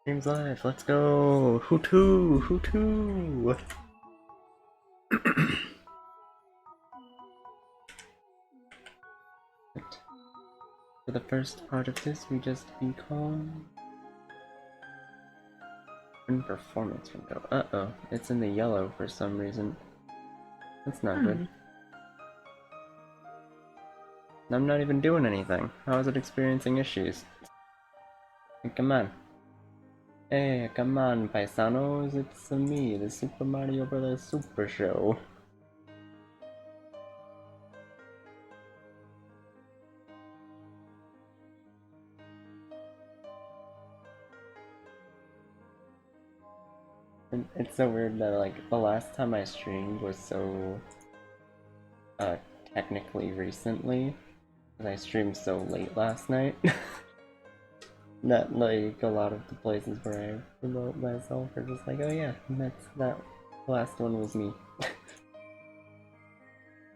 Streams live, let's go! Hootoo! Hootoo! For the first part of this, we just be calm. Performance window. Uh-oh, it's in the yellow for some reason. That's not good. I'm not even doing anything. How is it experiencing issues? Hey, come on. Hey, come on, paisanos. It's me, the Super Mario Bros. Super Show. It's so weird that, like, the last time I streamed was so, technically recently. Because I streamed so late last night. That, like, a lot of the places where I promote myself are just like, oh yeah, that last one was me.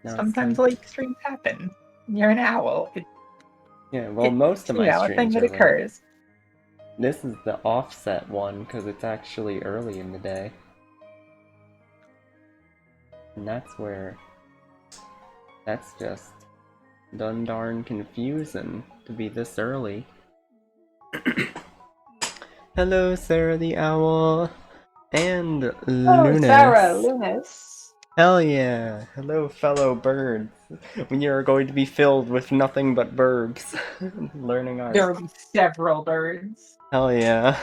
Now it's Sometimes time. late streams happen. You're an owl. Yeah, well, most of my a thing streams that are late. occurs. This is the offset one, because it's actually early in the day. And that's just done darn confusing to be this early. Hello, Sarah the Owl, and Oh, Lunas. Sarah, Lunas. Hell yeah! Hello, fellow birds. We are going to be filled with nothing but birds. Learning art. There will be several birds. Hell yeah.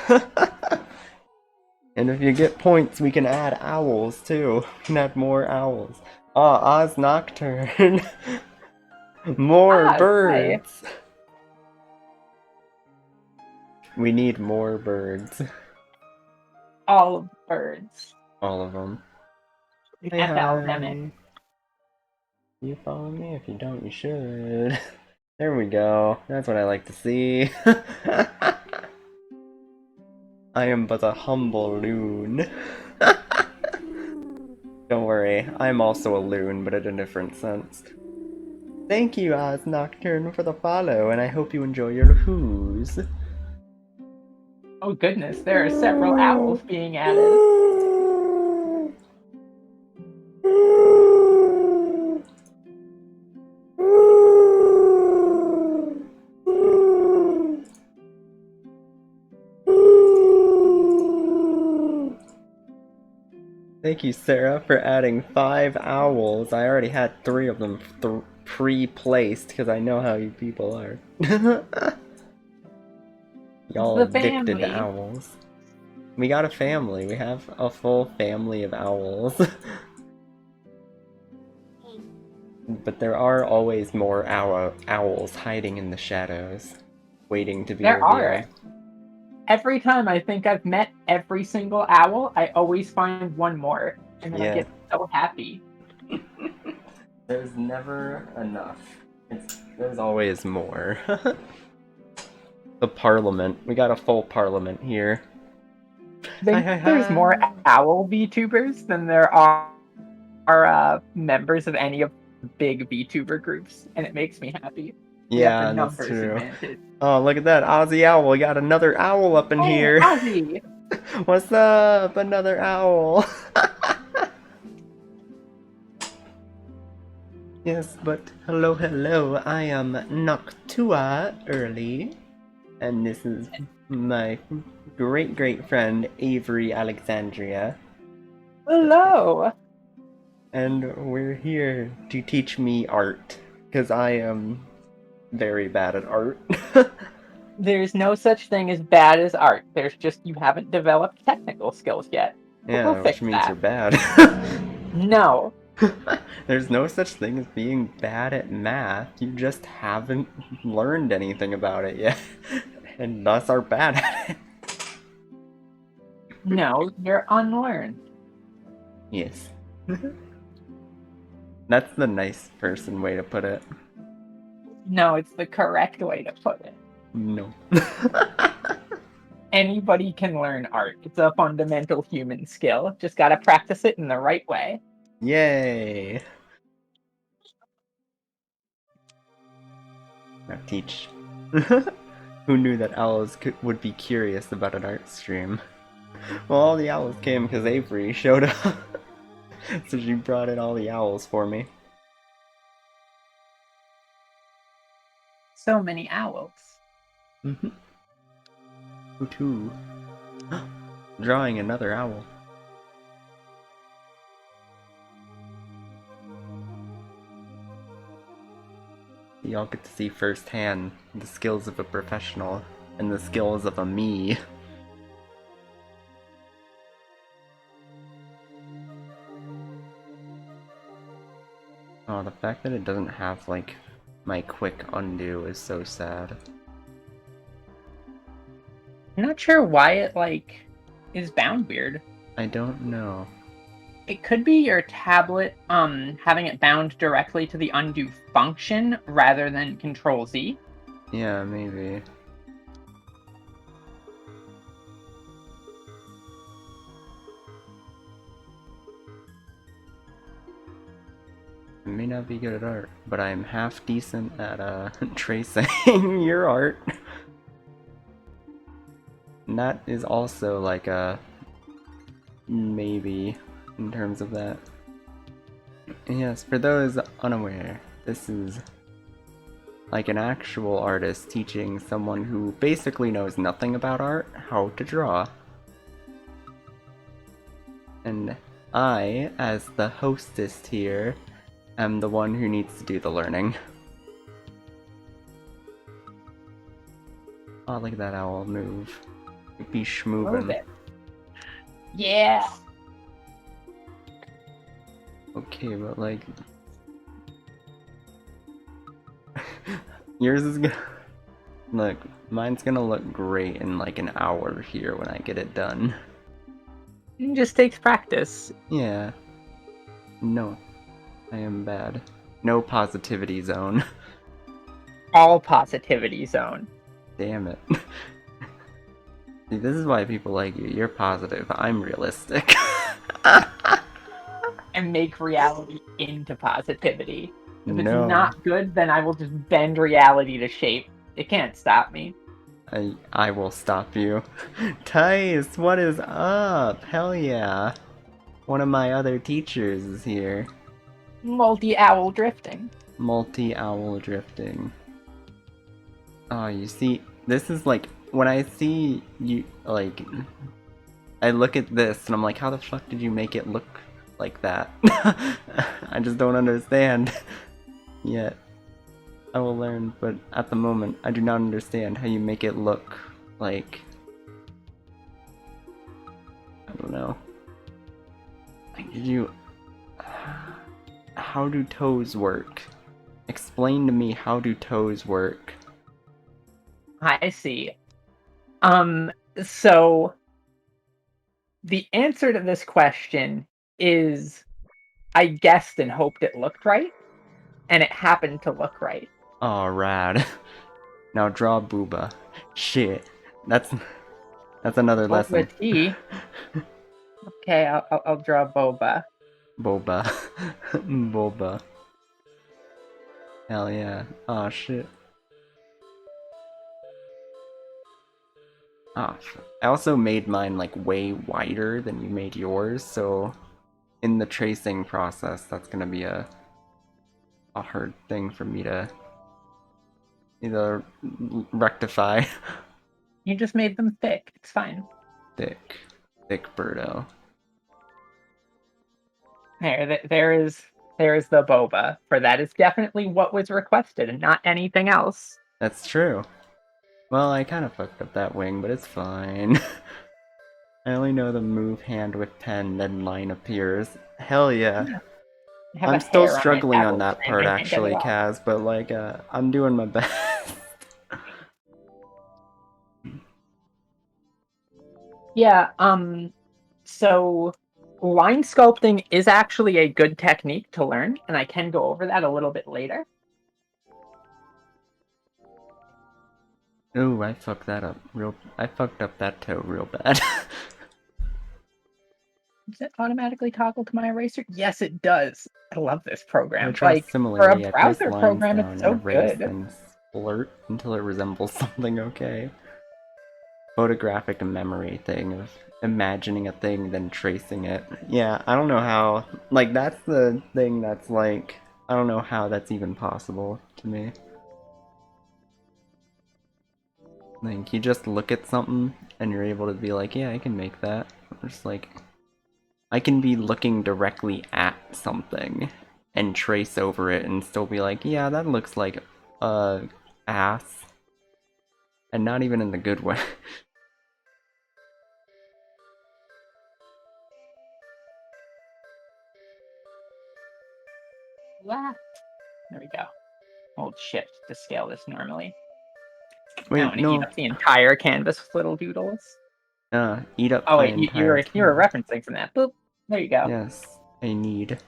And if you get points, we can add owls too. We can add more owls. Ah, Oz Nocturne. More birds. Hi. We need more birds. All birds. All of them. You Hey, can't tell them hi. it. You follow me? If you don't, you should. There we go. That's what I like to see. I am but a humble loon. Don't worry, I'm also a loon, but in a different sense. Thank you, Oz Nocturne, for the follow, and I hope you enjoy your whoos. Oh goodness, there are several owls being added. Thank you, Sarah, for adding 5 owls. I already had 3 of them pre-placed, because I know how you people are. Y'all The addicted to family. owls. We got a family. We have a full family of owls. But there are always more owls hiding in the shadows, waiting to be There revealed. are. Every time I think I've met every single owl, I always find one more, and then I get so happy. There's never enough. There's always more. The parliament. We got a full parliament here. There's more owl VTubers than there are members of any of the big VTuber groups, and it makes me happy. Yeah, that's true. Advantage. Oh, look at that. Ozzy Owl. We got another owl up in here. Ozzy! What's up? Another owl. Yes, but hello. I am Noctua early. And this is my great friend Avery Alexandria. Hello! And we're here to teach me art, because I am very bad at art. There's no such thing as bad as art. There's just you haven't developed technical skills yet. Yeah, we'll which means that. you're bad. No. There's no such thing as being bad at math. You just haven't learned anything about it yet, and thus are bad at it. No, you're unlearned. Yes. That's the nice person way to put it. No, it's the correct way to put it. No. Anybody can learn art. It's a fundamental human skill. Just gotta practice it in the right way. Yay! Now teach. Who knew that owls would be curious about an art stream? Well, all the owls came because Avery showed up. So she brought in all the owls for me. So many owls. Mm-hmm. Too. Drawing another owl. Y'all get to see firsthand the skills of a professional and the skills of a me. Oh, the fact that it doesn't have, like, my quick undo is so sad. I'm not sure why it, like, is bound weird. I don't know. It could be your tablet, having it bound directly to the undo function rather than Control Z. Yeah, maybe. I may not be good at art, but I'm half decent at tracing your art. And that is also like a maybe in terms of that. Yes, for those unaware, this is like an actual artist teaching someone who basically knows nothing about art how to draw. And I, as the hostess here, am the one who needs to do the learning. Oh, look at that owl move. It'd be schmoovin'. Yeah! Okay, but like... yours is gonna... Look, mine's gonna look great in like an hour here when I get it done. It just takes practice. Yeah. No. I am bad. No positivity zone. All positivity zone. Damn it. See, this is why people like you. You're positive. I'm realistic. And make reality into positivity. If it's No. not good, then I will just bend reality to shape. It can't stop me. I will stop you. Tice, what is up? Hell yeah. One of my other teachers is here. Multi-owl drifting. Multi-owl drifting. Oh, you see, this is like, when I see you, like, I look at this and I'm like, how the fuck did you make it look like that? I just don't understand yet. I will learn, but at the moment, I do not understand how you make it look like... I don't know. Like, did you... How do toes work? Explain to me, how do toes work? I see. So the answer to this question is I guessed and hoped it looked right, and it happened to look right. Oh, rad. Now draw Booba. Shit. That's another lesson. Boba tea. Okay, I'll draw Boba. Boba. Boba. Hell yeah. Oh shit. Ah, I also made mine like way wider than you made yours, so in the tracing process, that's gonna be a hard thing for me to either rectify. You just made them thick. It's fine. Thick Birdo. There is the boba. For that is definitely what was requested and not anything else. That's true. Well, I kind of fucked up that wing, but it's fine. I only know the move hand with pen, then line appears. Hell yeah. I'm still struggling on that part actually, Kaz, but like, I'm doing my best. Yeah, so line sculpting is actually a good technique to learn, and I can go over that a little bit later. Ooh, I fucked that up I fucked up that toe real bad. Does it automatically toggle to my eraser? Yes, it does. I love this program. Like, for a browser program, it's so good. Things. blurt until it resembles something okay. Photographic memory thing of imagining a thing, then tracing it. Yeah, I don't know how. Like, that's the thing that's like. I don't know how that's even possible to me. Like, you just look at something and you're able to be like, yeah, I can make that. Or just like, I can be looking directly at something and trace over it and still be like, yeah, that looks like a ass. And not even in the good way. There we go. Hold shift to scale this normally. I Wait, want to eat no. up the entire canvas with little doodles. Eat up Oh my wait, you entire were canvas. referencing from that. Boop. There you go. Yes, I need.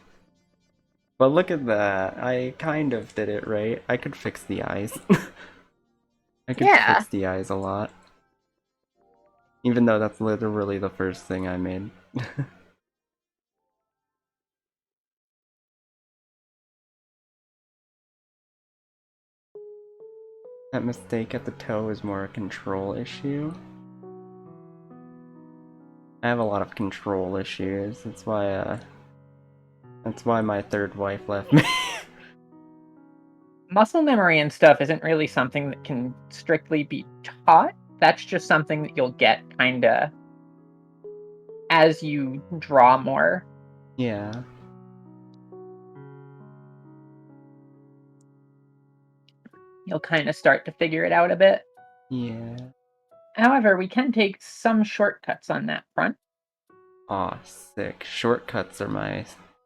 But look at that. I kind of did it right. I could fix the eyes. I could Yeah. fix the eyes a lot. Even though that's literally the first thing I made. That mistake at the toe is more a control issue. I have a lot of control issues. That's why my third wife left me. Muscle memory and stuff isn't really something that can strictly be taught. That's just something that you'll get kinda as you draw more. Yeah. You'll kind of start to figure it out a bit. Yeah. However, we can take some shortcuts on that front. Aw, sick. Shortcuts are my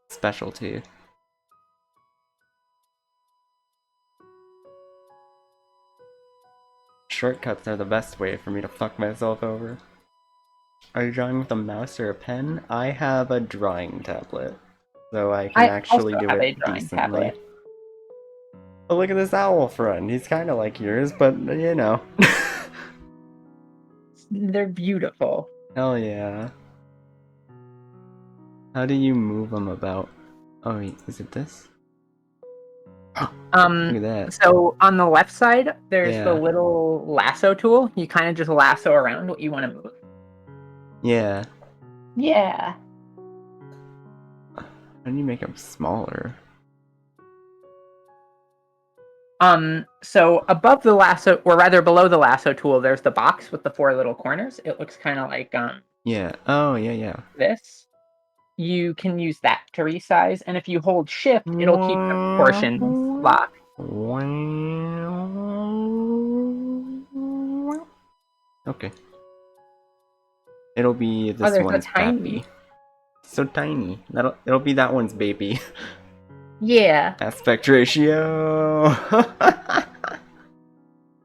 specialty. Shortcuts are the best way for me to fuck myself over. Are you drawing with a mouse or a pen? I have a drawing tablet, so I can I actually also do have a it drawing decently. tablet. But look at this owl friend. He's kind of like yours, but you know. They're beautiful. Hell yeah. How do you move them about? Oh wait, is it this? Look at that. So on the left side, there's the Yeah. little lasso tool. You kind of just lasso around what you want to move. Yeah. Yeah. How do you make them smaller? So above the lasso, or rather below the lasso tool, there's the box with the 4 little corners. It looks kind of like Yeah. Oh, yeah, yeah. this. You can use that to resize, and if you hold shift, it'll keep the proportions locked. Okay. It'll be Oh, this there's a one's tiny. pappy. So tiny. It'll be that one's baby. Yeah. Aspect ratio.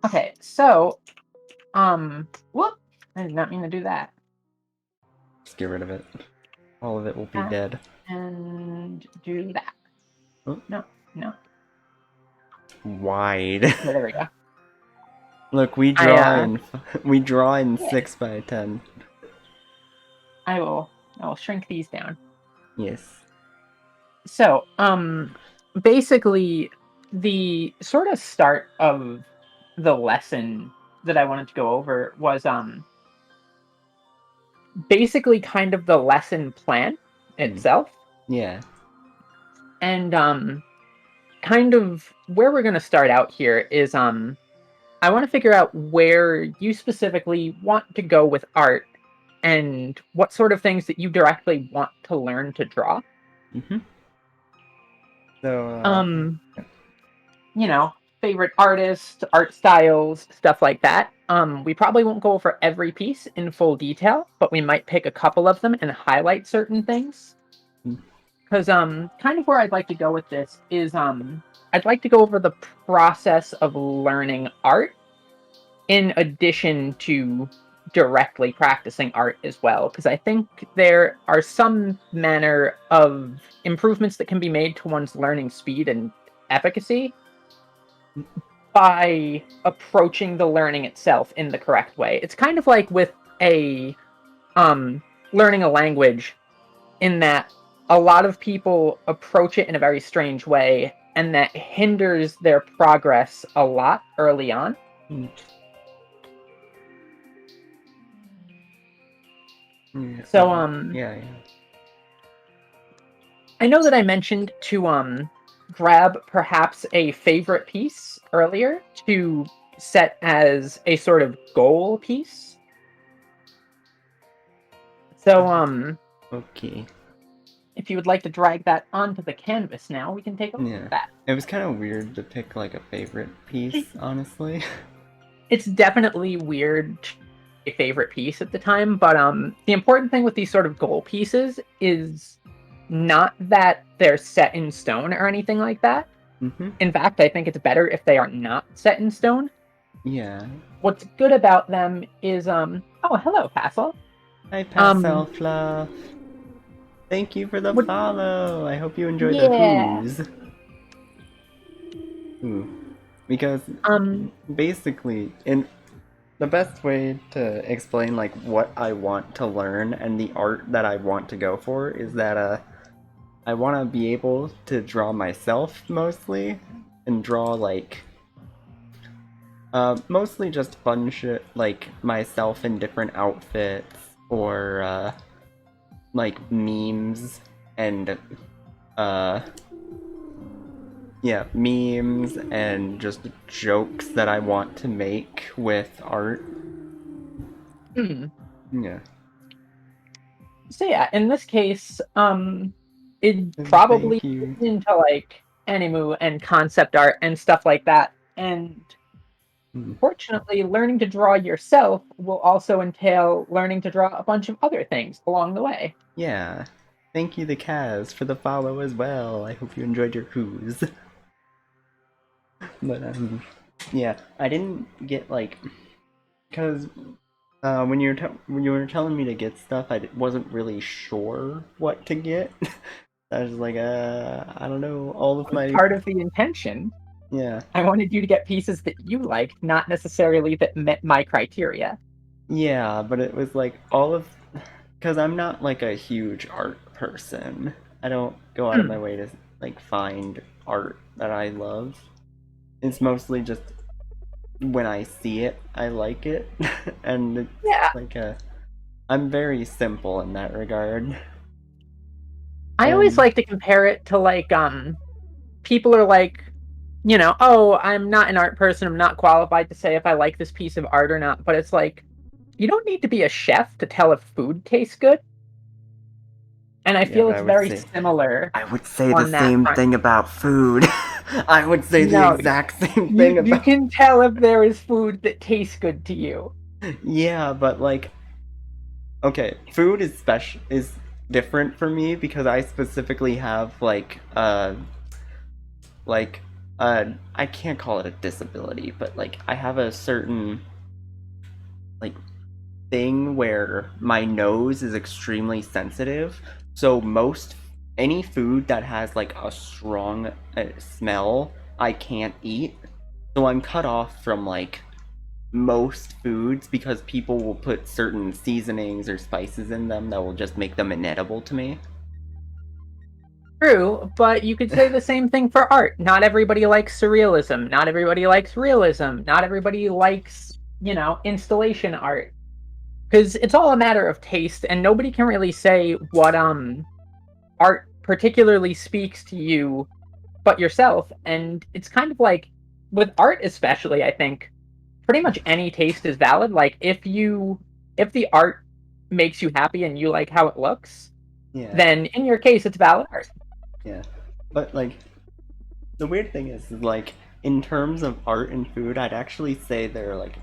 Okay, so whoop. I did not mean to do that. Just get rid of it. All of it will be dead. And do that. Oh. No. Wide. Okay, there we go. Look, we draw in 6x10. I will shrink these down. Yes. So, basically, the sort of start of the lesson that I wanted to go over was basically kind of the lesson plan itself. Yeah. And kind of where we're going to start out here is I want to figure out where you specifically want to go with art and what sort of things that you directly want to learn to draw. Mm-hmm. So, You know, favorite artists, art styles, stuff like that. We probably won't go over every piece in full detail, but we might pick a couple of them and highlight certain things. Because kind of where I'd like to go with this is I'd like to go over the process of learning art in addition to directly practicing art as well, because I think there are some manner of improvements that can be made to one's learning speed and efficacy by approaching the learning itself in the correct way. It's kind of like with a learning a language, in that a lot of people approach it in a very strange way and that hinders their progress a lot early on. Mm. Yeah, So yeah, yeah. I know that I mentioned to grab perhaps a favorite piece earlier to set as a sort of goal piece. So Okay. if you would like to drag that onto the canvas now, we can take a look Yeah. at that. It was kind of weird to pick like a favorite piece, honestly. It's definitely weird a favorite piece at the time, but the important thing with these sort of goal pieces is not that they're set in stone or anything like that. Mm-hmm. In fact, I think it's better if they are not set in stone. Yeah. What's good about them is oh, hello, Castle. Hi, Pastel Um Fluff. Thank you for the what follow. I hope you enjoy the yeah. who's. Ooh. Because basically, in the best way to explain like what I want to learn and the art that I want to go for is that I want to be able to draw myself mostly and draw like mostly just fun shit like myself in different outfits or like memes and uh yeah, memes and just jokes that I want to make with art. hmm. Yeah. So yeah, in this case, it probably Thank you. gets into like animu and concept art and stuff like that. And Mm. fortunately, learning to draw yourself will also entail learning to draw a bunch of other things along the way. Yeah. Thank you, the Kaz, for the follow as well. I hope you enjoyed your cruise. But yeah, I didn't get like, cause when you were telling me to get stuff, wasn't really sure what to get. I was like, I don't know. All of That was my part of the intention. yeah, I wanted you to get pieces that you liked, not necessarily that met my criteria. yeah, but it was like all of, cause I'm not like a huge art person. I don't go out of my Hmm. way to like find art that I love. It's mostly just when I see it, I like it, and it's Yeah, like a. I'm very simple in that regard, I always and like to compare it to like people are like, oh, I'm not an art person. I'm not qualified to say if I like this piece of art or not. But it's like, you don't need to be a chef to tell if food tastes good. And I yeah, feel but it's very similar I would say the on that same front. thing about food. I would say the No, exact same you thing you about. can tell if there is food that tastes good to you. Yeah, but like, okay, food is special is different for me because I specifically have like I can't call it a disability, but like I have a certain like thing where my nose is extremely sensitive. So most any food that has like a strong smell, I can't eat. So I'm cut off from like most foods because people will put certain seasonings or spices in them that will just make them inedible to me. True, but you could say the same thing for art. Not everybody likes surrealism. Not everybody likes realism. Not everybody likes, installation art. Because it's all a matter of taste, and nobody can really say what art particularly speaks to you but yourself. And it's kind of like with art especially, I think pretty much any taste is valid. Like if the art makes you happy and you like how it looks, Yeah, then in your case it's valid art. yeah. But like the weird thing is like in terms of art and food, I'd actually say they're like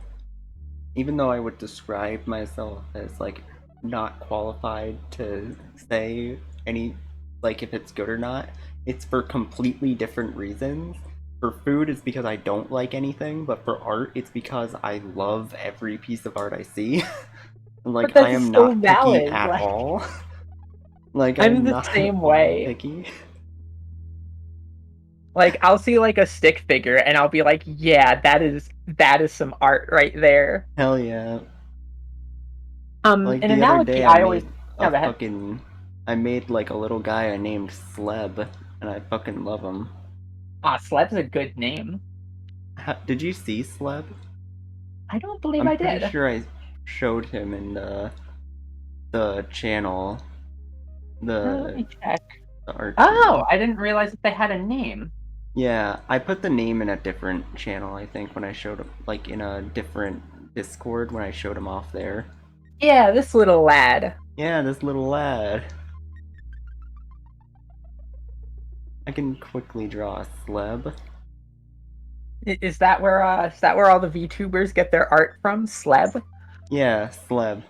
even though I would describe myself as like not qualified to say any like if it's good or not, it's for completely different reasons. For food, it's because I don't like anything, but for art, it's because I love every piece of art I see. But Like I that's am still not picky valid. at Like all. Like I'm I'm the not at same all way. picky. Like I'll see like a stick figure and I'll be like, yeah, that is some art right there. Hell yeah. Like An the other analogy day I I always made a no, go ahead. fucking I made like a little guy I named Sleb and I fucking love him. Sleb's a good name. Did you see Sleb? I don't believe I'm I pretty did. sure I showed him in the channel, Let the me check. the art Oh, channel. I didn't realize that they had a name. Yeah, I put the name in a different channel, I think, when I showed him, like in a different Discord when I showed him off there. Yeah, this little lad. Yeah, this little lad. I can quickly draw a Sleb. Is that where all the VTubers get their art from? Sleb? Yeah, Sleb.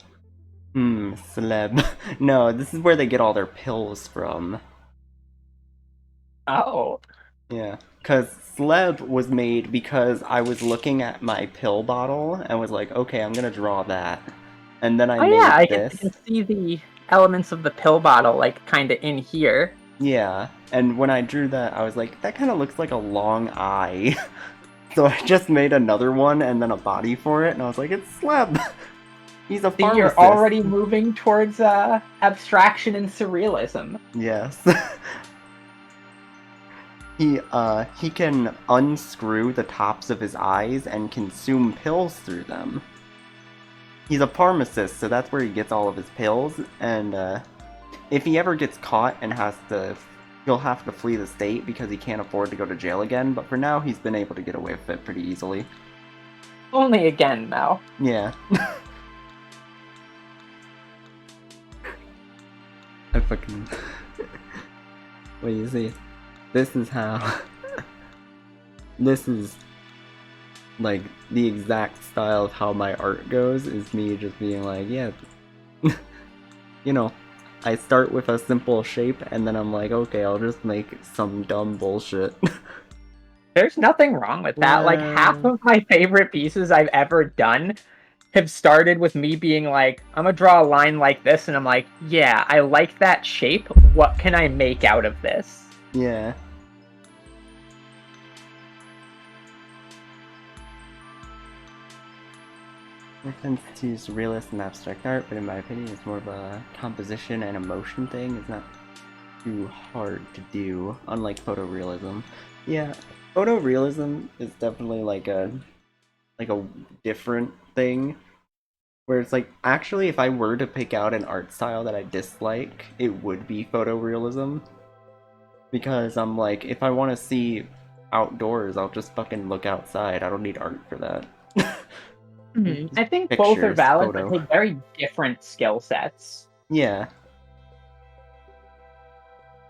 Sleb. No, this is where they get all their pills from. Oh. Yeah, because Sleb was made because I was looking at my pill bottle and was like, okay, I'm gonna draw that. And then I Oh yeah, made I this. can see the elements of the pill bottle like kind of in here. Yeah, and when I drew that, I was like, that kind of looks like a long eye. So I just made another one and then a body for it, and I was like, it's Sleb. He's a See, you're pharmacist. already moving towards abstraction and surrealism. Yes. He can unscrew the tops of his eyes and consume pills through them. He's a pharmacist, so that's where he gets all of his pills, and if he ever gets caught and he'll have to flee the state because he can't afford to go to jail again, but for now he's been able to get away with it pretty easily. Only again now. Yeah. I fucking... What do you see? This is how... This is... like, the exact style of how my art goes, is me just being like, yeah... you know, I start with a simple shape, and then I'm like, okay, I'll just make some dumb bullshit. There's nothing wrong with that. Like, half Well, of my favorite pieces I've ever done have started with me being like, I'm gonna draw a line like this, and I'm like, yeah, I like that shape. What can I make out of this? yeah. I tend to use realist and abstract art, but in my opinion, it's more of a composition and emotion thing. It's not too hard to do, unlike photorealism. Yeah, photorealism is definitely like a different thing, where it's like, actually, if I were to pick out an art style that I dislike, it would be photorealism. Because I'm like, if I want to see outdoors, I'll just fucking look outside. I don't need art for that. I think both are Pictures, valid, but photo. take very different skill sets. Yeah.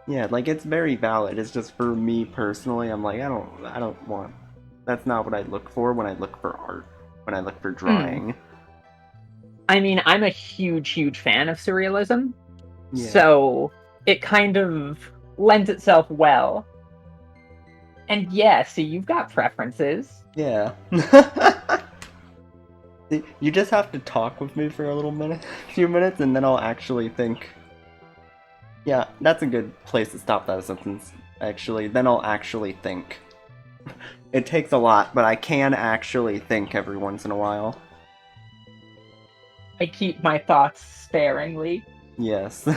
Yeah, like it's very valid. It's just for me personally, I'm like, I don't want. That's not what I look for when I look for art. When I look for Hmm. drawing. I mean, I'm a huge, huge fan of surrealism, Yeah. so it kind of lends itself well. And yeah, see, you've got preferences. Yeah. You just have to talk with me for a little minute, few minutes, and then I'll actually think. Yeah, that's a good place to stop that sentence. Actually, then I'll actually think. It takes a lot, but I can actually think every once in a while. I keep my thoughts sparingly. Yes.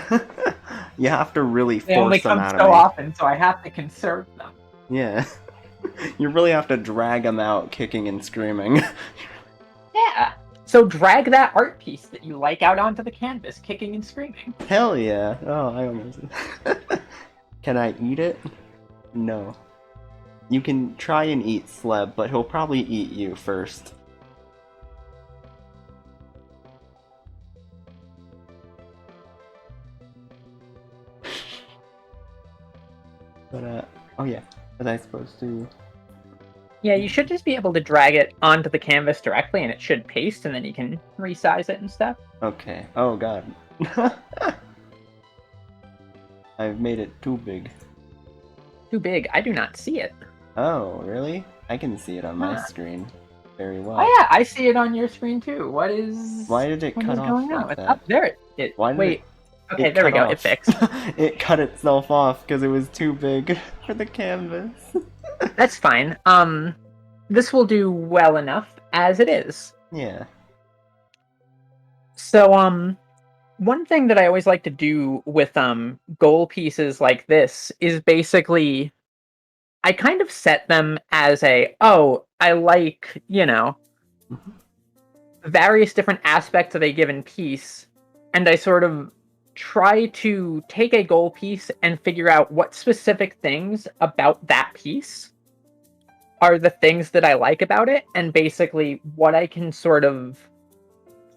You have to really They only force them come out of so me. often, so I have to conserve them. Yeah. You really have to drag them out kicking and screaming. Yeah. So drag that art piece that you like out onto the canvas, kicking and screaming. Hell yeah. Oh, I almost. Can I eat it? No. You can try and eat Sleb, but he'll probably eat you first. But, oh yeah. Was I supposed to? Yeah, you should just be able to drag it onto the canvas directly and it should paste and then you can resize it and stuff. Okay. Oh god. I've made it too big. Too big. I do not see it. Oh, really? I can see it on my Huh. screen very well. Oh yeah, I see it on your screen too. What is Why did it cut off going on like with that? up there? It Why did wait. Okay, it there we cut go. off? It fixed. It cut itself off because it was too big for the canvas. That's fine. This will do well enough as it is. Yeah. So one thing that I always like to do with goal pieces like this is basically I kind of set them as oh, I like, Mhm. various different aspects of a given piece, and I sort of try to take a goal piece and figure out what specific things about that piece are the things that I like about it, and basically what I can sort of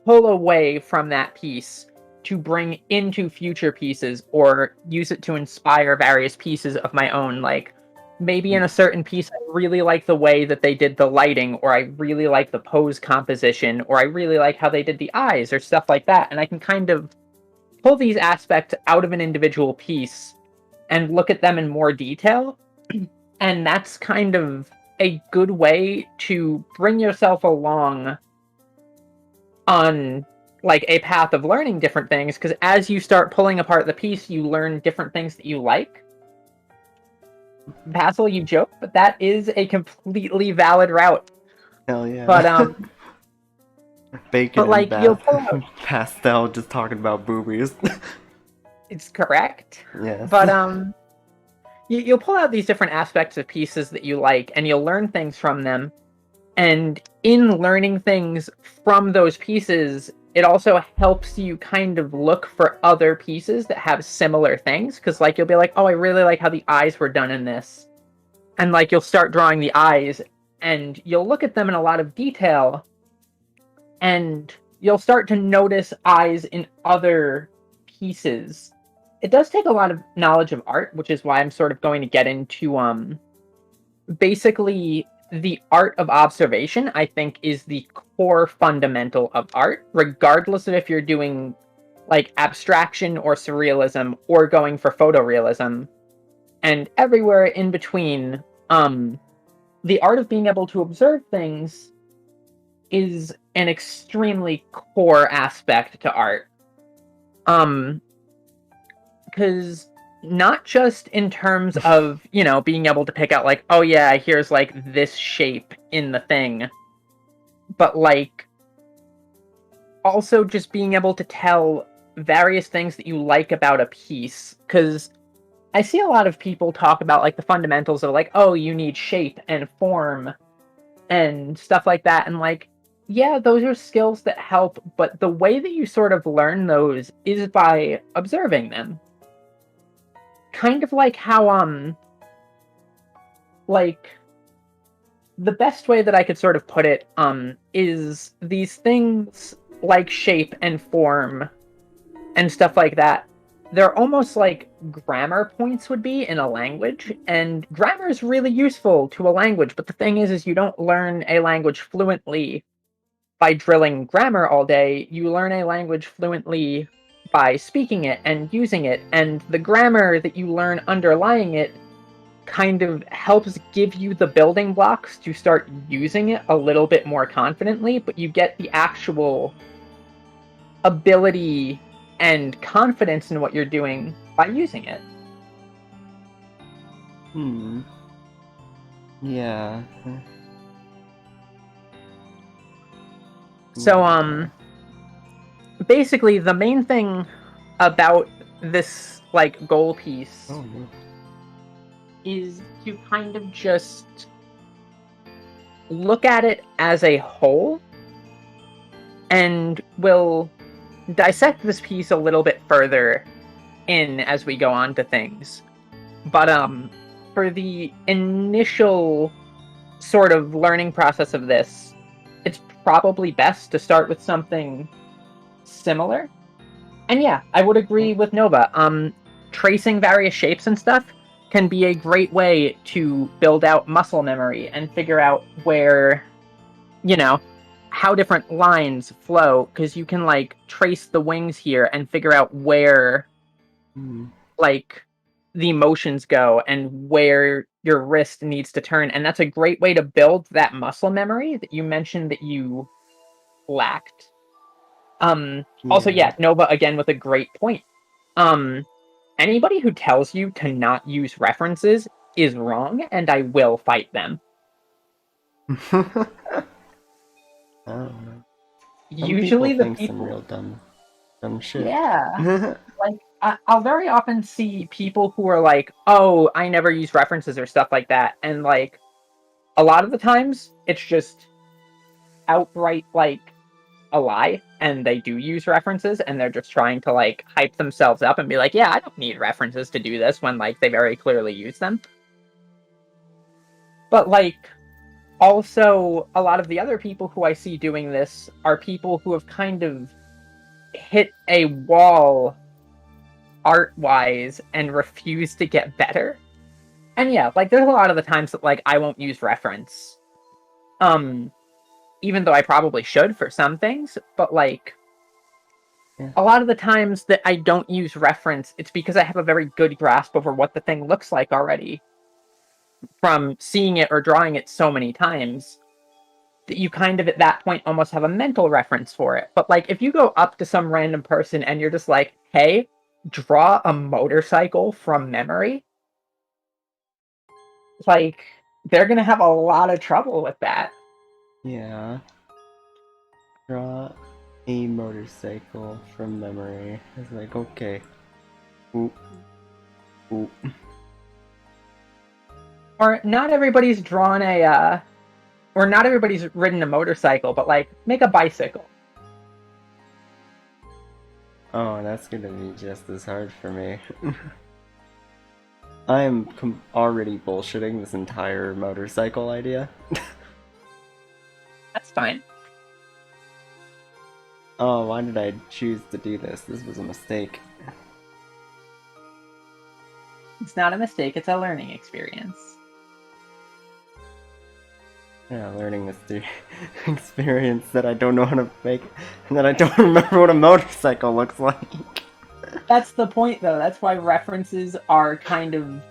pull away from that piece to bring into future pieces or use it to inspire various pieces of my own. Like maybe in a certain piece, I really like the way that they did the lighting, or I really like the pose composition, or I really like how they did the eyes, or stuff like that. And I can kind of pull these aspects out of an individual piece and look at them in more detail. And that's kind of a good way to bring yourself along on like a path of learning different things, because as you start pulling apart the piece, you learn different things that you like. Basil, you joke, but that is a completely valid route. Hell But yeah. Bacon and like you'll pull out, pastel just talking about boobies. it's correct. Yes. But you'll pull out these different aspects of pieces that you like, and you'll learn things from them. And in learning things from those pieces, it also helps you kind of look for other pieces that have similar things. Because, like, you'll be like, oh, I really like how the eyes were done in this. And, like, you'll start drawing the eyes, and you'll look at them in a lot of detail, and you'll start to notice eyes in other pieces. It does take a lot of knowledge of art, which is why I'm sort of going to get into basically the art of observation. I think is the core fundamental of art, regardless of if you're doing like abstraction or surrealism or going for photorealism, and everywhere in between. The art of being able to observe things is an extremely core aspect to art. um because not just in terms of, being able to pick out like, oh yeah, here's like this shape in the thing, but like also just being able to tell various things that you like about a piece. Because I see a lot of people talk about like the fundamentals of like, oh, you need shape and form and stuff like that, and like, yeah, those are skills that help, but the way that you sort of learn those is by observing them. Kind of like how like the best way that I could sort of put it is these things like shape and form and stuff like that. They're almost like grammar points would be in a language, and grammar is really useful to a language, but the thing is you don't learn a language fluently by drilling grammar all day. You learn a language fluently by speaking it and using it, and the grammar that you learn underlying it kind of helps give you the building blocks to start using it a little bit more confidently, but you get the actual ability and confidence in what you're doing by using it. Hmm. Yeah. So Yeah. basically the main thing about this like goal piece Oh no. is to kind of just look at it as a whole, and we'll dissect this piece a little bit further in as we go on to things. But for the initial sort of learning process of this, it's probably best to start with something similar. And yeah, I would agree with Nova. Tracing various shapes and stuff can be a great way to build out muscle memory and figure out where, you know, how different lines flow, because you can like trace the wings here and figure out where Hmm. like the motions go and where your wrist needs to turn. And that's a great way to build that muscle memory that you mentioned that you lacked. Also, Yeah. yeah, Nova again with a great point. Um, Anybody who tells you to not use references is wrong, and I will fight them. I don't know. Some people Usually the think some people, real dumb shit. yeah, like I'll very often see people who are like, "Oh, I never use references or stuff like that," and like a lot of the times it's just outright like a lie, and they do use references, and they're just trying to like hype themselves up and be like, "Yeah, I don't need references to do this," when like they very clearly use them. But like also a lot of the other people who I see doing this are people who have kind of hit a wall art wise and refuse to get better. And yeah, like there's a lot of the times that like I won't use reference. Um Even though I probably should for some things, but like Yeah. a lot of the times that I don't use reference, it's because I have a very good grasp over what the thing looks like already from seeing it or drawing it so many times that you kind of at that point almost have a mental reference for it. But like if you go up to some random person and you're just like, "Hey, draw a motorcycle from memory," like they're gonna have a lot of trouble with that. Yeah. Draw a motorcycle from memory. It's like, okay. Oop. Oop. Or not everybody's drawn or not everybody's ridden a motorcycle, but like make a bicycle. Oh, that's gonna be just as hard for me. I am already bullshitting this entire motorcycle idea. That's fine. Oh, why did I choose to do this? This was a mistake. It's not a mistake, it's a learning experience. Yeah, learning this experience that I don't know how to make, and that I don't remember what a motorcycle looks like. That's the point though. That's why references are kind of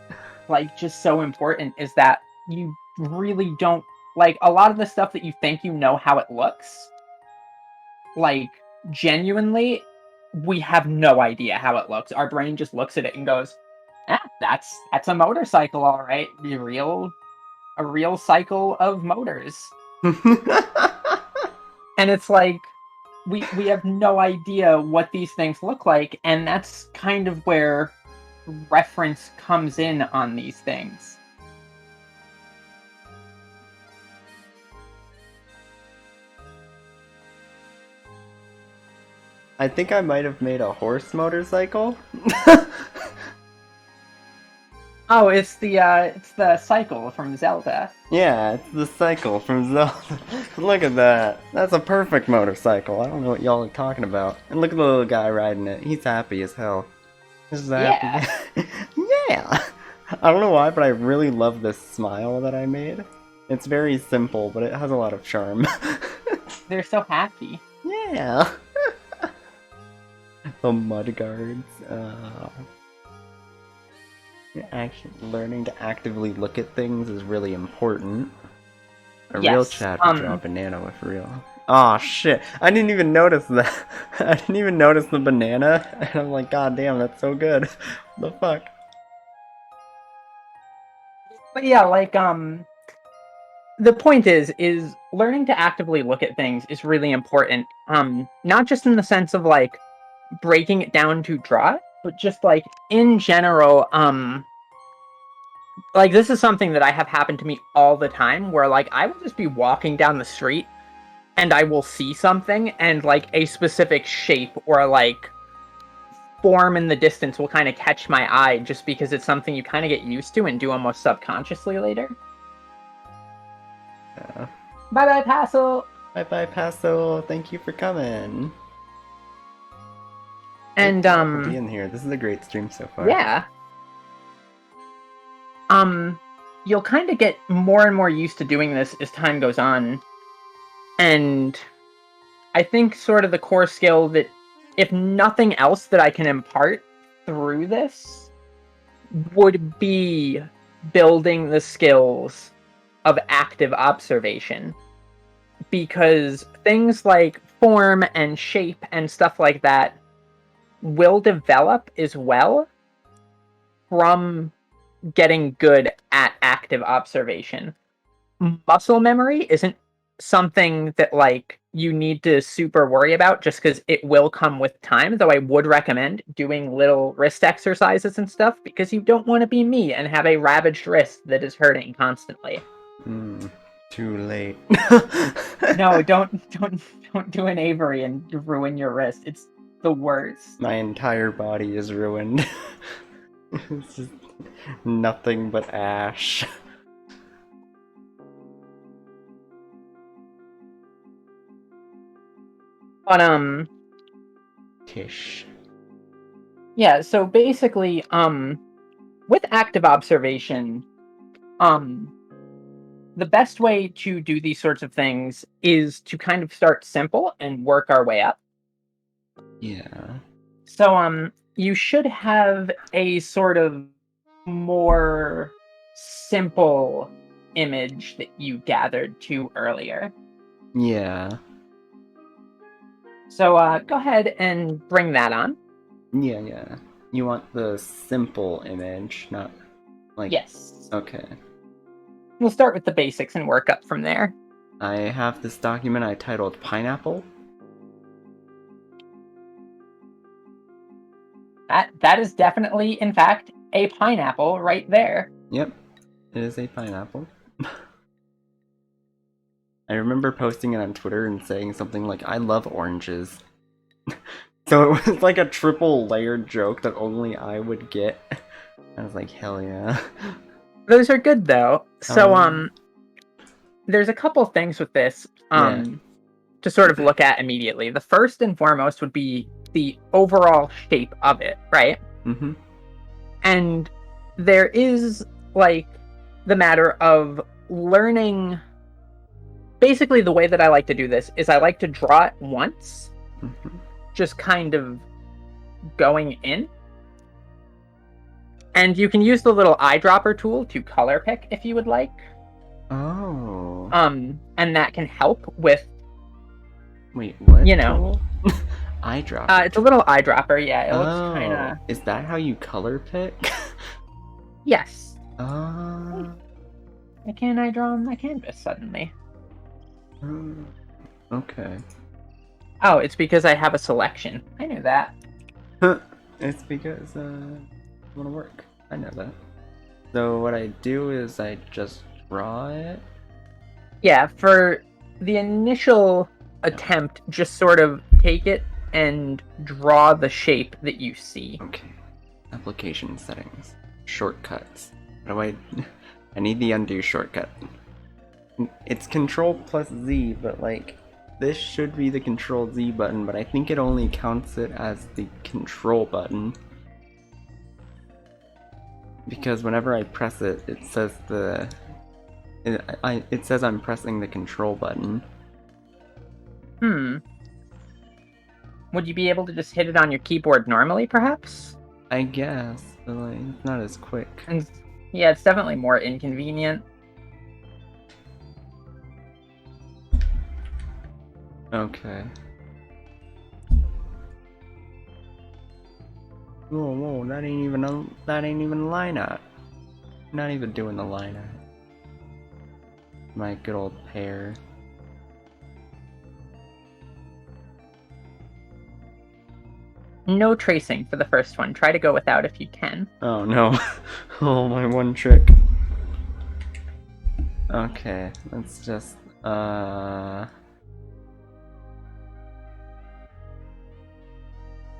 like just so important is that you really don't like a lot of the stuff that you think you know how it looks. Like genuinely we have no idea how it looks. Our brain just looks at it and goes, "Ah, that's a motorcycle all right. A real cycle of motors." And it's like we have no idea what these things look like, and that's kind of where reference comes in on these things. I think I might have made a horse motorcycle. Oh, it's the cycle from Zelda. Yeah, it's the cycle from Zelda. Look at that. That's a perfect motorcycle. I don't know what y'all are talking about. And look at the little guy riding it. He's happy as hell. This is a Yeah, happy Yeah! I don't know why, but I really love this smile that I made. It's very simple, but it has a lot of charm. they're so happy. Yeah! The mud guards. Actually, learning to actively look at things is really important. A real Yes. Chad would draw a banana with real. Aw, shit. I didn't even notice that. I didn't even notice the banana, and I'm like, god damn, that's so good. What the fuck? But yeah, like the point is learning to actively look at things is really important. Not just in the sense of like breaking it down to draw it, but just like in general, like this is something that I have happened to me all the time where like I will just be walking down the street and I will see something and like a specific shape or like form in the distance will kind of catch my eye just because it's something you kind of get used to and do almost subconsciously later. Uh, Bye bye, Passo. bye bye, Paso. Thank you for coming. And Thank you for being here. This is a great stream so far. yeah. You'll kind of get more and more used to doing this as time goes on. And I think sort of the core skill that, if nothing else, that I can impart through this would be building the skills of active observation. Because things like form and shape and stuff like that will develop as well from getting good at active observation. Muscle memory isn't something that like you need to super worry about just because it will come with time. Though I would recommend doing little wrist exercises and stuff because you don't want to be me and have a ravaged wrist that is hurting constantly. Too late. No, don't do an Avery and ruin your wrist. It's the worst. My entire body is ruined. It's just nothing but ash. But Tish. yeah, so basically, with active observation, the best way to do these sorts of things is to kind of start simple and work our way up. Yeah. So, you should have a sort of more simple image that you gathered to earlier. Yeah. So, go ahead and bring that on. Yeah. You want the simple image, not like. Yes. Okay. We'll start with the basics and work up from there. I have this document I titled Pineapple. That is definitely, in fact, a pineapple right there. Yep, it is a pineapple. I remember posting it on Twitter and saying something like, I love oranges. So it was like a triple layered joke that only I would get. I was like, hell yeah. Those are good though. So there's a couple things with this to sort of look at immediately. The first and foremost would be the overall shape of it, right? Mm-hmm. And there is like the matter of learning. Basically, the way that I like to do this is I like to draw it once, just kind of going in. And you can use the little eyedropper tool to color pick if you would like. Oh. And that can help with. Wait, what? You know. Eyedropper. It's a little eyedropper, yeah. It looks kind of. Is that how you color pick? Yes. Why can't I draw on my canvas suddenly? Okay. Oh, it's because I have a selection. I knew that. It's because I want to work. I know that. So what I do is I just draw it. Yeah, for the initial attempt, just sort of take it and draw the shape that you see. Okay. Application settings. Shortcuts. How do I need the undo shortcut. It's Control plus Z, but like this should be the Control Z button, but I think it only counts it as the control button. Because whenever I press it, it says it says I'm pressing the control button. Would you be able to just hit it on your keyboard normally, perhaps? I guess, but like, it's not as quick. And yeah, it's definitely more inconvenient. Okay. Whoa, that ain't even line art. Not even doing the line art. My good old pear. No tracing for the first one. Try to go without if you can. Oh no. Oh, my one trick. Okay, let's just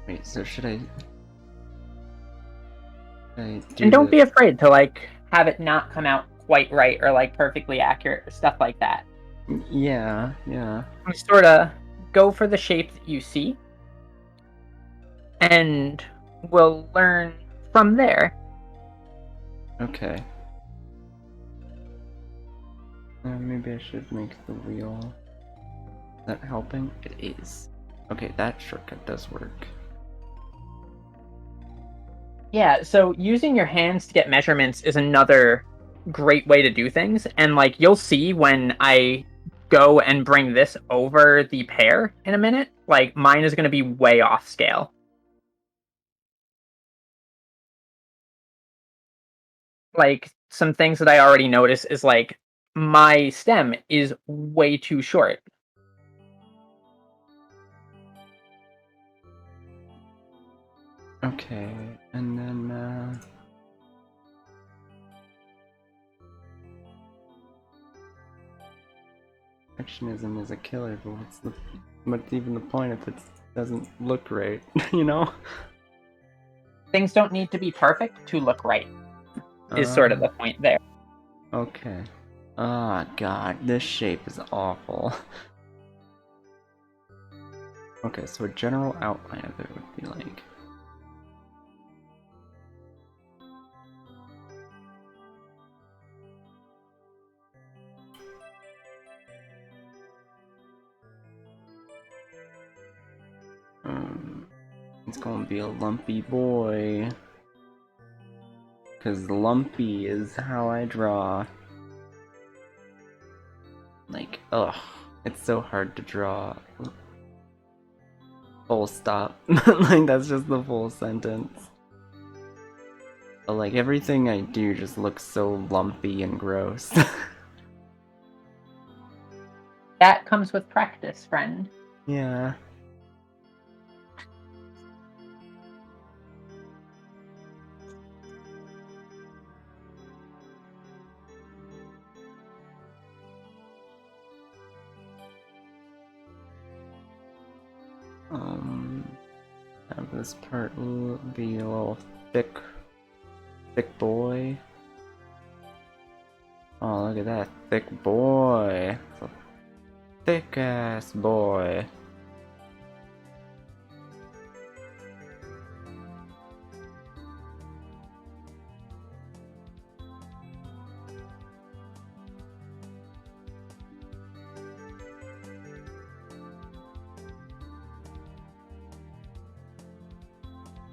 wait, so should I do and don't be afraid to like have it not come out quite right or like perfectly accurate or stuff like that. Yeah. Just sort of go for the shape that you see, and we'll learn from there. Okay. Maybe I should make the wheel. Is that helping? It is. Okay, that shortcut does work. Yeah, so using your hands to get measurements is another great way to do things. And like you'll see when I go and bring this over the pear in a minute, like mine is going to be way off scale. Like some things that I already noticed is like my stem is way too short. Okay, and then perfectionism is a killer, but what's even the point if it doesn't look right, you know? Things don't need to be perfect to look right, is sort of the point there. Okay. Oh god, this shape is awful. Okay, so a general outline of it would be like... it's gonna be a lumpy boy. Cause lumpy is how I draw. Like, ugh, it's so hard to draw. Full stop. Like, that's just the full sentence. But, like, everything I do just looks so lumpy and gross. That comes with practice, friend. Yeah. Have this part be a little thick boy. Oh, look at that thick boy. It's a thick ass boy.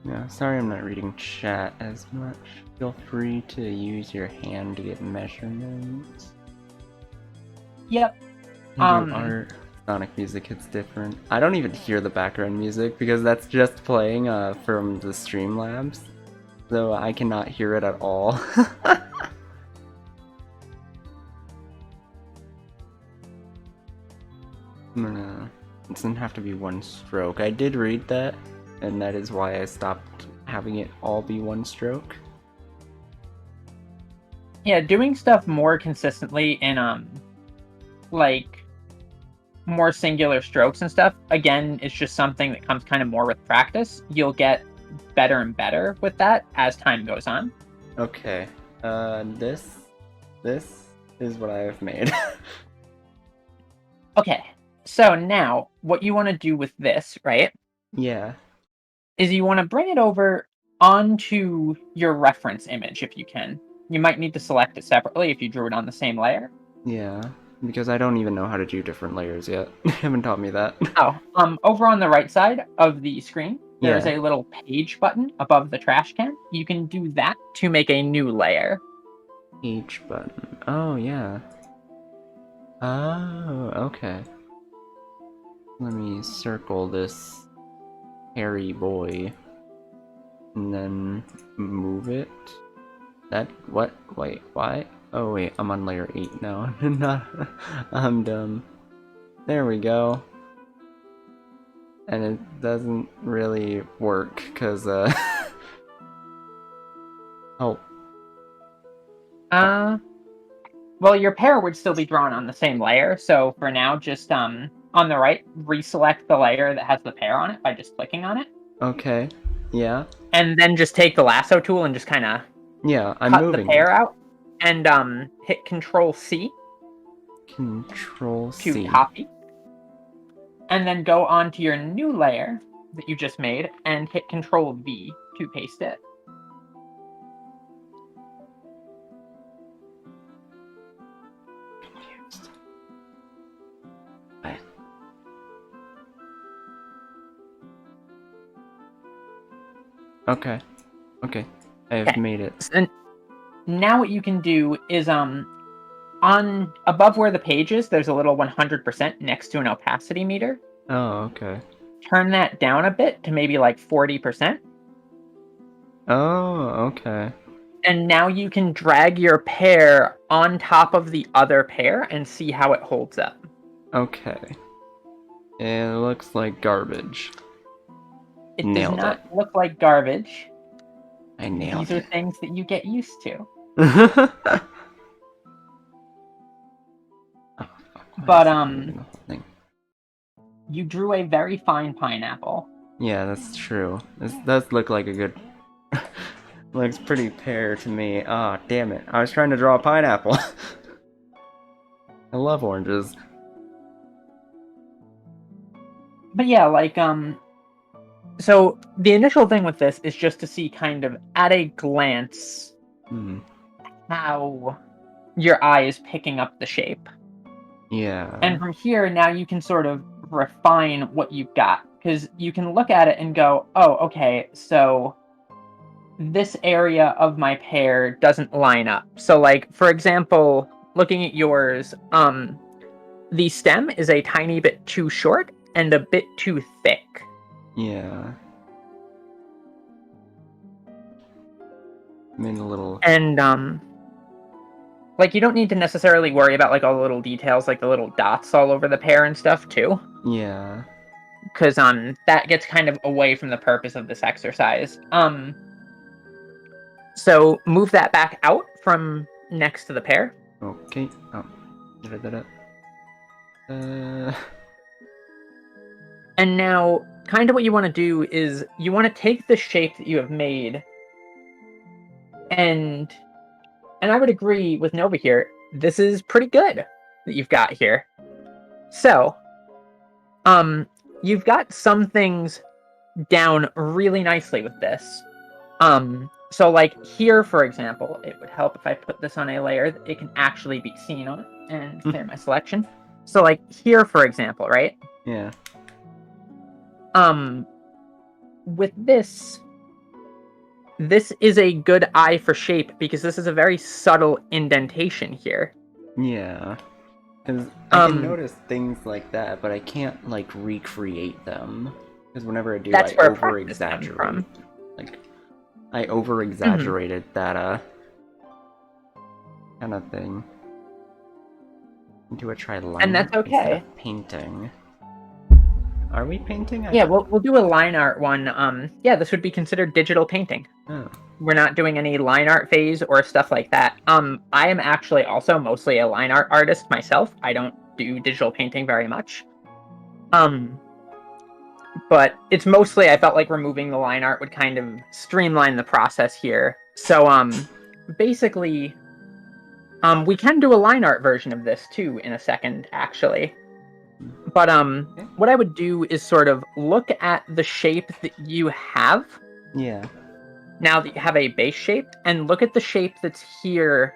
Yeah, sorry I'm not reading chat as much. Feel free to use your hand to get measurements. Yep. You do art, sonic music hits different. I don't even hear the background music because that's just playing from the Streamlabs. So I cannot hear it at all. No, it doesn't have to be one stroke. I did read that, and that is why I stopped having it all be one stroke. Yeah, doing stuff more consistently in like more singular strokes and stuff, again, it's just something that comes kind of more with practice. You'll get better and better with that as time goes on. Okay. This is what I have made. Okay. So now what you want to do with this, right? Yeah. Is you want to bring it over onto your reference image if you can. You might need to select it separately if you drew it on the same layer. Yeah. Because I don't even know how to do different layers yet. You haven't taught me that. Oh, over on the right side of the screen, there's Yeah. a little page button above the trash can. You can do that to make a new layer. H button. Oh, yeah. Oh, okay. Let me circle this hairy boy. And then move it. What? Wait, why? Oh wait, I'm on layer 8 now. I'm dumb. There we go. And it doesn't really work, cause oh. Well, your pair would still be drawn on the same layer, so for now, just on the right, reselect the layer that has the pair on it by just clicking on it. Okay. Yeah. And then just take the lasso tool and just kind of I'm cut the moving pair it. out, and hit Control C. Control to C. copy. And then go on to your new layer that you just made and hit Control V to paste it. Confused. Okay. Okay. I have made it. And now what you can do is on above where the page is, there's a little 100% next to an opacity meter. Oh, okay. Turn that down a bit to maybe like 40%. Oh, okay. And now you can drag your pair on top of the other pair and see how it holds up. Okay. It looks like garbage. It does Nailed not it. look like garbage. I nailed These are it. things that you get used to. Oh, fuck, why But is it moving the whole thing? you drew a very fine pineapple. Yeah, that's true. This does look like a good. Looks pretty pear to me. Ah, oh, damn it. I was trying to draw a pineapple. I love oranges. But yeah, like so the initial thing with this is just to see kind of at a glance how your eye is picking up the shape. Yeah. And from here, now you can sort of refine what you've got. Because you can look at it and go, oh, okay, so this area of my pear doesn't line up. So, like, for example, looking at yours, the stem is a tiny bit too short and a bit too thick. Yeah. I mean, a little. And, like, you don't need to necessarily worry about, like, all the little details, like the little dots all over the pear and stuff, too. Yeah. Because, that gets kind of away from the purpose of this exercise. So move that back out from next to the pear. Okay. Oh. Uh. And now, kind of what you want to do is you want to take the shape that you have made, and I would agree with Nova here. This is pretty good that you've got here. So, you've got some things down really nicely with this. So like here, for example, it would help if I put this on a layer that it can actually be seen on and clear my selection. So like here, for example, right? Yeah. With this is a good eye for shape because this is a very subtle indentation here. Yeah. Because I can notice things like that, but I can't, like, recreate them. Because whenever I do, that's I where practice comes over-exaggerate. from. Like, I over-exaggerated that, kind of thing. Do a try line And that's art instead okay. of painting. Are we painting? Yeah, we'll do a line art one. Yeah, this would be considered digital painting. Oh. We're not doing any line art phase or stuff like that. I am actually also mostly a line art artist myself. I don't do digital painting very much. But it's mostly I felt like removing the line art would kind of streamline the process here. So basically we can do a line art version of this too in a second, actually. But what I would do is sort of look at the shape that you have. Yeah. Now that you have a base shape, and look at the shape that's here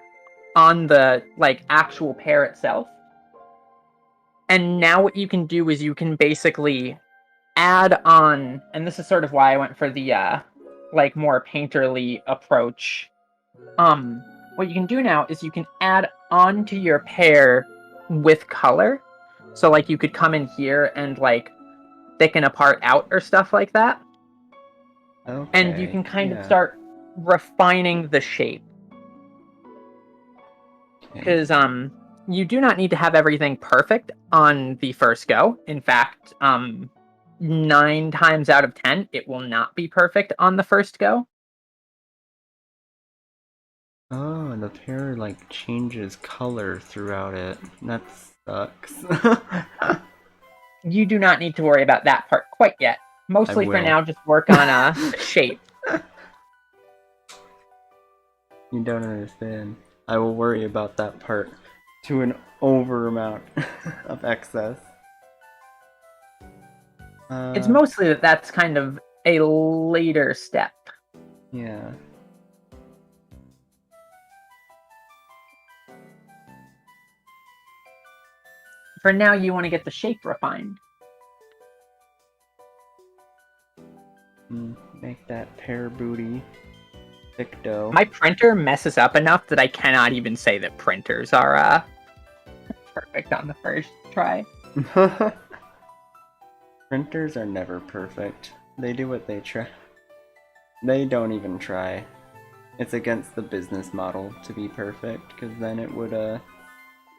on the like actual pear itself. And now what you can do is you can basically add on, and this is sort of why I went for the like more painterly approach. What you can do now is you can add on to your pear with color. So like you could come in here and like thicken a part out or stuff like that. Okay. And you can kind of start refining the shape. Because you do not need to have everything perfect on the first go. In fact, 9 times out of 10, it will not be perfect on the first go. Oh, and the pear, like, changes color throughout it. That sucks. You do not need to worry about that part quite yet. Mostly for now, just work on the shape. You don't understand. I will worry about that part to an over amount of excess. It's mostly that's kind of a later step. Yeah. For now, you want to get the shape refined. Make that pear booty thick dough. My printer messes up enough that I cannot even say that printers are perfect on the first try. Printers are never perfect. They do what they try. They don't even try. It's against the business model to be perfect, because then it would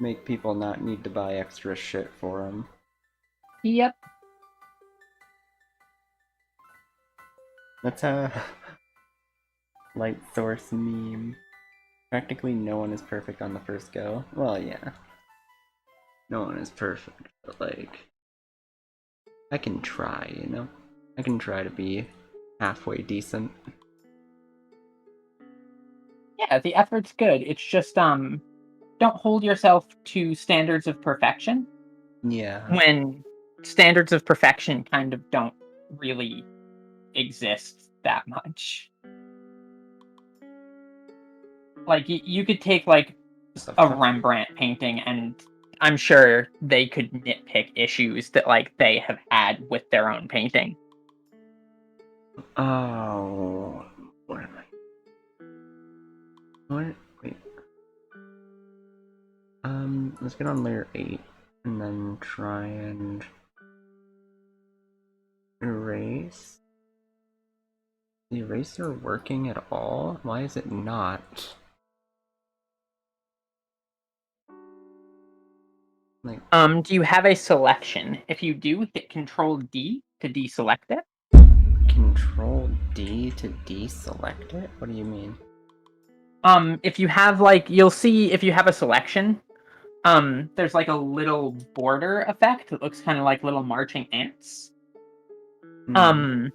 make people not need to buy extra shit for them. Yep. That's a light source meme. Practically no one is perfect on the first go. Well, yeah. No one is perfect, but like, I can try, you know? I can try to be halfway decent. Yeah, the effort's good. It's just don't hold yourself to standards of perfection Yeah. when standards of perfection kind of don't really exist that much. Like you could take like a Rembrandt painting and I'm sure they could nitpick issues that like they have had with their own painting. Oh, where am I? What? Wait. Let's get on layer 8 and then try and erase. Is the eraser working at all? Why is it not? Like, Do you have a selection? If you do, hit Control D to deselect it. Control D to deselect it? What do you mean? If you have like, you'll see if you have a selection, there's like a little border effect that looks kind of like little marching ants. Hmm.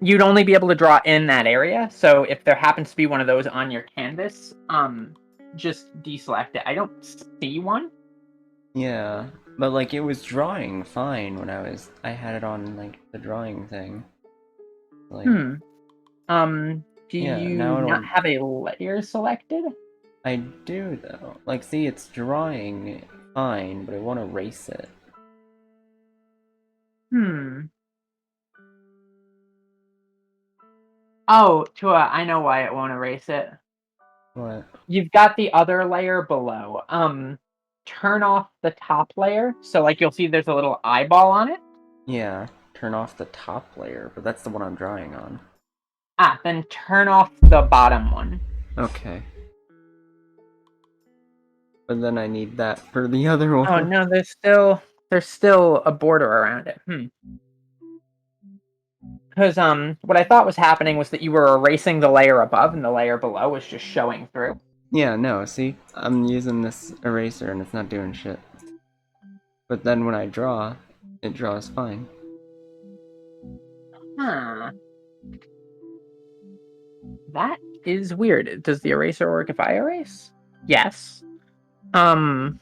You'd only be able to draw in that area. So if there happens to be one of those on your canvas, just deselect it. I don't see one. Yeah, but like it was drawing fine when I had it on like the drawing thing. Like, Hmm. Do yeah, you now not it'll. have a layer selected? I do though. Like, see, it's drawing fine, but I want to erase it. Hmm. Oh, Tua, I know why it won't erase it. What? You've got the other layer below. Turn off the top layer. So like you'll see there's a little eyeball on it. Yeah, turn off the top layer, but that's the one I'm drawing on. Then turn off the bottom one. Okay. But then I need that for the other Oh one. no, there's still a border around it. Because what I thought was happening was that you were erasing the layer above and the layer below was just showing through. Yeah, no, see? I'm using this eraser and it's not doing shit. But then when I draw, it draws fine. Huh. That is weird. Does the eraser work if I erase? Yes. Um.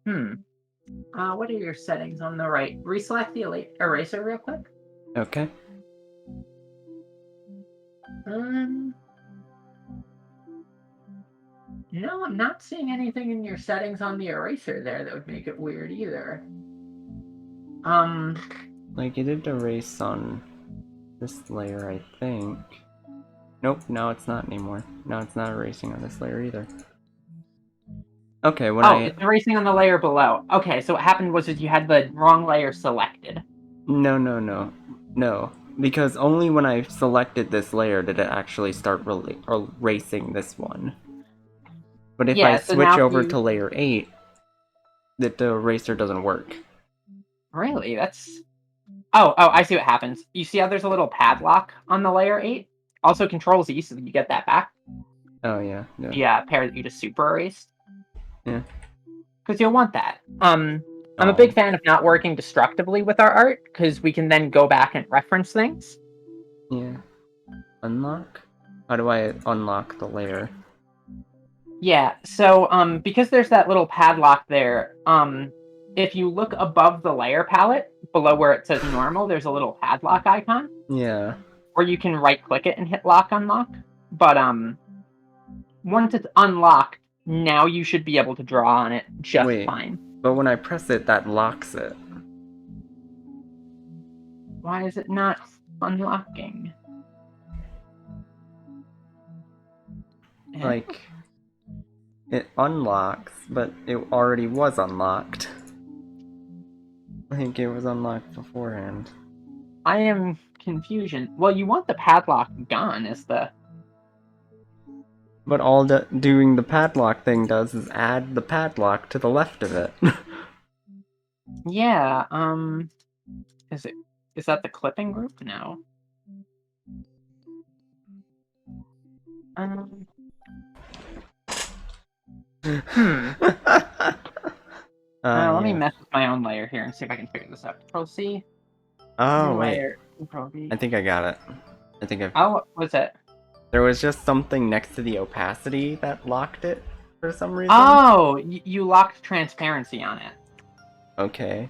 Hmm. What are your settings on the right? Reselect the eraser real quick. Okay. Um. No, I'm not seeing anything in your settings on the eraser there that would make it weird either. Um. Like, it did erase on this layer, I think. Nope, now it's not anymore. Now it's not erasing on this layer either. Okay, when Oh, I... it's erasing on the layer below. Okay, so what happened was that you had the wrong layer selected. No, no, no. No. Because only when I selected this layer did it actually start erasing this one. But if I Yeah, so switch now if over you to layer 8, the eraser doesn't work. really, that's oh, I see what happens. You see how there's a little padlock on the layer 8? Also Control Z so that you get that back. Oh, yeah, yeah. The pair that you just super erased. Yeah. Because you'll want that. I'm a Oh. big fan of not working destructively with our art, because we can then go back and reference things. Yeah. Unlock? How do I unlock the layer? Yeah, so because there's that little padlock there, if you look above the layer palette, below where it says normal, there's a little padlock icon. Yeah. Or you can right click it and hit lock unlock. But once it's unlocked, now you should be able to draw on it just Wait. fine. But when I press it, that locks it. Why is it not unlocking? Like, it unlocks, but it already was unlocked. I think it was unlocked beforehand. I am confusion. Well, you want the padlock gone is the But all doing the padlock thing does is add the padlock to the left of it. yeah, is it Is that the clipping group? No. Um, let me Yeah. mess with my own layer here and see if I can figure this out. Control C. Oh, New wait. layer. Control V. I think I got it. I think I've... Oh, what's it? There was just something next to the opacity that locked it for some reason. Oh, you locked transparency on it. Okay.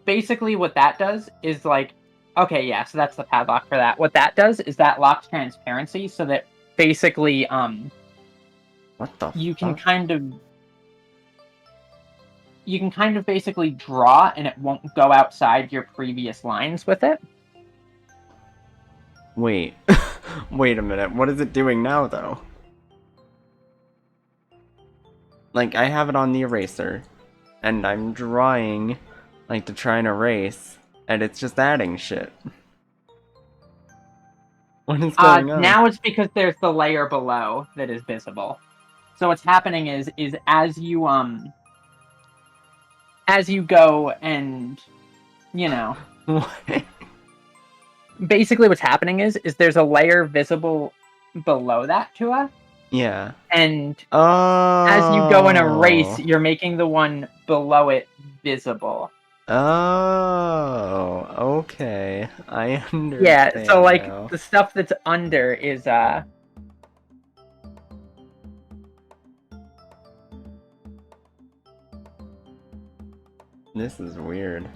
Basically what that does is like, okay, yeah, so that's the padlock for that. What that does is that locks transparency so that basically, What the you can fuck? kind of basically draw and it won't go outside your previous lines with it. Wait. Wait a minute. What is it doing now, though? Like, I have it on the eraser, and I'm drawing, like, to try and erase, and it's just adding shit. What is going on? Now it's because there's the layer below that is visible. So what's happening is as you go and, you know, What? basically what's happening is there's a layer visible below that to us, Yeah. and Oh. as you go and erase, you're making the one below it visible. Oh, okay. I understand. Yeah, so like now. the stuff that's under is This is weird.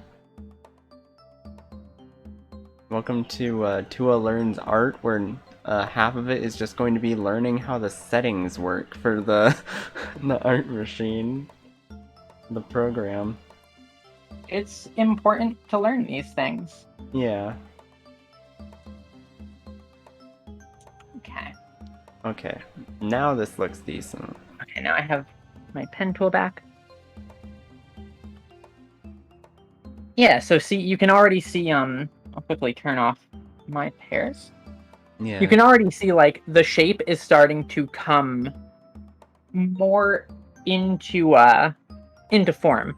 Welcome to Tua Learns Art, where half of it is just going to be learning how the settings work for the the art machine, the program. it's important to learn these things. Yeah. Okay. Okay. Now this looks decent. Okay, now I have my pen tool back. Yeah, so see, you can already see, I'll quickly turn off my pairs. Yeah. You can already see, like, the shape is starting to come more into form.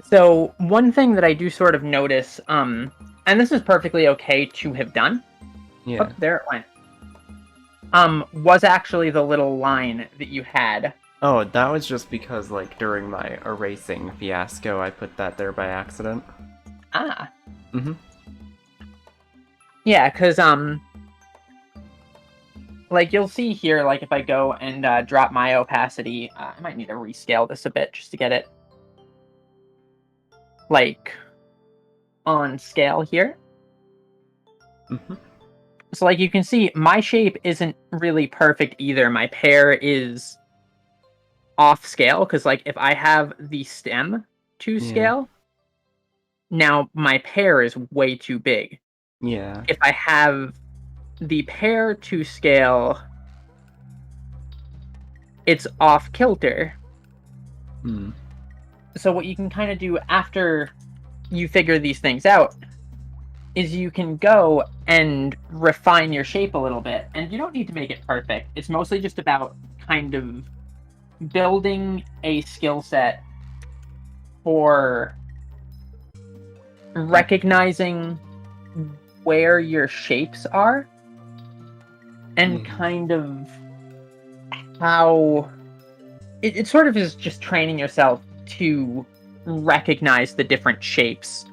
So one thing that I do sort of notice, and this is perfectly okay to have done. Yeah. Oh, there it went. Was actually the little line that you had. Oh, that was just because, like, during my erasing fiasco, I put that there by accident. Ah. Mm-hmm. Yeah, because, like, you'll see here, like, if I go and drop my opacity, I might need to rescale this a bit just to get it, like, on scale here. Mm-hmm. So, like, you can see, my shape isn't really perfect either. My pear is off scale, because, like, if I have the stem to scale, now my pear is way too big. Yeah. If I have the pear to scale, it's off kilter. Hmm. So what you can kind of do after you figure these things out is you can go and refine your shape a little bit, and you don't need to make it perfect. It's mostly just about kind of building a skill set for recognizing where your shapes are and kind of how it sort of is just training yourself to recognize the different shapes.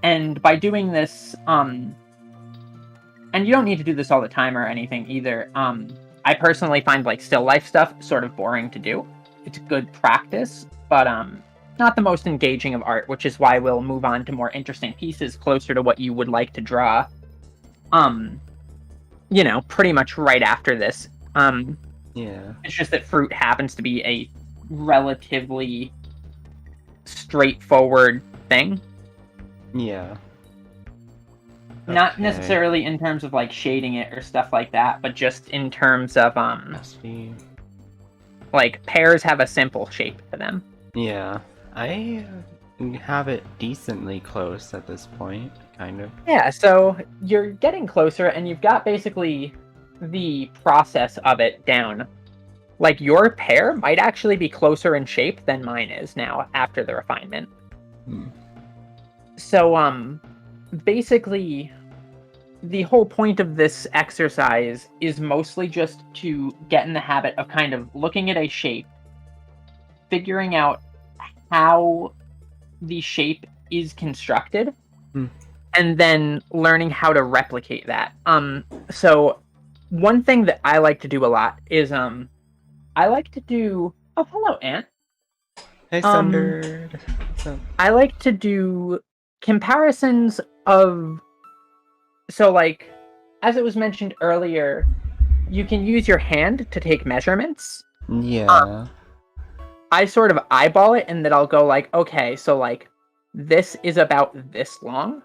And by doing this, and you don't need to do this all the time or anything either. I personally find, like, still life stuff sort of boring to do. It's good practice, but not the most engaging of art, which is why we'll move on to more interesting pieces closer to what you would like to draw. You know, pretty much right after this. Yeah. It's just that fruit happens to be a relatively straightforward thing. Yeah. Not necessarily in terms of, like, shading it or stuff like that, but just in terms of, like, pears have a simple shape to them. Yeah. I have it decently close at this point, kind of. Yeah, so you're getting closer, and you've got basically the process of it down. Like, your pear might actually be closer in shape than mine is now after the refinement. Hmm. So, basically, the whole point of this exercise is mostly just to get in the habit of kind of looking at a shape, figuring out how the shape is constructed, Hmm. and then learning how to replicate that. So one thing that I like to do a lot is I like to do oh hello Ant. Hey, Um Sundered. So, I like to do comparisons of so like as it was mentioned earlier, you can use your hand to take measurements. yeah. I sort of eyeball it and then I'll go like, okay, so like this is about this long,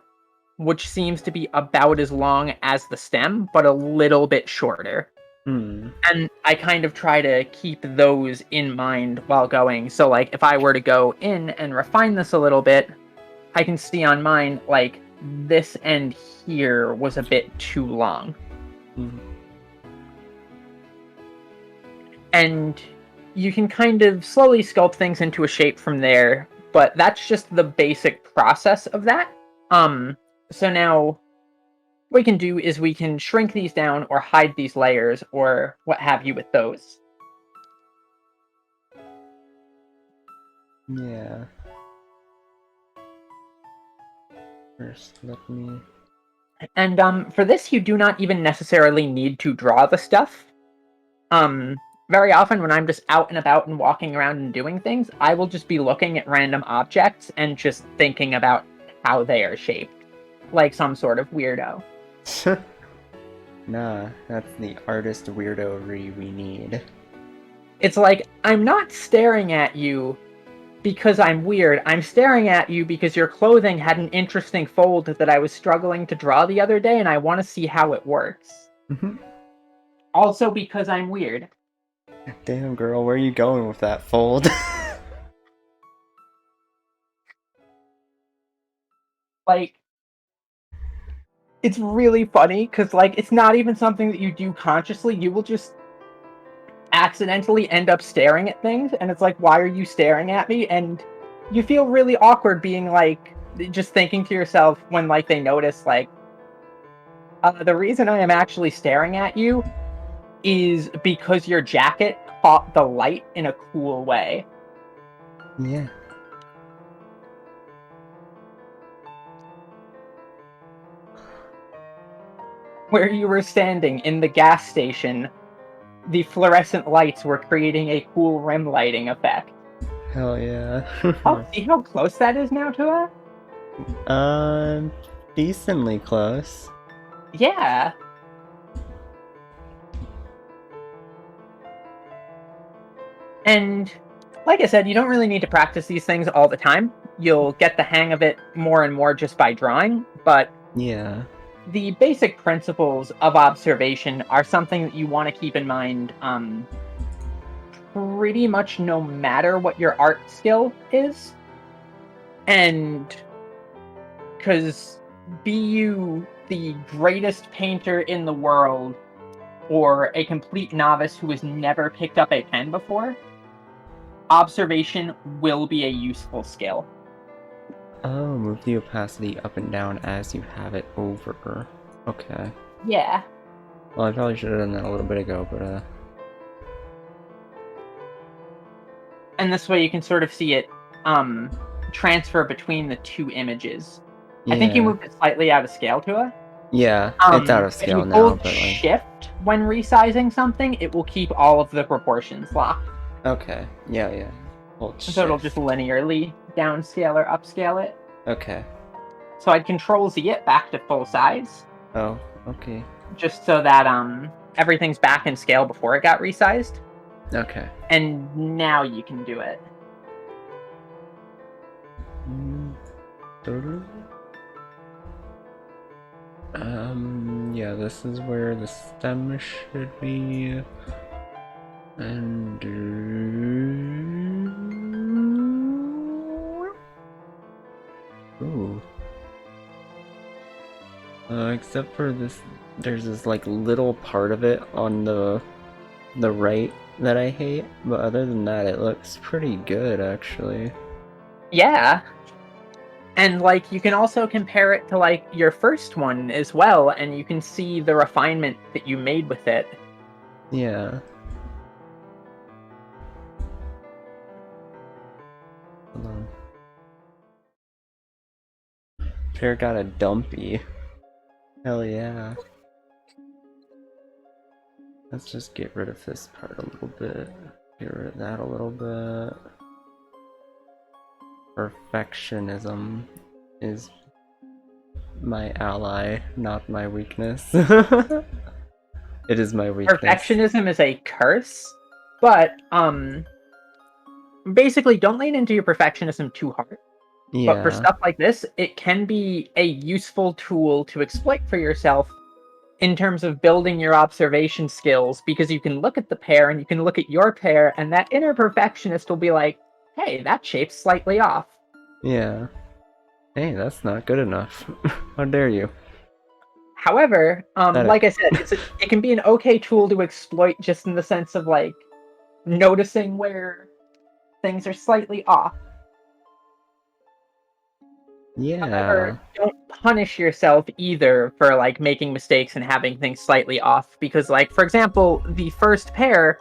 which seems to be about as long as the stem, but a little bit shorter. Hmm. And I kind of try to keep those in mind while going. So, like, if I were to go in and refine this a little bit, I can see on mine, like, this end here was a bit too long. Hmm. And you can kind of slowly sculpt things into a shape from there, but that's just the basic process of that. Um, so now what we can do is we can shrink these down or hide these layers or what have you with those. Yeah. First, let me. And for this, you do not even necessarily need to draw the stuff. Um, very often when I'm just out and about and walking around and doing things, I will just be looking at random objects and just thinking about how they are shaped, like some sort of weirdo. Nah, that's the artist weirdoery we need. It's like, I'm not staring at you because I'm weird. I'm staring at you because your clothing had an interesting fold that I was struggling to draw the other day and I want to see how it works. Also because I'm weird. Damn, girl, where are you going with that fold? Like, it's really funny because, like, it's not even something that you do consciously. You will just accidentally end up staring at things, and it's like, why are you staring at me? And you feel really awkward being like, just thinking to yourself when, like, they notice, like, the reason I am actually staring at you is because your jacket caught the light in a cool way. Yeah. Where you were standing in the gas station, the fluorescent lights were creating a cool rim lighting effect. Hell yeah. Oh, see how close that is now to us? um, decently close. Yeah. And like I said, you don't really need to practice these things all the time. You'll get the hang of it more and more just by drawing, but Yeah. the basic principles of observation are something that you want to keep in mind pretty much no matter what your art skill is. And because be you the greatest painter in the world or a complete novice who has never picked up a pen before, observation will be a useful skill. Oh, move the opacity up and down as you have it over. Okay. Yeah. Well, I probably should have done that a little bit ago, but And this way you can sort of see it transfer between the two images. I think you yeah. moved it slightly out of scale to it. Yeah, it's out of If scale you now, hold but like, shift when resizing something, it will keep all of the proportions locked. okay. Yeah, yeah. Hold So it'll just shift. linearly downscale or upscale it. Okay. So I'd control Z it back to full size, Oh, okay. just so that everything's back in scale before it got resized. Okay. And now you can do it. Yeah, this is where the stem should be. And ooh. Except for this, there's this like little part of it on the right that I hate, but other than that, it looks pretty good actually. Yeah. And like you can also compare it to like your first one as well, and you can see the refinement that you made with it. Yeah. Hold on. Pear got a dumpy. Hell yeah. Let's just get rid of this part a little bit. Get rid of that a little bit. Perfectionism is my ally, not my weakness. It is my weakness. Perfectionism is a curse, but basically don't lean into your perfectionism too hard. But for Yeah. stuff like this, it can be a useful tool to exploit for yourself in terms of building your observation skills, because you can look at the pair and you can look at your pair, and that inner perfectionist will be like, hey, that shape's slightly off. Yeah. Hey, that's not good enough. How dare you? However, That like I said, it can be an okay tool to exploit just in the sense of like noticing where things are slightly off. However, Yeah. don't punish yourself either for like making mistakes and having things slightly off, because like for example, the first pair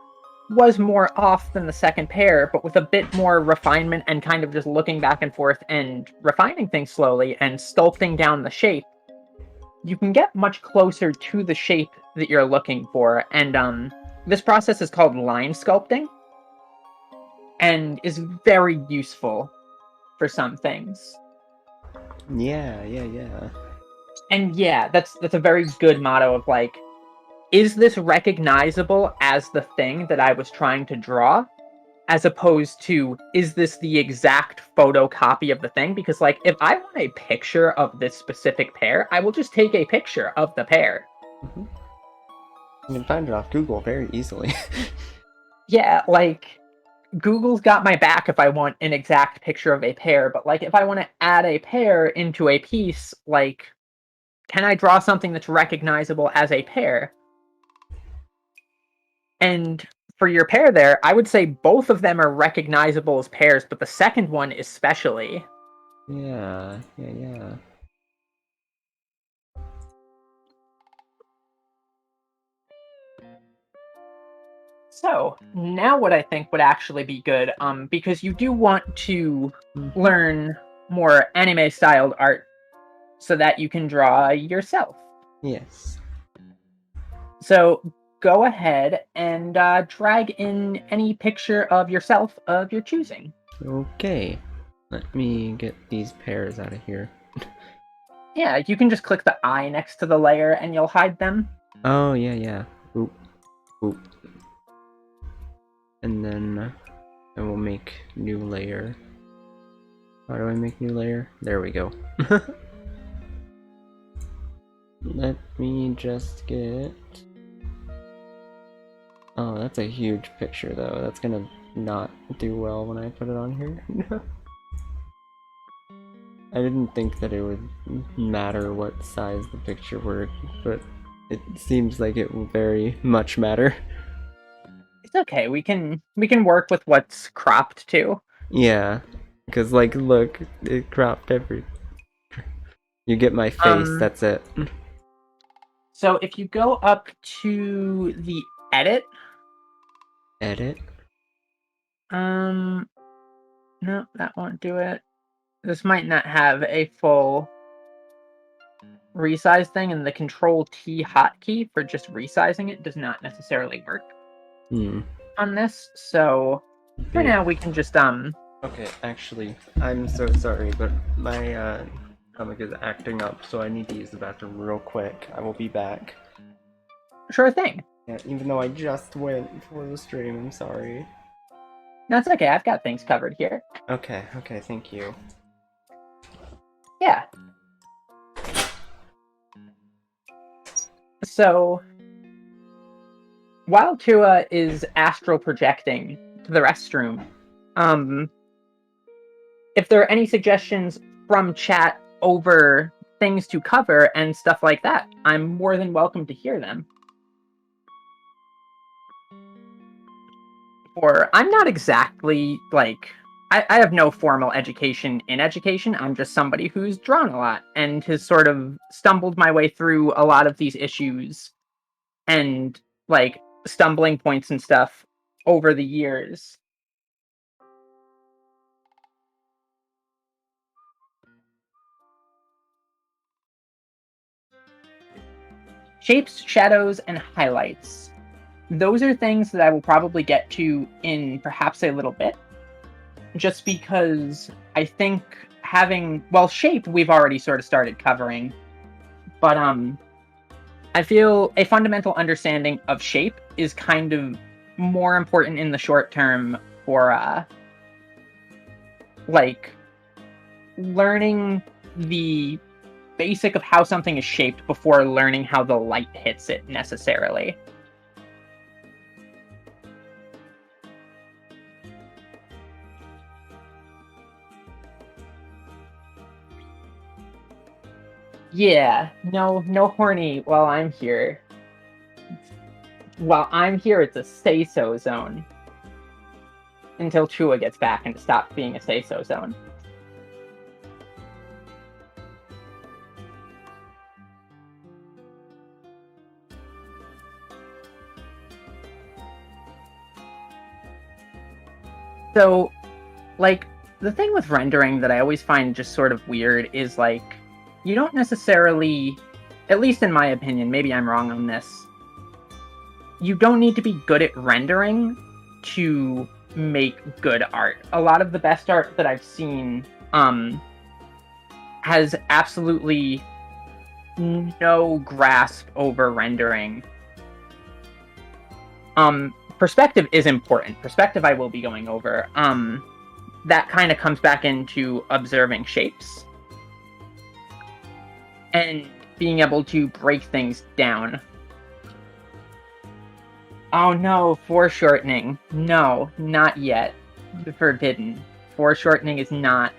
was more off than the second pair, but with a bit more refinement and kind of just looking back and forth and refining things slowly and sculpting down the shape, you can get much closer to the shape that you're looking for. And this process is called line sculpting and is very useful for some things. Yeah. And yeah, that's a very good motto of like, is this recognizable as the thing that I was trying to draw? As opposed to, is this the exact photocopy of the thing? Because like, if I want a picture of this specific pair, I will just take a picture of the pair. Mm-hmm. You can find it off Google very easily. Yeah, like Google's got my back if I want an exact picture of a pair, but like if I want to add a pair into a piece, like, can I draw something that's recognizable as a pair? And for your pair there, I would say both of them are recognizable as pairs, but the second one especially. Yeah. So now what I think would actually be good, because you do want to Mm-hmm. learn more anime styled art so that you can draw yourself. Yes. So go ahead and drag in any picture of yourself of your choosing. Okay. Let me get these pairs out of here. Yeah, you can just click the eye next to the layer and you'll hide them. Oh, yeah. Oop. And then I will make new layer. How do I make new layer? There we go. Let me just get... Oh, that's a huge picture though. That's gonna not do well when I put it on here. I didn't think that it would matter what size the picture were, but it seems like it will very much matter. It's okay. We can work with what's cropped too. Yeah, because like, look, it cropped every... You get my face, that's it. So if you go up to the edit, Edit? no, that won't do it. This might not have a full resize thing, and the Control T hotkey for just resizing it does not necessarily work on this. So for now, we can just Okay, actually, I'm so sorry, but my stomach is acting up, so I need to use the bathroom real quick. I will be back. Sure thing. Yeah, even though I just went for the stream, I'm sorry. No, it's okay. I've got things covered here. Okay, thank you. Yeah. So while Tua is astral projecting to the restroom, if there are any suggestions from chat over things to cover and stuff like that, I'm more than welcome to hear them. Or I'm not exactly like I have no formal education in education. I'm just somebody who's drawn a lot and has sort of stumbled my way through a lot of these issues and like stumbling points and stuff over the years. Shapes, shadows, and highlights. Those are things that I will probably get to in perhaps a little bit, just because I think shape we've already sort of started covering, but I feel a fundamental understanding of shape is kind of more important in the short term for like learning the basic of how something is shaped before learning how the light hits it necessarily. Yeah, no horny while I'm here. While I'm here, it's a say-so zone. Until Tua gets back and stops being a say-so zone. So, like, the thing with rendering that I always find just sort of weird is, like, you don't necessarily, at least in my opinion, maybe I'm wrong on this, you don't need to be good at rendering to make good art. A lot of the best art that I've seen has absolutely no grasp over rendering. Perspective is important. Perspective I will be going over. That kind of comes back into observing shapes and being able to break things down. Oh no, foreshortening. No, not yet. Forbidden. Foreshortening is not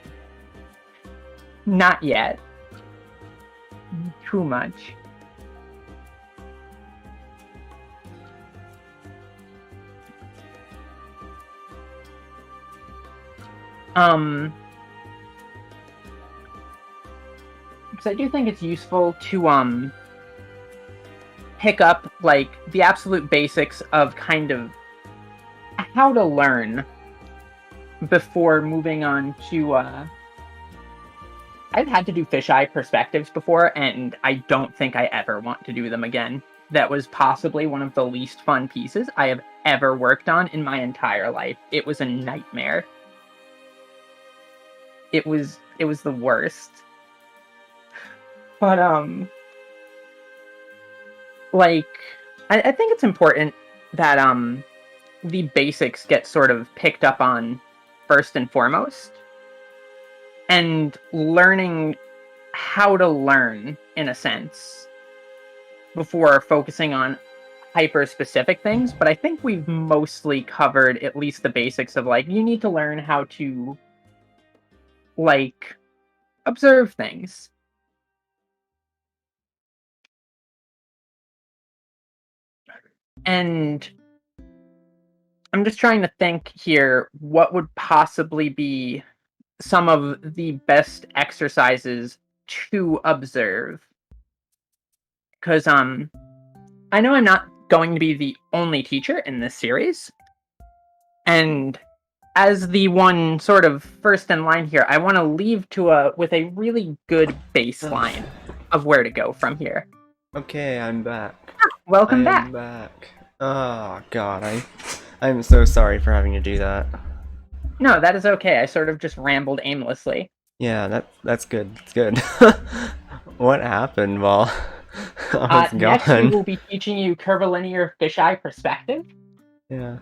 yet. Too much. Because I do think it's useful to pick up like the absolute basics of kind of how to learn before moving on to I've had to do fisheye perspectives before, and I don't think I ever want to do them again. That was possibly one of the least fun pieces I have ever worked on in my entire life. It was a nightmare. It was the worst. But like I think it's important that the basics get sort of picked up on first and foremost. And learning how to learn, in a sense, before focusing on hyper specific things. But I think we've mostly covered at least the basics of like, you need to learn how to like observe things. And I'm just trying to think here what would possibly be some of the best exercises to observe. Because I know I'm not going to be the only teacher in this series. And as the one sort of first in line here, I want to leave with a really good baseline of where to go from here. Okay, I'm back. I Welcome am back. back. Oh god, I'm so sorry for having to do that. No, that is okay. I sort of just rambled aimlessly. Yeah, that's good. It's good. What happened while I was Next, we gone? will be teaching you curvilinear fisheye perspective. Yeah.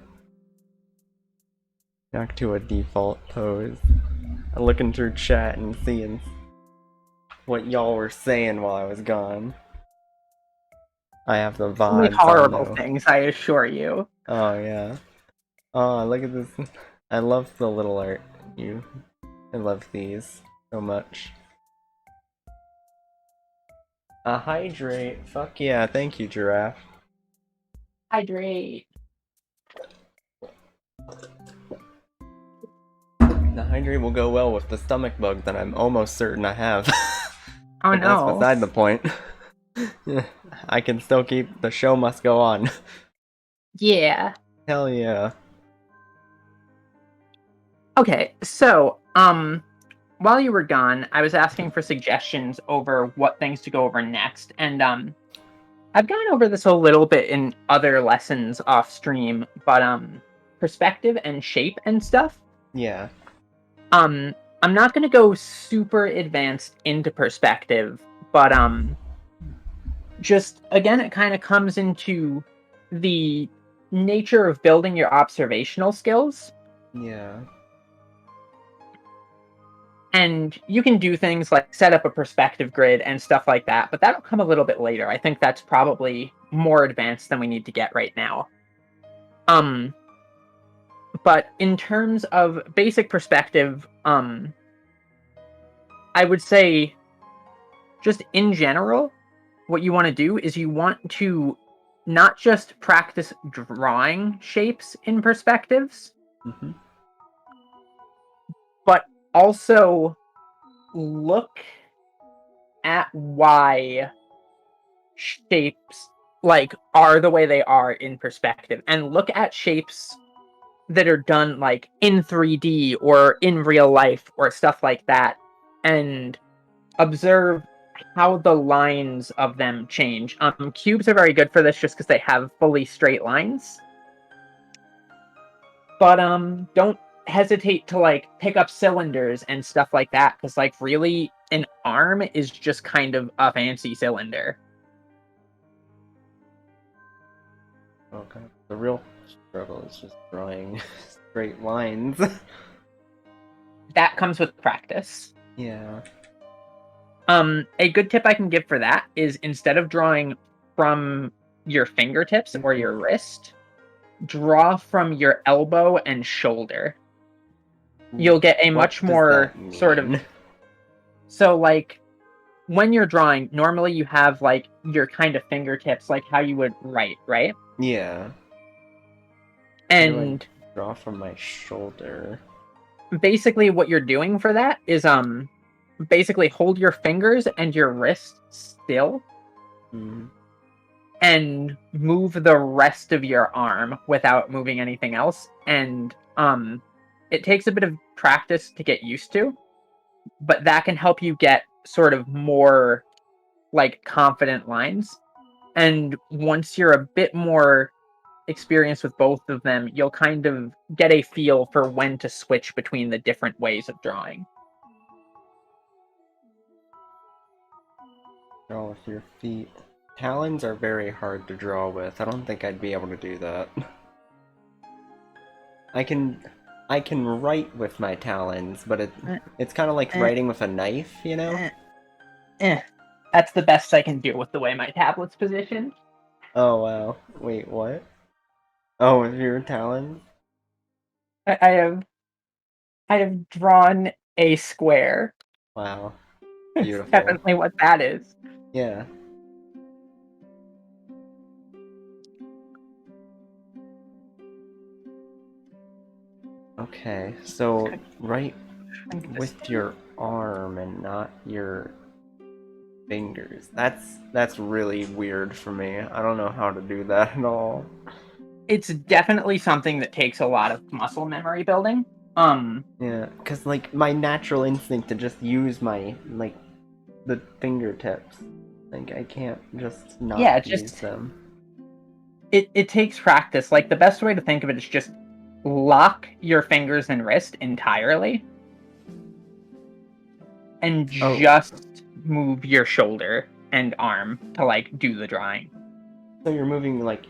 Back to a default pose. Looking through chat and seeing what y'all were saying while I was gone. I have the Only vibes, I tolerable know. things, I assure you. Oh yeah. Oh, look at this. I love the little art. I love these so much. A hydrate. Fuck yeah, thank you, Giraffe. Hydrate. The hydrate will go well with the stomach bug that I'm almost certain I have. Oh But that's no. beside the point. I can still keep the show must go on. Yeah. Hell yeah. Okay, so, while you were gone, I was asking for suggestions over what things to go over next, and, I've gone over this a little bit in other lessons off stream, but, perspective and shape and stuff. Yeah. I'm not gonna go super advanced into perspective, but, just, again, it kind of comes into the nature of building your observational skills. Yeah. And you can do things like set up a perspective grid and stuff like that, but that'll come a little bit later. I think that's probably more advanced than we need to get right now. Um, but in terms of basic perspective, I would say just in general, what you want to do is you want to not just practice drawing shapes in perspectives, Mm-hmm. but also look at why shapes like are the way they are in perspective, and look at shapes that are done like in 3D or in real life or stuff like that, and observe how the lines of them change. Cubes are very good for this just because they have fully straight lines, but don't hesitate to like pick up cylinders and stuff like that, because like really an arm is just kind of a fancy cylinder. Okay. The real struggle is just drawing straight lines. That comes with practice. Yeah. A good tip I can give for that is instead of drawing from your fingertips or your wrist, draw from your elbow and shoulder. You'll get a What much does more that mean? sort of, so like when you're drawing, normally you have like your kind of fingertips, like how you would write, right? Yeah. How do I And draw from my shoulder? basically what you're doing for that is basically hold your fingers and your wrist still Mm. and move the rest of your arm without moving anything else. And it takes a bit of practice to get used to, but that can help you get sort of more like confident lines. And once you're a bit more experienced with both of them, you'll kind of get a feel for when to switch between the different ways of drawing. Draw with your feet. Talons are very hard to draw with. I don't think I'd be able to do that. I can write with my talons, but it's kind of like writing with a knife, you know? That's the best I can do with the way my tablet's positioned. Oh wow. Wait, what? Oh, with your talons? I, I have I have drawn a square. Wow. It's Beautiful. definitely what that is. Yeah. Okay, so right with your arm and not your fingers. That's really weird for me. I don't know how to do that at all. It's definitely something that takes a lot of muscle memory building. Yeah, cause like my natural instinct to just use my like the fingertips. Like I can't just Yeah, not use just them. it takes practice. Like the best way to think of it is just lock your fingers and wrist entirely and Oh, just move your shoulder and arm to like do the drawing. so you're moving like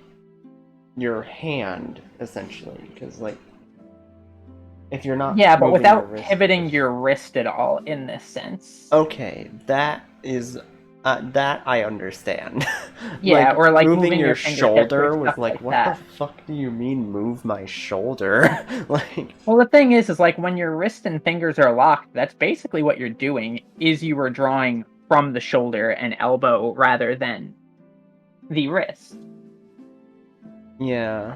your hand essentially, because like if you're not Yeah, but moving your without wrist, pivoting your wrist at all in this sense. okay, that is that I understand. Yeah, Like or like moving moving your your fingertips or shoulder was stuff like, like what the that. fuck do you mean move my shoulder? Like, Well, the thing is like when your wrist and fingers are locked, that's basically what you're doing. Is you were drawing from the shoulder and elbow rather than the wrist. yeah,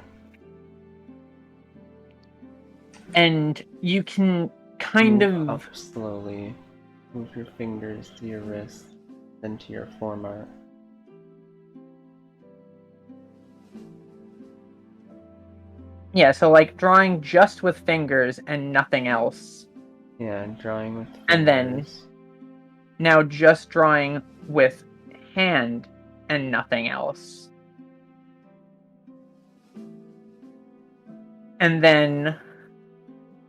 And you can kind Move of... up slowly. Move your fingers to your wrist, then to your forearm. Yeah, so like drawing just with fingers and nothing else. Yeah, drawing with fingers. And then now just drawing with hand and nothing else. And then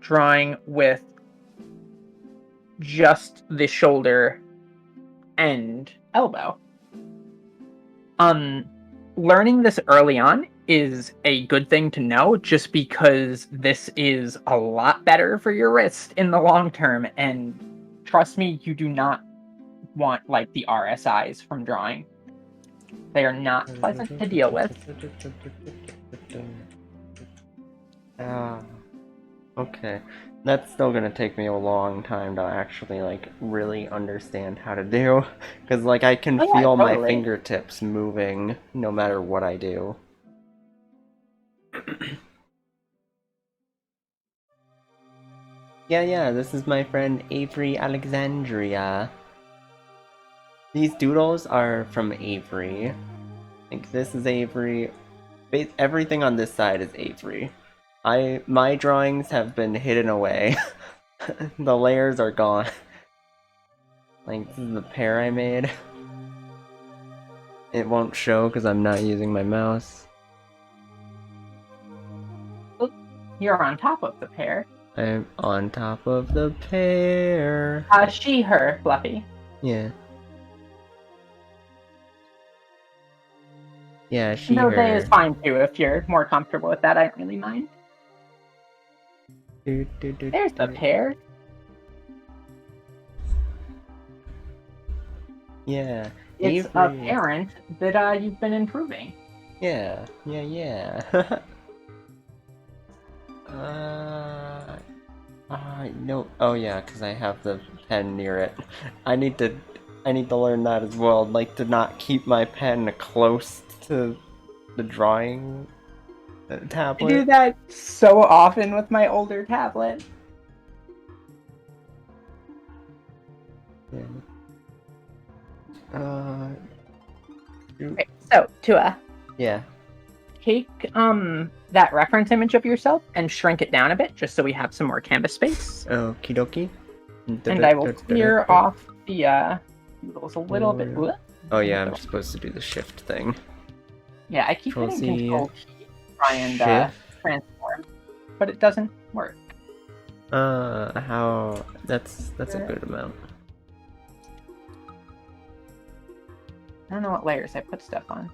drawing with just the shoulder and elbow. Learning this early on is a good thing to know, just because this is a lot better for your wrist in the long term. And trust me, you do not want like the RSIs from drawing. They are not pleasant to deal with. Okay. That's still gonna take me a long time to actually like really understand how to do, because like I can feel my fingertips moving no matter what I do. Yeah, this is my friend Avery Alexandria. These doodles are from Avery. Like this is Avery. Everything on this side is Avery. My drawings have been hidden away. The layers are gone. Like this is the pear I made. It won't show because I'm not using my mouse. You're on top of the pear. I'm on top of the pear. She, her, Fluffy. Yeah. Yeah, she, no, her. they is fine too if you're more comfortable with that. I don't really mind. There's the pear. Yeah. It's Avery. apparent that you've been improving. Yeah. No. Oh yeah, because I have the pen near it. I need to learn that as well. Like to not keep my pen close to the drawing tablet. I do that so often with my older tablet. Yeah. Okay, so Tua. Yeah. Take that reference image of yourself and shrink it down a bit, just so we have some more canvas space. Okie dokie. And I will clear off the doodles a little bit. Oh yeah, I'm supposed to do the shift thing. Yeah, I keep hitting Control T, try and transform, but it doesn't work. How? That's a good amount. I don't know what layers I put stuff on.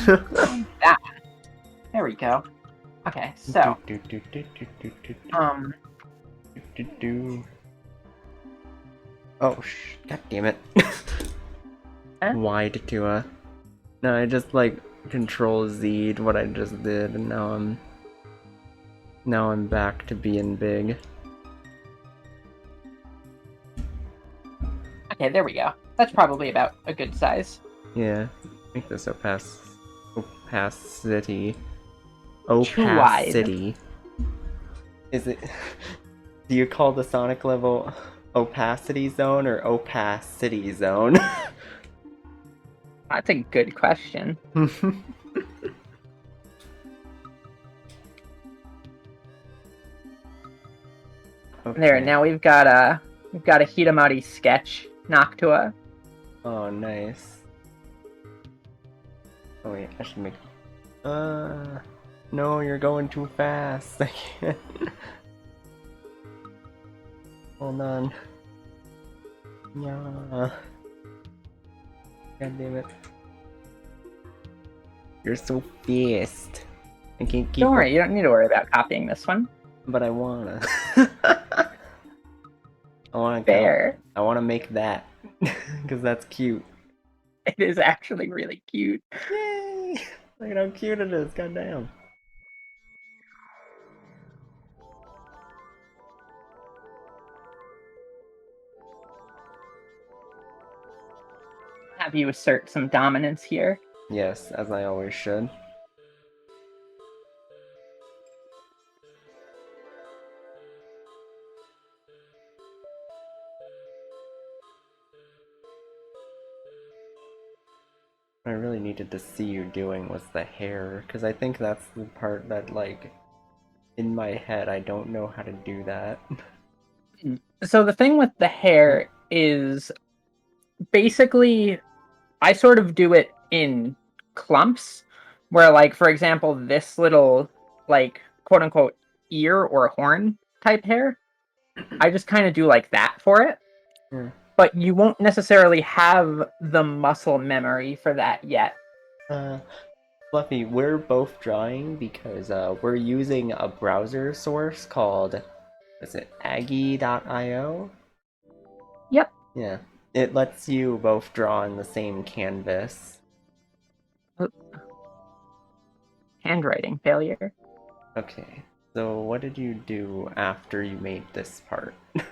That one. There we go. Okay, so oh god damn it. Wide Tua. No, I just like Control Z'd what I just did, and now I'm back to being big. Okay, there we go. That's probably about a good size. Yeah, make this opacity. Too wide. Opacity. Is it? Do you call the Sonic level opacity zone or opacity zone? That's a good question. Okay. There, now we've got a Hidamari sketch Noctua. Oh, nice. Oh wait, I should make. No, you're going too fast. I can't. Hold on. Yeah. God damn it. You're so fast. I can't keep. Don't worry, you don't need to worry about copying this one. But I wanna. I wanna. Fair. I wanna make that because that's cute. It is actually really cute. Yay! Look at how cute it is. Goddamn. Have you assert some dominance here? Yes, as I always should. I really needed to see you doing was the hair, because I think that's the part that, like, in my head, I don't know how to do that. So the thing with the hair is basically I sort of do it in clumps where like for example this little like quote unquote ear or horn type hair, I just kind of do like that for it. Hmm. But you won't necessarily have the muscle memory for that yet. Uh, Fluffy, we're both drawing because we're using a browser source called, is it Aggie.io? Yep. Yeah. It lets you both draw on the same canvas. Handwriting failure. Okay. So what did you do after you made this part? And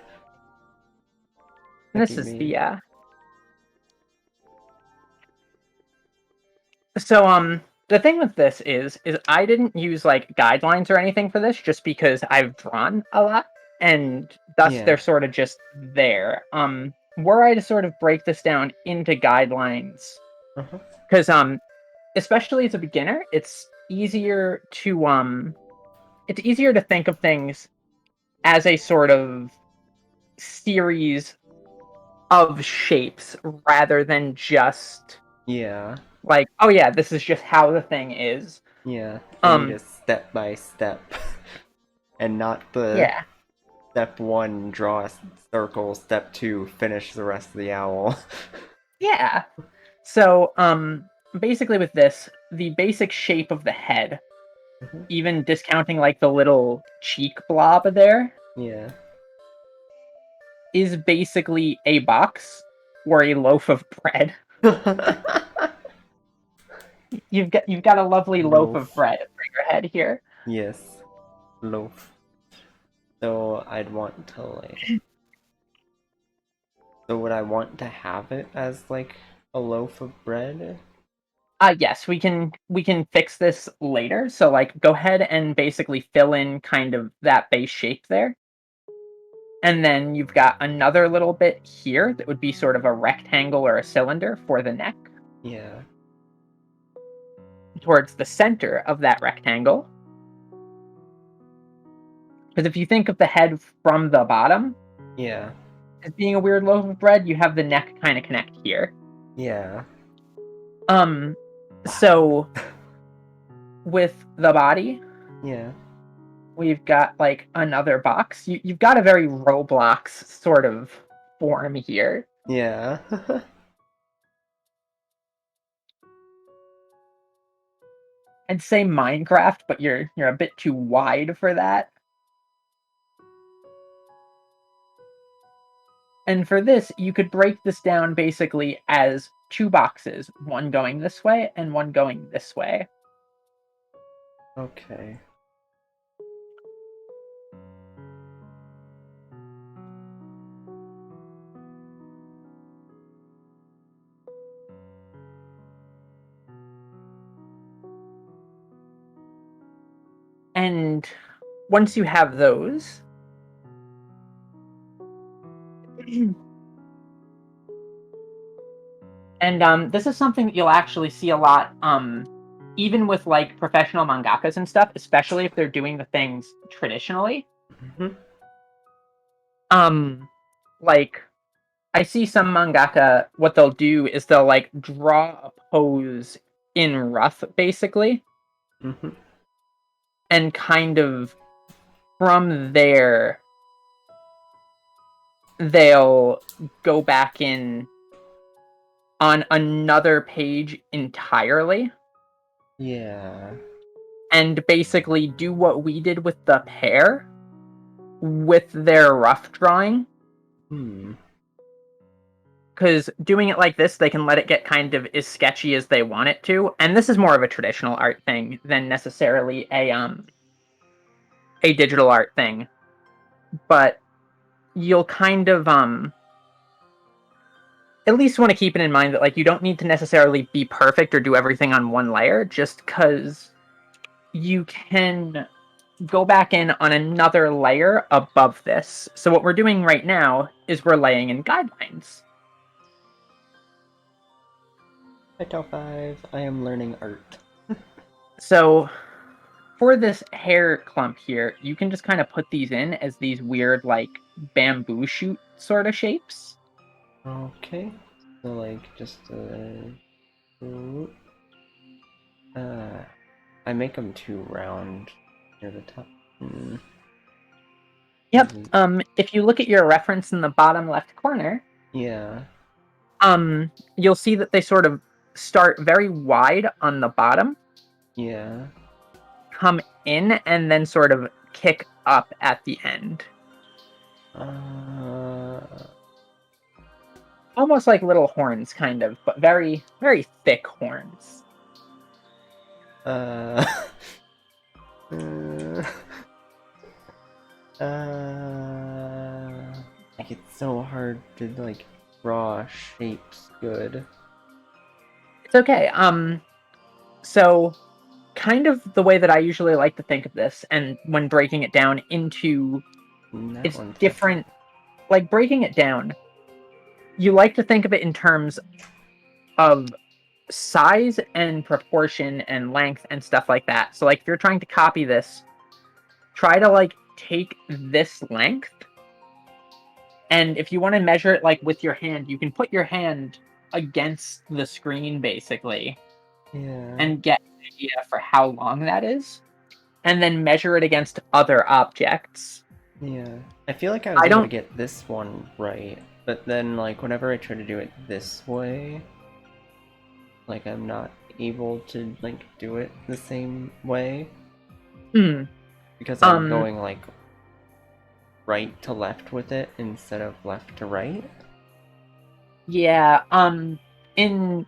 Like this you is made. the So the thing with this is I didn't use like guidelines or anything for this just because I've drawn a lot and thus Yeah. they're sort of just there. Were I to sort of break this down into guidelines Uh-huh. cuz especially as a beginner, it's easier to think of things as a sort of series of shapes rather than just Yeah. like, oh yeah, this is just how the thing is. Yeah. You need Um a step by step. And not the yeah. step one, draw a circle, step two, finish the rest of the owl. Yeah. So, basically with this, the basic shape of the head, Mhm. even discounting like the little cheek blob there, Yeah. is basically a box or a loaf of bread. You've got a lovely loaf of Loaf. bread for your head here. Yes. Loaf. So I'd want to like. So would I want to have it as like a loaf of bread? Yes, we can fix this later. So like go ahead and basically fill in kind of that base shape there. And then you've got another little bit here that would be sort of a rectangle or a cylinder for the neck. Yeah. Towards the center of that rectangle. Because if you think of the head from the bottom Yeah. as being a weird loaf of bread, you have the neck kind of connect here. Yeah. Um, so with the body, Yeah. we've got like another box. You've got a very Roblox sort of form here. Yeah. I'd say Minecraft, but you're a bit too wide for that. And for this, you could break this down basically as two boxes, one going this way and one going this way. Okay. And once you have those, and this is something that you'll actually see a lot, even with like professional mangakas and stuff, especially if they're doing the things traditionally. Mhm. Um, like I see some mangaka, what they'll do is they'll like draw a pose in rough, basically, Mhm. and kind of from there they'll go back in on another page entirely Yeah. and basically do what we did with the pair with their rough drawing. Hmm. Because doing it like this, they can let it get kind of as sketchy as they want it to. And this is more of a traditional art thing than necessarily a digital art thing. But you'll kind of at least want to keep it in mind that like you don't need to necessarily be perfect or do everything on one layer just because you can go back in on another layer above this. So what we're doing right now is we're laying in guidelines. Hi, Top 5. I am learning art. So for this hair clump here, you can just kind of put these in as these weird, like, bamboo shoot sort of shapes. Okay. So, like, just, I make them too round near the top. Hmm. Yep. If you look at your reference in the bottom left corner, Yeah. you'll see that they sort of start very wide on the bottom, Yeah. come in, and then sort of kick up at the end. Uh, Almost like little horns, kind of, but very, very thick horns. uh, uh, like it's so hard to like draw shapes good. It's okay. So kind of the way that I usually like to think of this, and when breaking it down into That its one's different. different, like breaking it down, you like to think of it in terms of size and proportion and length and stuff like that. So, like, if you're trying to copy this, try to like take this length, and if you want to measure it like with your hand, you can put your hand against the screen basically Yeah. and get an idea for how long that is, and then measure it against other objects. Yeah. I feel like I was I able to don't. get this one right, but then like whenever I try to do it this way, like I'm not able to like do it the same way Hmm, because I'm um. going like right to left with it instead of left to right. Yeah. In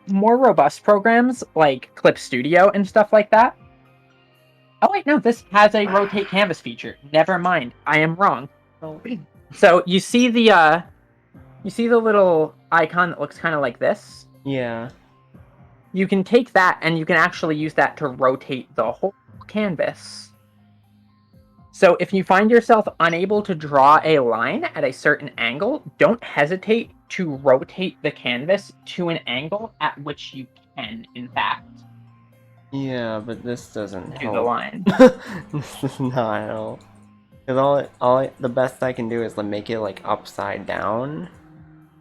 more robust programs like Clip Studio and stuff like that. Oh wait, no, this has a rotate canvas feature. Never mind, I am wrong. Oh. So you see the little icon that looks kind of like this? Yeah. You can take that and you can actually use that to rotate the whole canvas. So if you find yourself unable to draw a line at a certain angle, don't hesitate to rotate the canvas to an angle at which you can, in fact, Yeah, but this doesn't do the help. line. This does not help. Because the best I can do is like make it like upside down.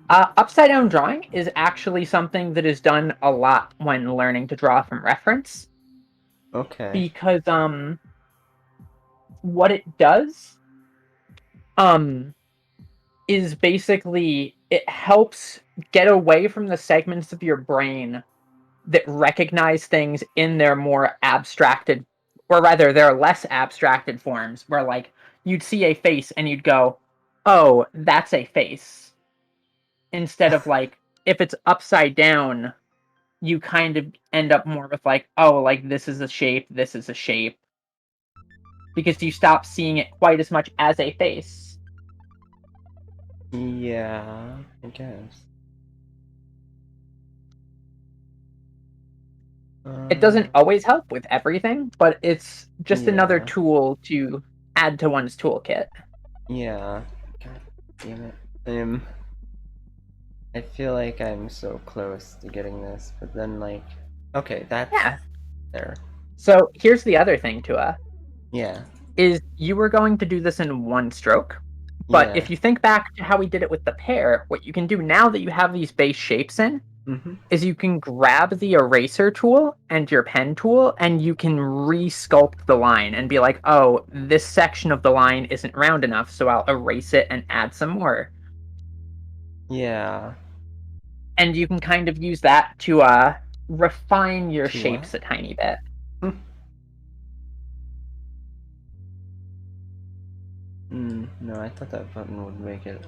Upside down drawing is actually something that is done a lot when learning to draw from reference, Okay. because what it does um is basically it helps get away from the segments of your brain that recognize things in their more abstracted, or rather their less abstracted forms, where like you'd see a face and you'd go, oh, that's a face, instead of like if it's upside down you kind of end up more with like, oh, like this is a shape, this is a shape, because you stop seeing it quite as much as a face. Yeah, I guess. It doesn't always help with everything, but it's just another Yeah. tool to add to one's toolkit. Yeah. God damn it. I feel like I'm so close to getting this, but then like, okay, that's Yeah. there. So here's the other thing, Tua, Yeah. is you were going to do this in one stroke. But Yeah. if you think back to how we did it with the pear, what you can do now that you have these base shapes in Mm-hmm. is you can grab the eraser tool and your pen tool and you can re-sculpt the line and be like, oh, this section of the line isn't round enough, so I'll erase it and add some more. Yeah. And you can kind of use that to refine your To what? shapes a tiny bit. No, I thought that button would make it.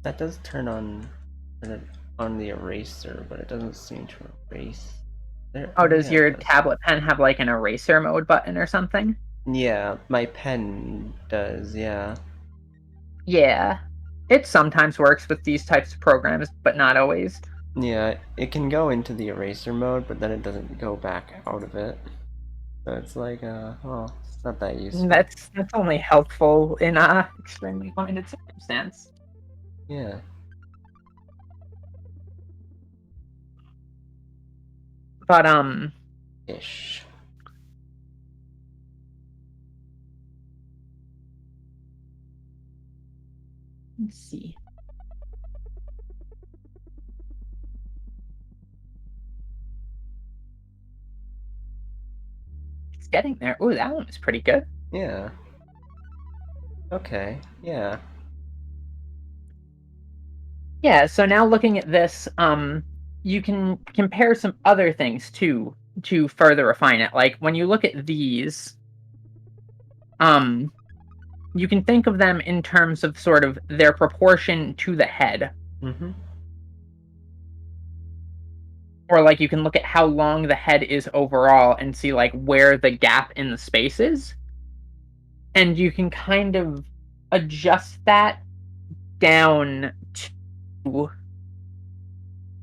That does turn on the eraser, but it doesn't seem to erase. There. Oh, Oh does yeah, it your does. tablet pen have like an eraser mode button or something? Yeah, my pen does. Yeah. Yeah. It sometimes works with these types of programs, but not always. Yeah, it can go into the eraser mode, but then it doesn't go back out of it. So it's like, oh. not that useful. That's only helpful in a extremely limited circumstance. Yeah. But Ish. let's see. It's getting there. Ooh, that one was pretty good. Yeah. Okay. Yeah. Yeah, so now looking at this, you can compare some other things too to further refine it. Like when you look at these, you can think of them in terms of sort of their proportion to the head. Mm-hmm. Or like you can look at how long the head is overall and see like where the gap in the space is. And you can kind of adjust that down to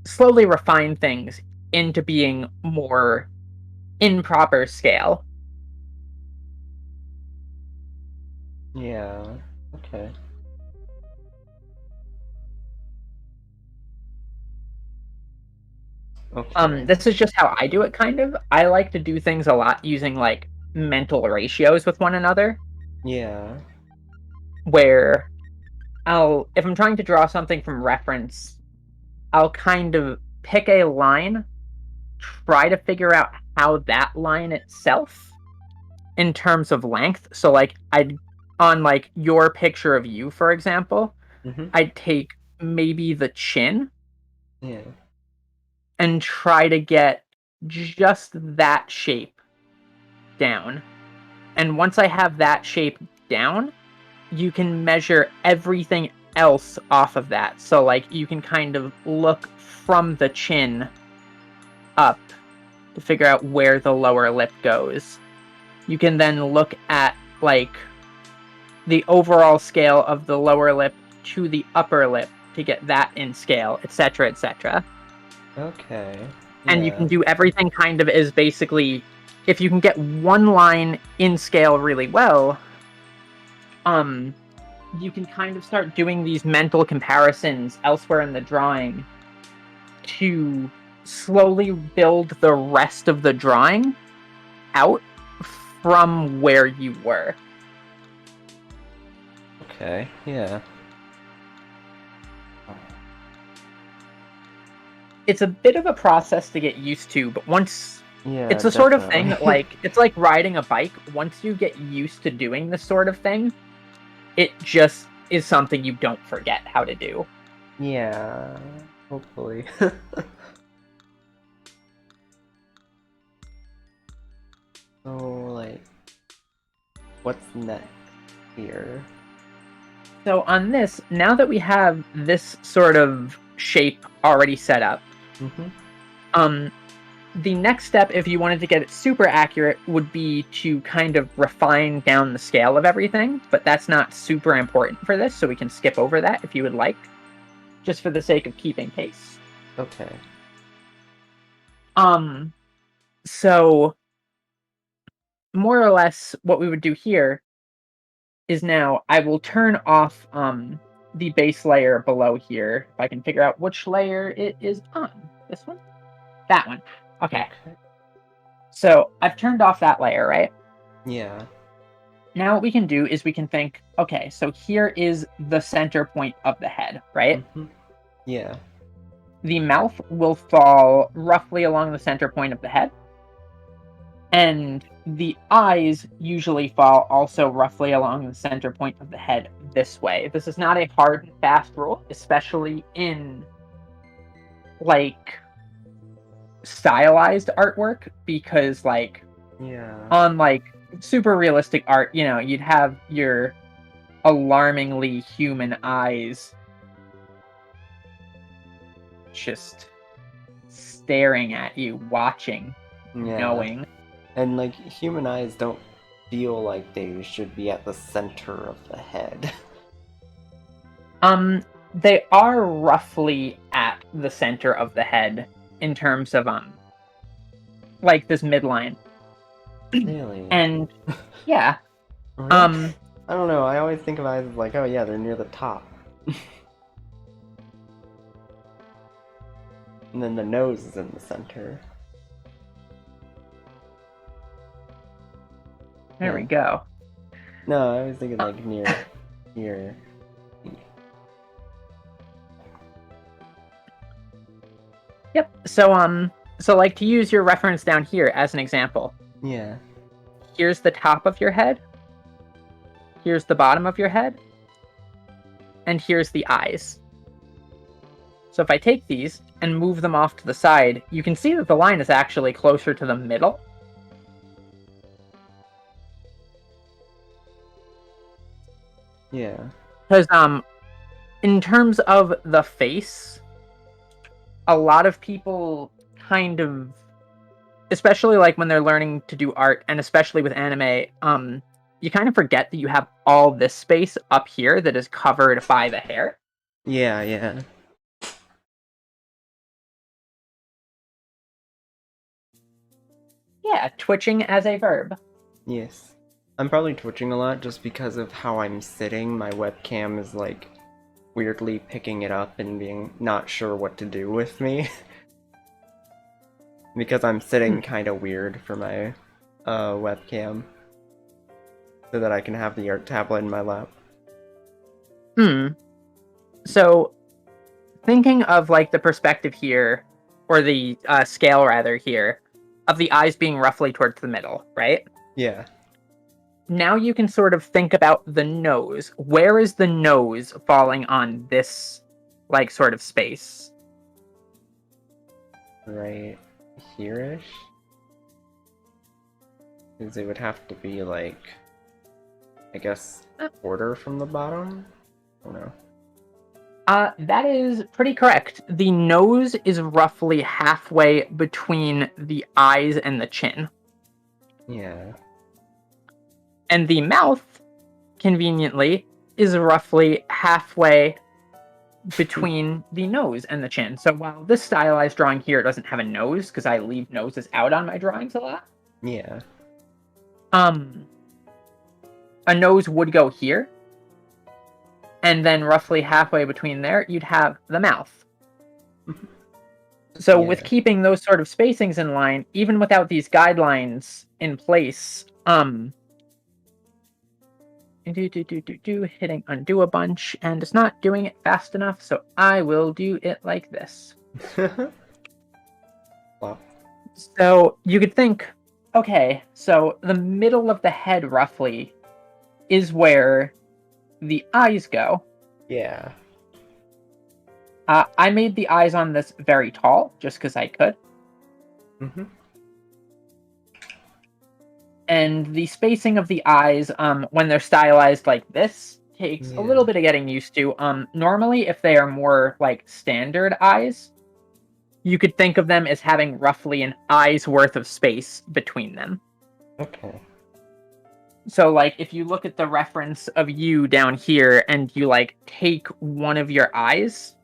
slowly refine things into being more in proper scale. Yeah. Okay. Okay. This is just how I do it, kind of. I like to do things a lot using like mental ratios with one another, Yeah. where if I'm trying to draw something from reference, I'll kind of pick a line, try to figure out how that line itself, in terms of length. So, like, on like your picture of you, for example, Mm-hmm. I'd take maybe the chin Yeah. and try to get just that shape down. And once I have that shape down, you can measure everything else off of that. So, like, you can kind of look from the chin up to figure out where the lower lip goes. You can then look at, like, the overall scale of the lower lip to the upper lip to get that in scale, etc., etc. Okay. And you Yeah. can do everything kind of as basically, if you can get one line in scale really well, you can kind of start doing these mental comparisons elsewhere in the drawing to slowly build the rest of the drawing out from where you were. Okay. Yeah. It's a bit of a process to get used to, but once Yeah. it's the sort of thing Definitely. like it's like riding a bike. Once you get used to doing this sort of thing, it just is something you don't forget how to do. Yeah. Hopefully. So, like, what's next here? So on this, now that we have this sort of shape already set up, Mm-hmm. the next step, if you wanted to get it super accurate, would be to kind of refine down the scale of everything, but that's not super important for this, so we can skip over that if you would like, just for the sake of keeping pace. Okay. So more or less what we would do here is now I will turn off the base layer below here. If I can figure out which layer it is on. This one? That one. Okay. Okay. So I've turned off that layer, right? Yeah. Now what we can do is we can think, okay, so here is the center point of the head, right? Mm-hmm. Yeah. The mouth will fall roughly along the center point of the head. And the eyes usually fall also roughly along the center point of the head this way. This is not a hard and fast rule, especially in like stylized artwork, because like Yeah. on like super realistic art, you know, you'd have your alarmingly human eyes just staring at you, watching, Yeah. knowing. And like human eyes don't feel like they should be at the center of the head. They are roughly at the center of the head in terms of like this midline. Really? And yeah, Really? I don't know, I always think of eyes as like, oh yeah, they're near the top. And then the nose is in the center. there Yeah. we go. No, I was thinking like near here. Yep. So like to use your reference down here as an example. Yeah. Here's the top of your head. Here's the bottom of your head. And here's the eyes. So if I take these and move them off to the side, you can see that the line is actually closer to the middle. Yeah. Because in terms of the face, a lot of people kind of, especially like when they're learning to do art, and especially with anime, you kind of forget that you have all this space up here that is covered by the hair. Yeah, yeah. Yeah, twitching as a verb. Yes. I'm probably twitching a lot just because of how I'm sitting. My webcam is like weirdly picking it up and being not sure what to do with me. Because I'm sitting kind of weird for my webcam. So that I can have the art tablet in my lap. So, thinking of like the perspective here, or the scale rather here, of the eyes being roughly towards the middle, right? Yeah. Now you can sort of think about the nose. Where is the nose falling on this, like, sort of space? Right here-ish? Because it would have to be like, I guess, quarter from the bottom? I don't know. That is pretty correct. The nose is roughly halfway between the eyes and the chin. Yeah. And the mouth, conveniently, is roughly halfway between the nose and the chin. So while this stylized drawing here doesn't have a nose, because I leave noses out on my drawings a lot, Yeah. a nose would go here. And then roughly halfway between there, you'd have the mouth. So with keeping those sort of spacings in line, even without these guidelines in place, hitting undo a bunch, and it's not doing it fast enough, so I will do it like this. Wow. So you could think, okay, so the middle of the head roughly is where the eyes go. Yeah. I made the eyes on this very tall, just because I could. Mm-hmm. And the spacing of the eyes, when they're stylized like this, takes a little bit of getting used to. Normally, if they are more like standard eyes, you could think of them as having roughly an eye's worth of space between them. Okay. So, like, if you look at the reference of you down here and you, like, take one of your eyes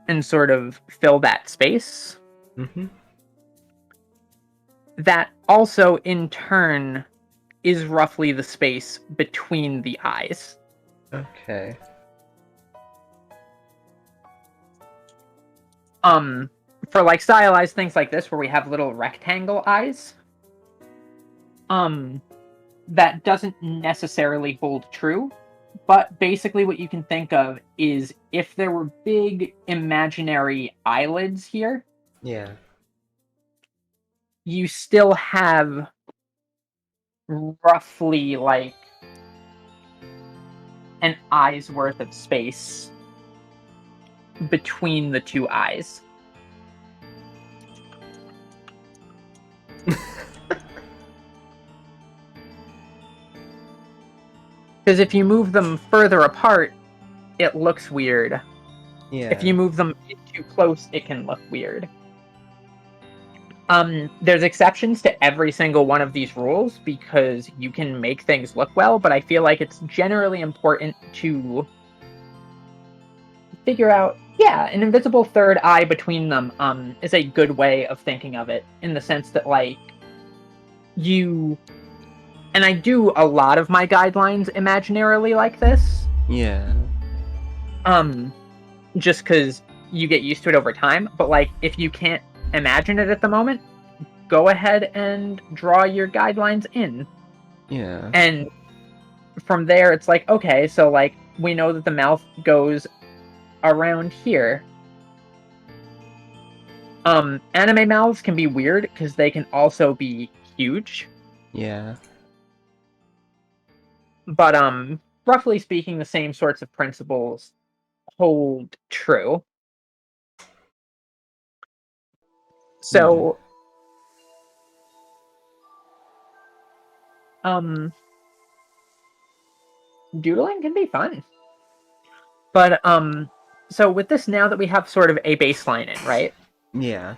and sort of fill that space, that also, in turn, is roughly the space between the eyes. Okay. For, like, stylized things like this, where we have little rectangle eyes, that doesn't necessarily hold true, but basically what you can think of is if there were big imaginary eyelids here, Yeah. you still have roughly like an eye's worth of space between the two eyes. Because if you move them further apart, it looks weird. Yeah. If you move them too close, it can look weird. There's exceptions to every single one of these rules because you can make things look well, but I feel like it's generally important to figure out, an invisible third eye between them is a good way of thinking of it, in the sense that, like, you, and I do a lot of my guidelines imaginarily like this, Yeah. um, just because you get used to it over time. But like, if you can't imagine it at the moment, go ahead and draw your guidelines in. Yeah. And from there, it's like, okay, so like, we know that the mouth goes around here. Anime mouths can be weird because they can also be huge. Yeah. But roughly speaking, the same sorts of principles hold true. Hmm. So um doodling can be fun. But so with this, now that we have sort of a baseline in, right? Yeah.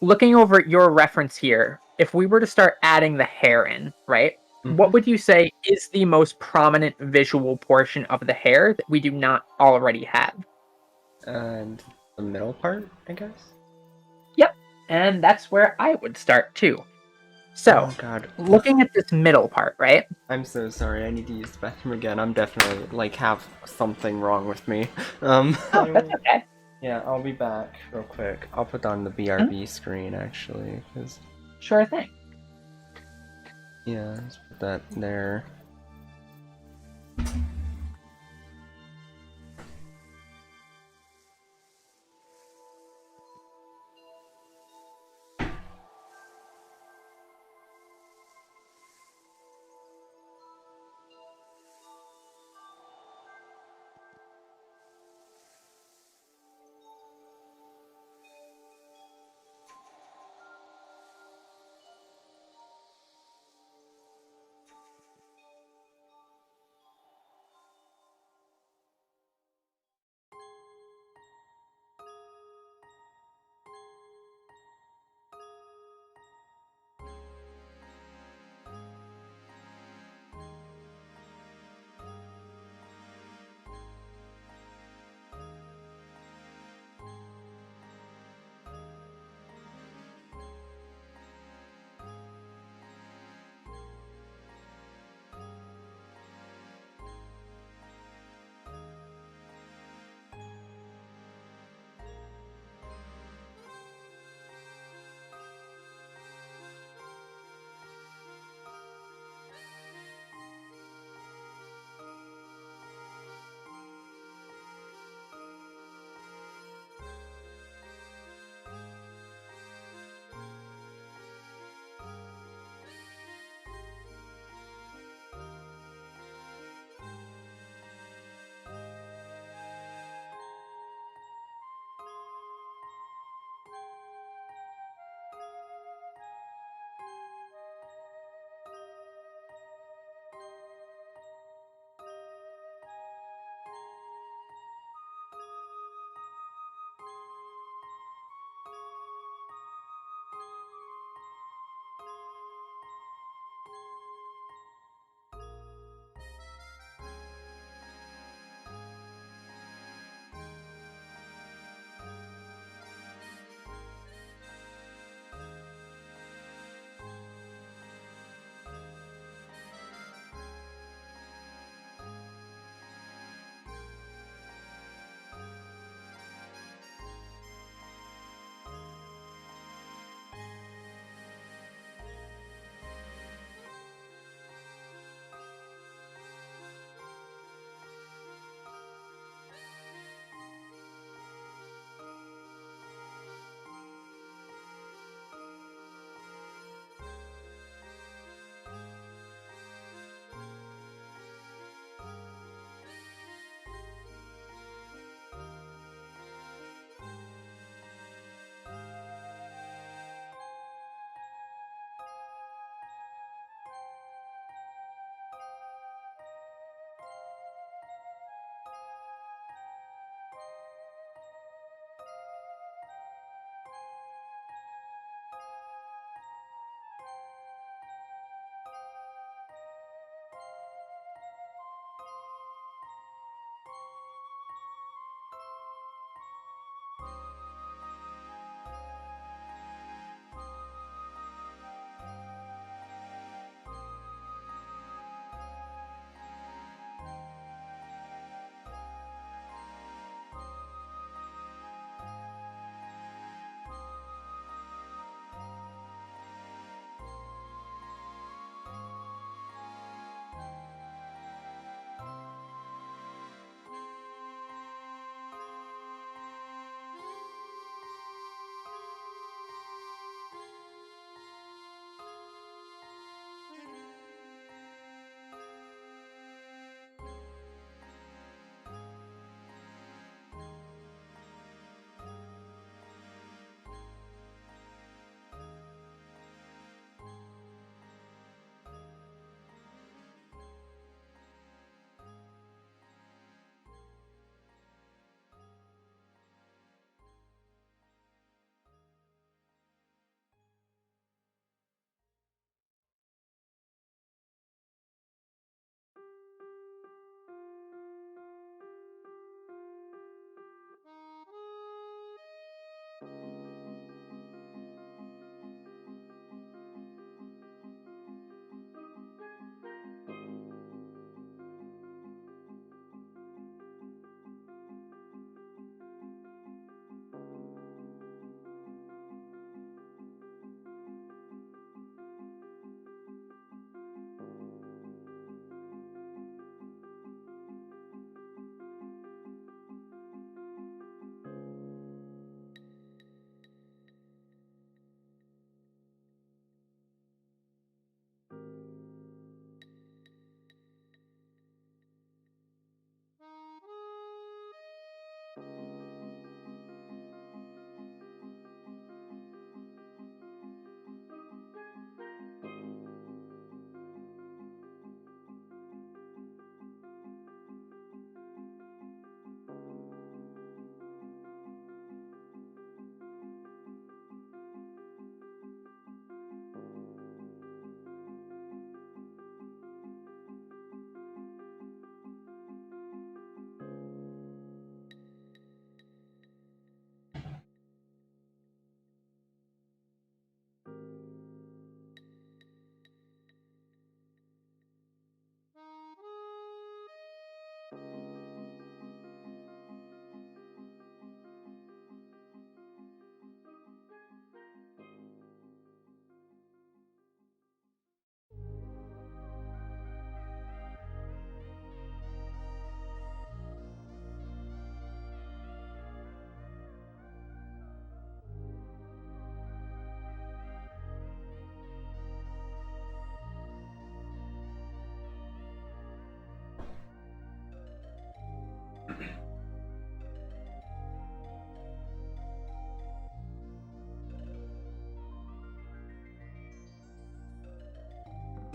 Looking over your reference here, if we were to start adding the hair in, right? Hmm. What would you say is the most prominent visual portion of the hair that we do not already have? And the middle part, I guess? Yep. And that's where I would start too. So, Oh god. looking at this middle part, right? I'm so sorry, I need to use the bathroom again. I'm definitely, like, have something wrong with me. Um, Oh, that's okay. yeah, I'll be back real quick. I'll put on the Mhm. BRB screen, actually, because, Sure thing. yeah, let's put that there.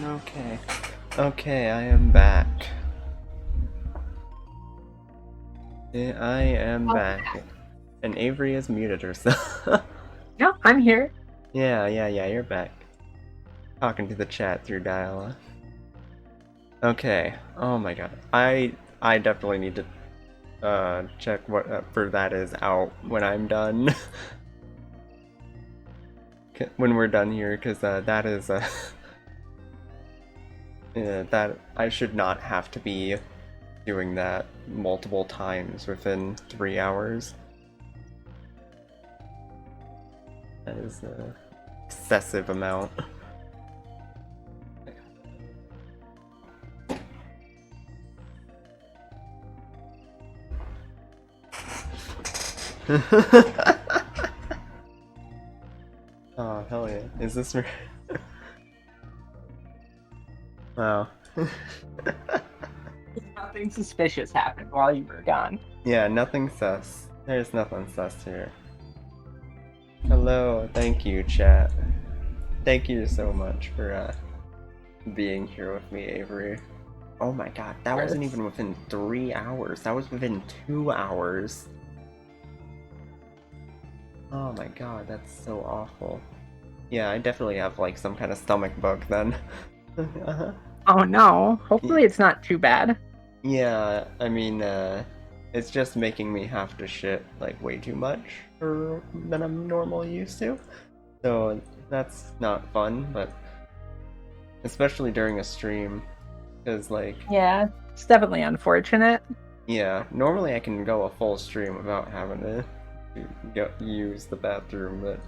Okay. Okay, I am back. I am back. And Avery has muted herself. No, I'm here. Yeah, you're back. Talking to the chat through dial-up. Okay. Oh my god. I definitely need to check what for that is out when I'm done. When we're done here, because that is that I should not have to be doing that multiple times within 3 hours. That is an excessive amount. Oh, hell yeah. Is this right? Wow. Nothing suspicious happened while you were gone. Yeah, nothing sus. There's nothing sus here. Hello, thank you, chat. Thank you so much for being here with me, Avery. Oh my god, that wasn't even within 3 hours. That was within 2 hours. Oh my god, that's so awful. Yeah, I definitely have like some kind of stomach bug then. Uh-huh. Oh no, hopefully it's not too bad. Yeah, I mean, it's just making me have to shit like way too much than I'm normally used to. So that's not fun, but especially during a stream, because like, Yeah, it's definitely unfortunate. yeah, normally I can go a full stream without having to use the bathroom, but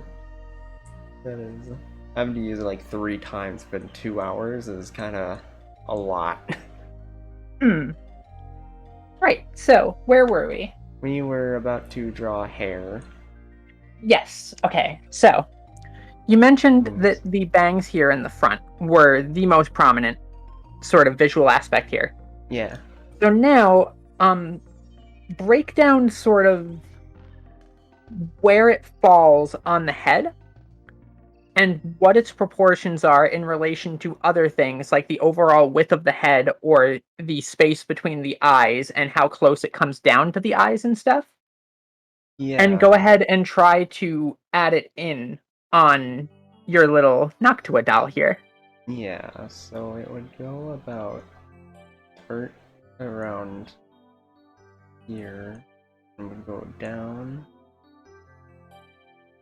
that is having to use it like 3 times within 2 hours is kind of a lot. Right, so where were we? We were about to draw hair. Yes, okay, so you mentioned that the bangs here in the front were the most prominent sort of visual aspect here. Yeah. So now, break down sort of where it falls on the head and what its proportions are in relation to other things like the overall width of the head or the space between the eyes and how close it comes down to the eyes and stuff. Yeah. And go ahead and try to add it in on your little Noctua doll here. Yeah, so it would go about around here and would go down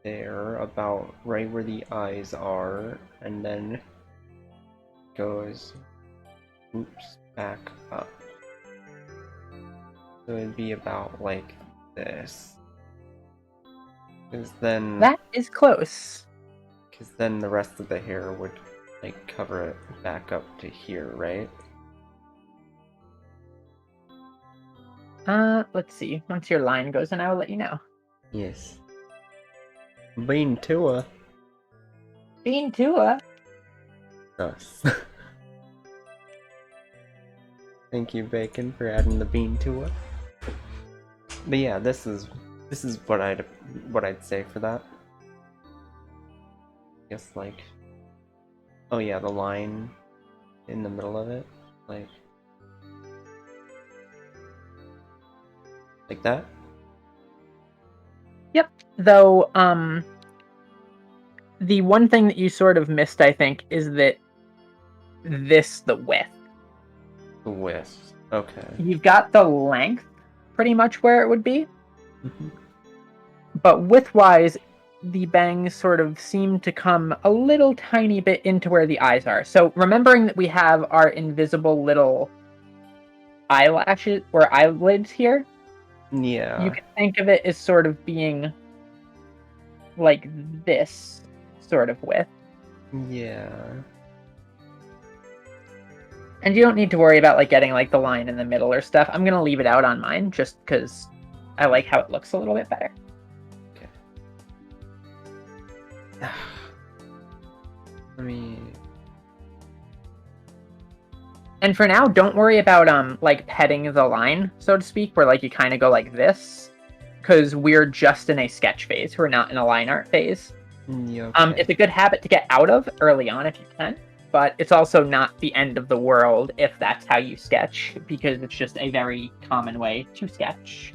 there about right where the eyes are, and then goes back up. So it'd be about like this. Because then That is close. Because then the rest of the hair would like cover it back up to here, right? Let's see. Once your line goes in, I will let you know. Yes. Bean Tua. Bean Tua. Us. Thank you, Bacon, for adding the Bean Tua. But yeah, this is what I'd say for that. I guess like, oh yeah, the line in the middle of it, like that. Yep. Though, the one thing that you sort of missed, I think, is that the width. The width. Okay. You've got the length pretty much where it would be, Mm-hmm. but width-wise, the bangs sort of seem to come a little tiny bit into where the eyes are. So remembering that we have our invisible little eyelashes or eyelids here, Yeah. you can think of it as sort of being like this sort of width. Yeah. And you don't need to worry about like getting like the line in the middle or stuff. I'm gonna leave it out on mine just because I like how it looks a little bit better. Okay. Let me. And for now, don't worry about like petting the line, so to speak, where like you kind of go like this, because we're just in a sketch phase. We're not in a line art phase. Yeah, okay. It's a good habit to get out of early on if you can, but it's also not the end of the world if that's how you sketch, because it's just a very common way to sketch.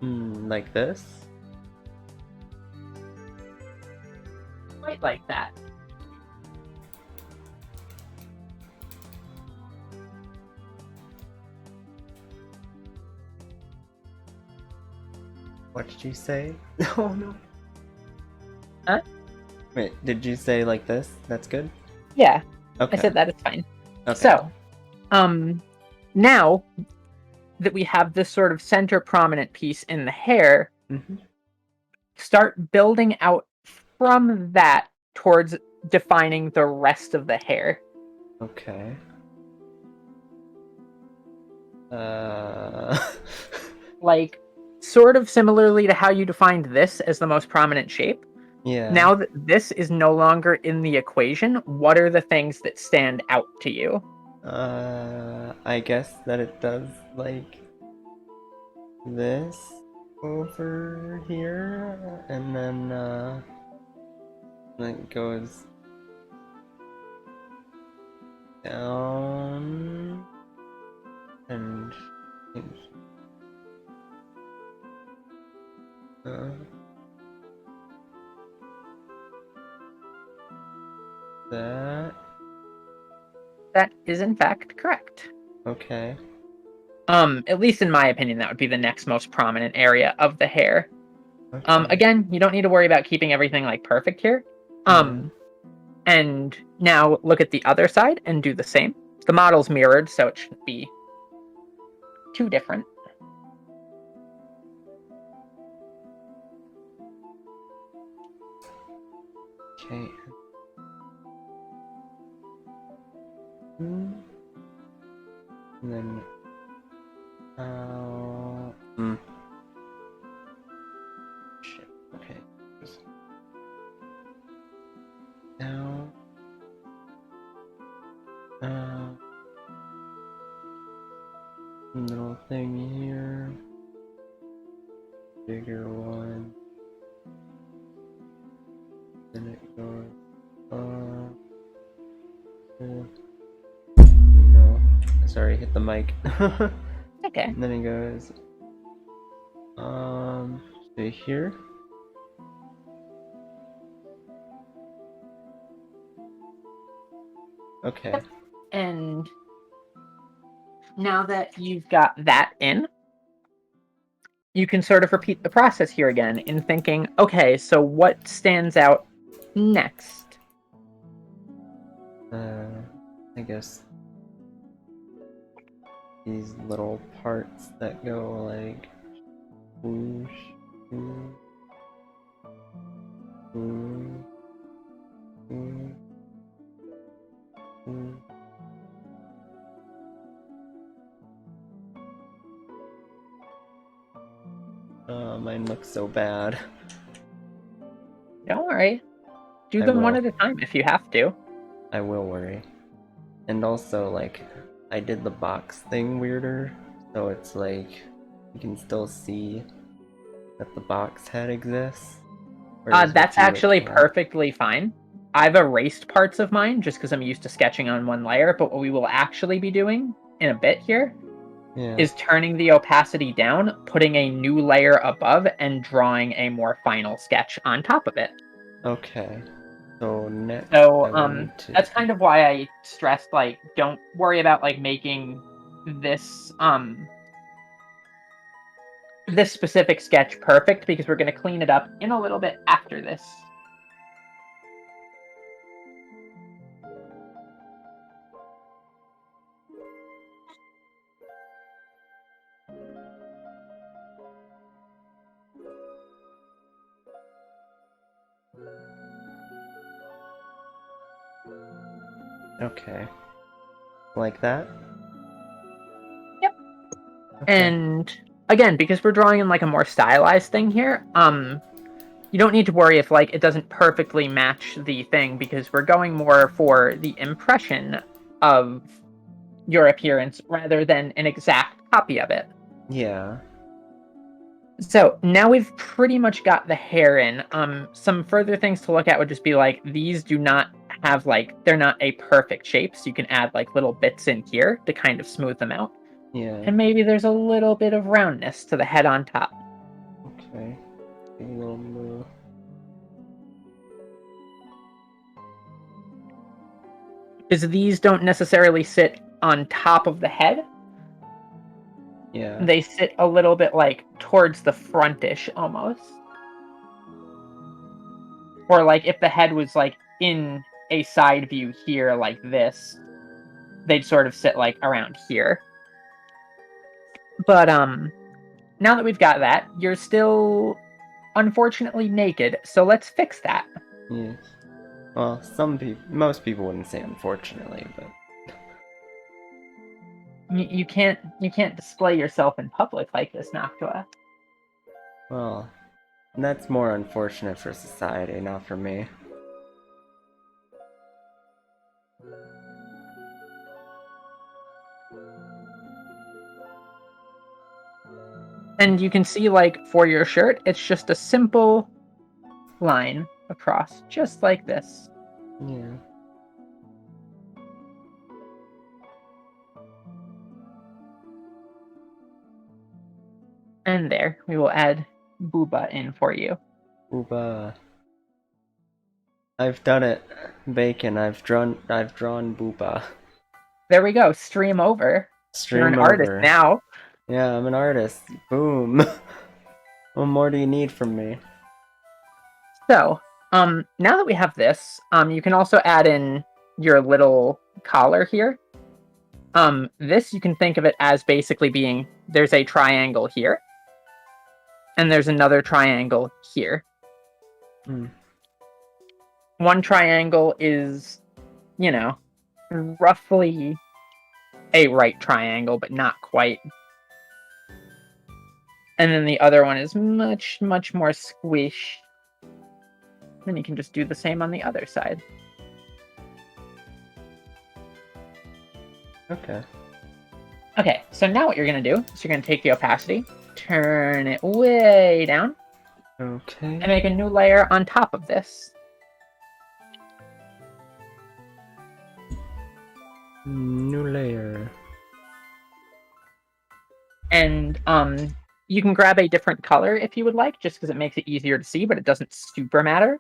Like this? Quite like that. What did you say? Oh no. Huh? Wait, did you say like this? That's good? Yeah, Okay. I said that is fine. Okay. So, now that we have this sort of center prominent piece in the hair, start building out from that towards defining the rest of the hair. Okay. Like, sort of similarly to how you defined this as the most prominent shape. Yeah. Now that this is no longer in the equation, what are the things that stand out to you? I guess that it does like this over here, and then it goes down and that. That is in fact correct. Okay. At least in my opinion, that would be the next most prominent area of the hair. Okay. Again, you don't need to worry about keeping everything like perfect here. And now look at the other side and do the same. The model's mirrored, so it shouldn't be too different. Okay. And then shit. Okay. Now little thing here, bigger one, then it goes no, sorry, hit the mic. Okay. And then it goes stay here. Okay. And now that you've got that in, you can sort of repeat the process here again in thinking, okay, so what stands out next? I guess these little parts that go like whoosh, whoosh, whoosh, whoosh, whoosh. Mine looks so bad. Don't worry. Do I them will. one at a time if you have to. I will worry. And also, like, I did the box thing weirder, so it's like you can still see that the box head exists. Whereas That's with you, it actually can't. perfectly fine. I've erased parts of mine just because I'm used to sketching on one layer, but what we will actually be doing in a bit here Yeah. is turning the opacity down, putting a new layer above, and drawing a more final sketch on top of it. Okay. So next, So I will need to. that's kind of why I stressed, like, don't worry about like making this this specific sketch perfect, because we're going to clean it up in a little bit after this. Okay. Like that? Yep. Okay. And again, because we're drawing in like a more stylized thing here, you don't need to worry if like it doesn't perfectly match the thing, because we're going more for the impression of your appearance rather than an exact copy of it. Yeah. So now we've pretty much got the hair in. Some further things to look at would just be like, these do not have like, they're not a perfect shape, so you can add like little bits in here to kind of smooth them out. Yeah. And maybe there's a little bit of roundness to the head on top. Okay. A little more. Because these don't necessarily sit on top of the head. Yeah. They sit a little bit like towards the frontish almost. Or like if the head was like in a side view here like this, they'd sort of sit like around here. But now that we've got that, you're still unfortunately naked, so let's fix that. Yes. Well, most people wouldn't say unfortunately, but You can't display yourself in public like this, Noctua. well, that's more unfortunate for society, not for me. And you can see, like, for your shirt, it's just a simple line across, just like this. Yeah. And there, we will add Booba in for you. Booba. I've done it. Bacon. I've drawn Booba. There we go, stream over. You're an Stream artist over. now. Yeah, I'm an artist. Boom. What more do you need from me? So, now that we have this, you can also add in your little collar here. This, you can think of it as basically being, there's a triangle here, and there's another triangle here. Hmm. One triangle is, you know, roughly a right triangle, but not quite. And then the other one is much, much more squish. Then you can just do the same on the other side. Okay. Okay, so now what you're going to do is you're going to take the opacity, turn it way down, Okay. and make a new layer on top of this. New layer. And you can grab a different color if you would like, just because it makes it easier to see, but it doesn't super matter.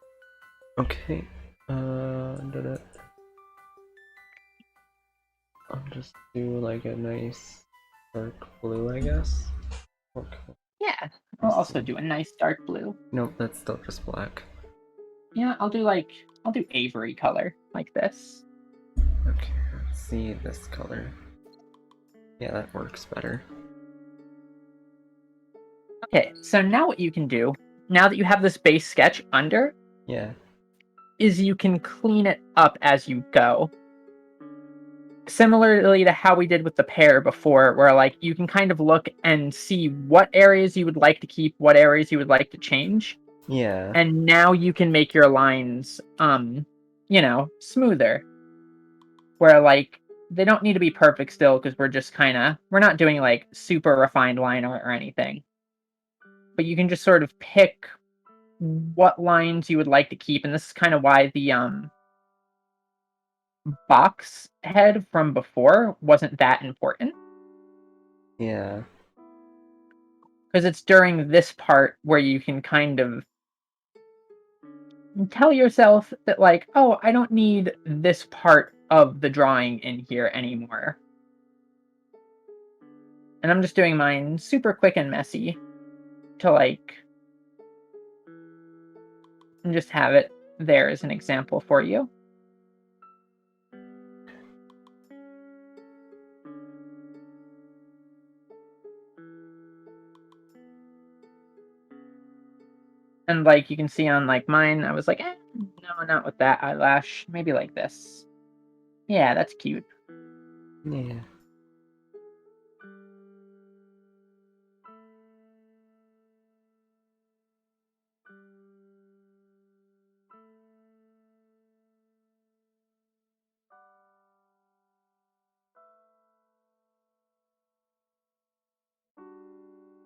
Okay. I'll just do like a nice dark blue, I guess. Okay. Yeah, I'll also do a nice dark blue. Nope, that's still just black. Yeah, I'll do Avery color, like this. Okay, let's see this color. Yeah, that works better. Okay, so now what you can do, now that you have this base sketch under, Yeah. is you can clean it up as you go. Similarly to how we did with the pear before, where like you can kind of look and see what areas you would like to keep, what areas you would like to change. Yeah. And now you can make your lines smoother. Where like they don't need to be perfect still because we're not doing like super refined line art or anything. But you can just sort of pick what lines you would like to keep, and this is kind of why the box head from before wasn't that important. Yeah. Because it's during this part where you can kind of tell yourself that, like, oh, I don't need this part of the drawing in here anymore. And I'm just doing mine super quick and messy to, like, just have it there as an example for you. And, like, you can see on, like, mine, I was like, no, not with that eyelash. Maybe like this. Yeah, that's cute. Yeah.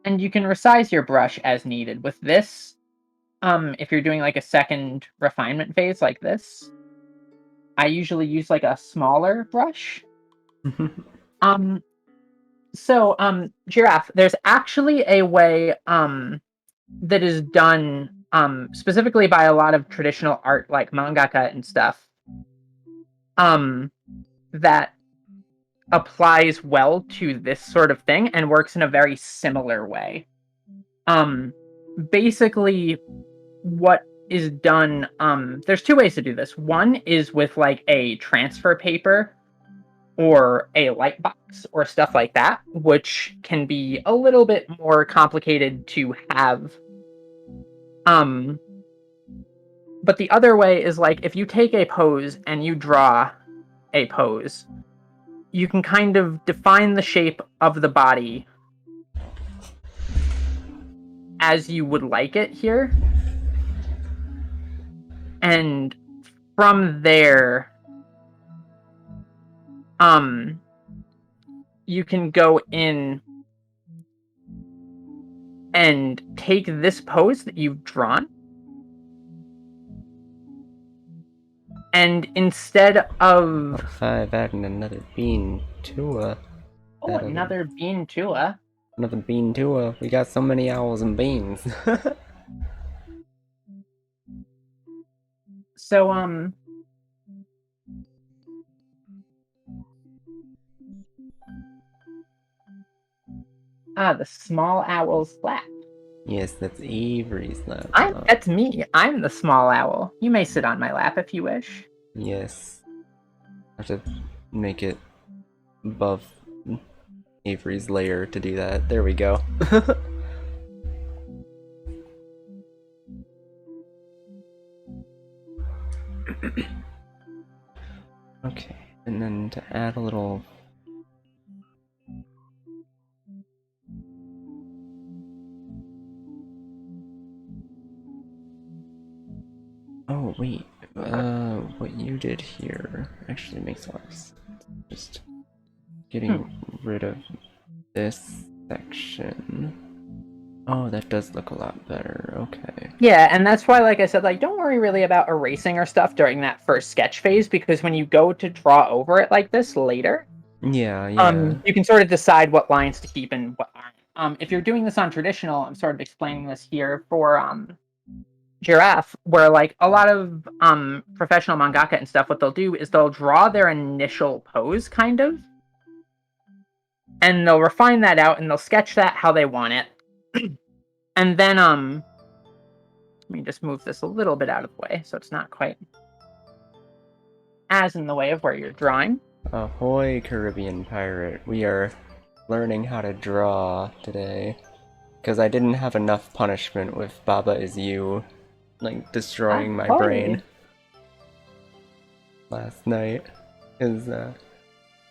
And you can resize your brush as needed. With this, if you're doing, like, a second refinement phase like this, I usually use, like, a smaller brush. Um, Giraffe, there's actually a way, that is done, specifically by a lot of traditional art, like mangaka and stuff, that applies well to this sort of thing and works in a very similar way. Basically, what is done, there's two ways to do this. One is with, like, a transfer paper or a light box or stuff like that, which can be a little bit more complicated to have. But the other way is, like, if you take a pose and you draw a pose, you can kind of define the shape of the body as you would like it here. And from there, you can go in and take this pose that you've drawn, and instead of... Oh, 5 adding another bean Tua. Oh, another bean Tua. Another bean Tua. We got so many owls and beans. So, the small owl's lap. Yes, that's Avery's lap. That's me. I'm the small owl. You may sit on my lap if you wish. Yes. I have to make it above Avery's layer to do that. There we go. Okay, and then to add a little... Oh, wait. What you did here actually makes a lot of sense. Just getting rid of this section. Oh, that does look a lot better. Okay. Yeah, and that's why, like I said, like, don't worry really about erasing or stuff during that first sketch phase, because when you go to draw over it like this later, Yeah. you can sort of decide what lines to keep and what aren't. If you're doing this on traditional, I'm sort of explaining this here for Giraffe, where, like, a lot of professional mangaka and stuff, what they'll do is they'll draw their initial pose, kind of, and they'll refine that out and they'll sketch that how they want it. And then let me just move this a little bit out of the way so it's not quite as in the way of where you're drawing. Ahoy, Caribbean pirate. We are learning how to draw today. Because I didn't have enough punishment with Baba Is You, like, destroying my brain last night. Because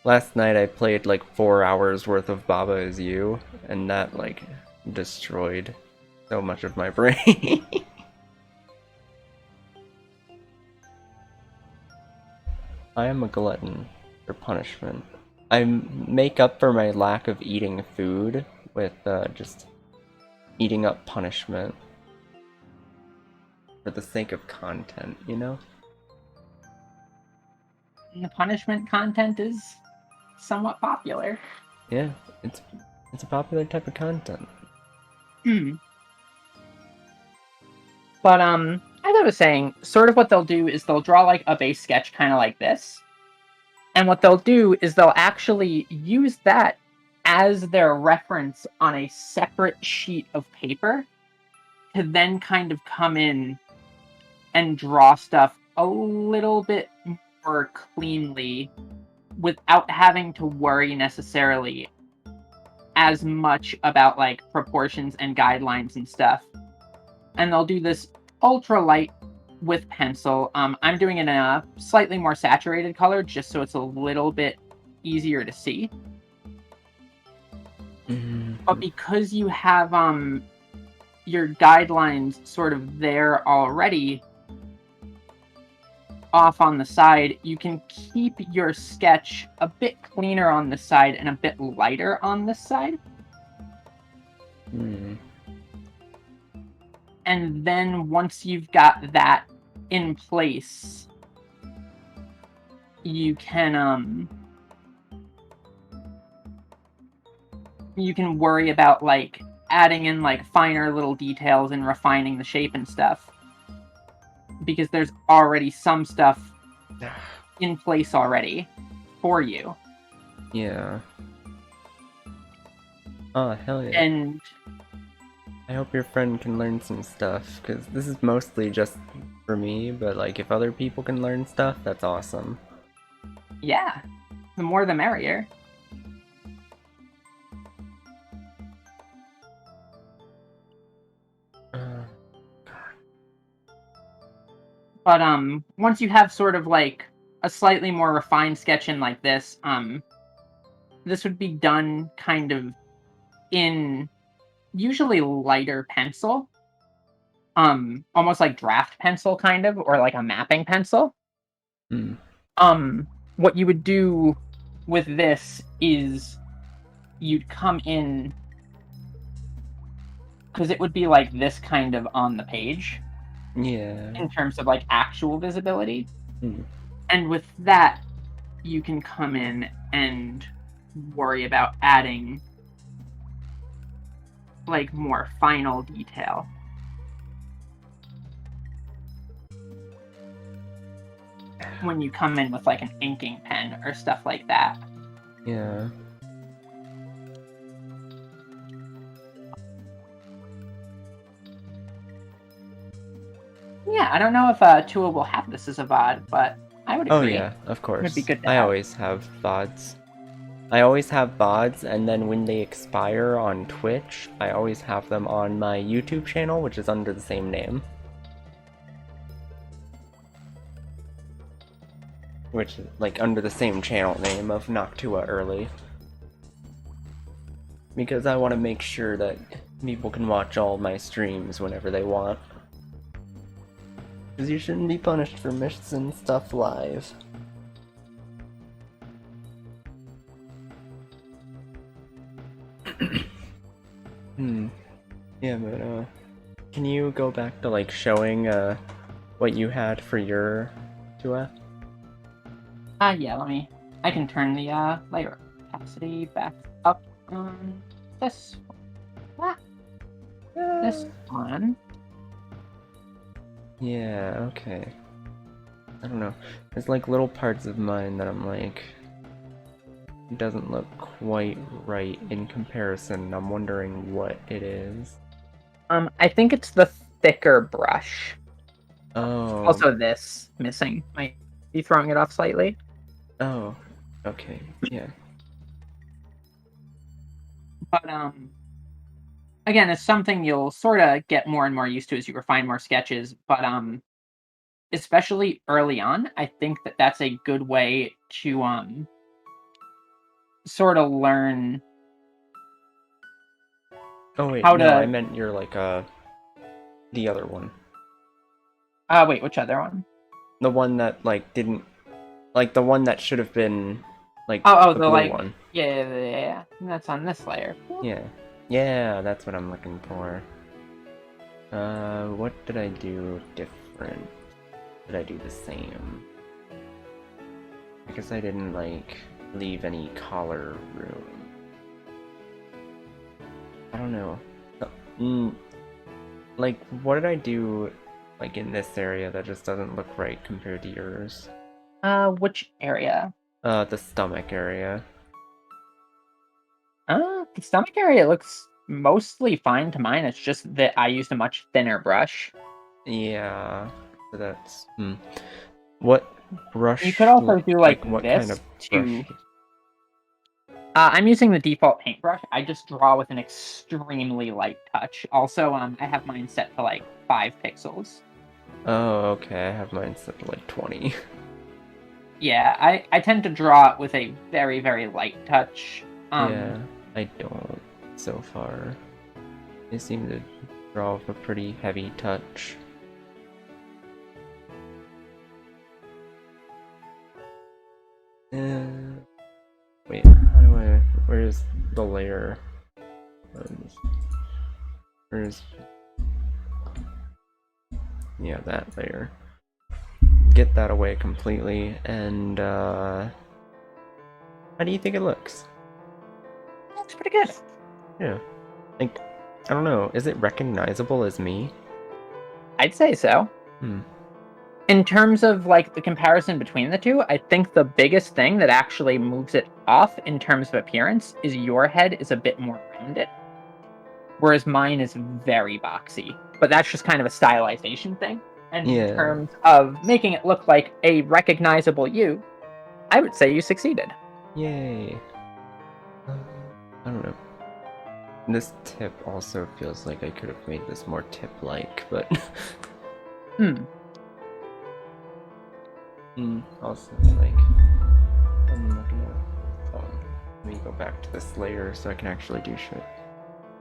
last night I played like 4 hours worth of Baba Is You, and that, like, destroyed so much of my brain. I am a glutton for punishment. I make up for my lack of eating food with just eating up punishment for the sake of content, you know? And the punishment content is somewhat popular. Yeah, it's a popular type of content. But as I was saying, sort of what they'll do is they'll draw like a base sketch kind of like this. And what they'll do is they'll actually use that as their reference on a separate sheet of paper to then kind of come in and draw stuff a little bit more cleanly without having to worry necessarily as much about like proportions and guidelines and stuff. And they'll do this ultra light with pencil. I'm doing it in a slightly more saturated color just so it's a little bit easier to see. But because you have your guidelines sort of there already off on the side, you can keep your sketch a bit cleaner on this side and a bit lighter on this side. And then once you've got that in place, you can worry about like adding in like finer little details and refining the shape and stuff, because there's already some stuff in place already for you. Yeah. Oh, hell yeah. And I hope your friend can learn some stuff, because this is mostly just for me, but like if other people can learn stuff, that's awesome. yeah, the more the merrier. But once you have sort of like a slightly more refined sketch in like this would be done kind of in usually lighter pencil. Almost like draft pencil kind of, or like a mapping pencil. What you would do with this is you'd come in, because it would be like this kind of on the page. Yeah. In terms of like actual visibility. And with that, you can come in and worry about adding like more final detail. When you come in with like an inking pen or stuff like that. Yeah. Yeah, I don't know if Tua will have this as a VOD, but I would agree. Oh yeah, of course. It'd be good to I have. always have VODs. I always have VODs, and then when they expire on Twitch, I always have them on my YouTube channel, which is under the same name. Which is like under the same channel name of Noctua Early. Because I want to make sure that people can watch all my streams whenever they want. Because you shouldn't be punished for missing stuff live. Yeah, but can you go back to like showing what you had for your Tua? Yeah, I can turn the light opacity back up on this one. Yeah, okay. I don't know. There's like little parts of mine that I'm like, it doesn't look quite right in comparison. I'm wondering what it is. I think it's the thicker brush. Oh. Also this missing. Might be throwing it off slightly. Oh. Okay. Yeah. But again, it's something you'll sort of get more and more used to as you refine more sketches. But especially early on, I think that that's a good way to sort of learn. Oh wait, how no, to... I meant you're like the other one. Wait, which other one? The one that like didn't, like the one that should have been Like Oh, the the blue like, one. yeah. That's on this layer. Yeah. Yeah, that's what I'm looking for. What did I do different? Did I do the same? I guess I didn't, like, leave any collar room. I don't know. Like, what did I do, like, in this area that just doesn't look right compared to yours? Which area? The stomach area. The stomach area looks mostly fine to mine. It's just that I used a much thinner brush. Yeah, so that's... What You could brush, also do like, like what kind of this brush? to. I'm using the default paintbrush. I just draw with an extremely light touch. Also, I have mine set to like 5 pixels. Oh, okay, I have mine set to, like, 20. Yeah, I tend to draw it with a very, very light touch. Yeah, I don't, so far. They seem to draw with a pretty heavy touch. Wait, how do I... Where's the layer? Where's... Yeah, that layer. Get that away completely, and, how do you think it looks? Looks pretty good. Yeah. Like, I don't know, is it recognizable as me? I'd say so. In terms of like the comparison between the two, I think the biggest thing that actually moves it off in terms of appearance is your head is a bit more rounded, whereas mine is very boxy. But that's just kind of a stylization thing. And in Yeah. terms of making it look like a recognizable you, I would say you succeeded. Yay. I don't know. This tip also feels like I could have made this more tip-like, but... Also, like... I'm not gonna... Oh, let me go back to this layer so I can actually do shit.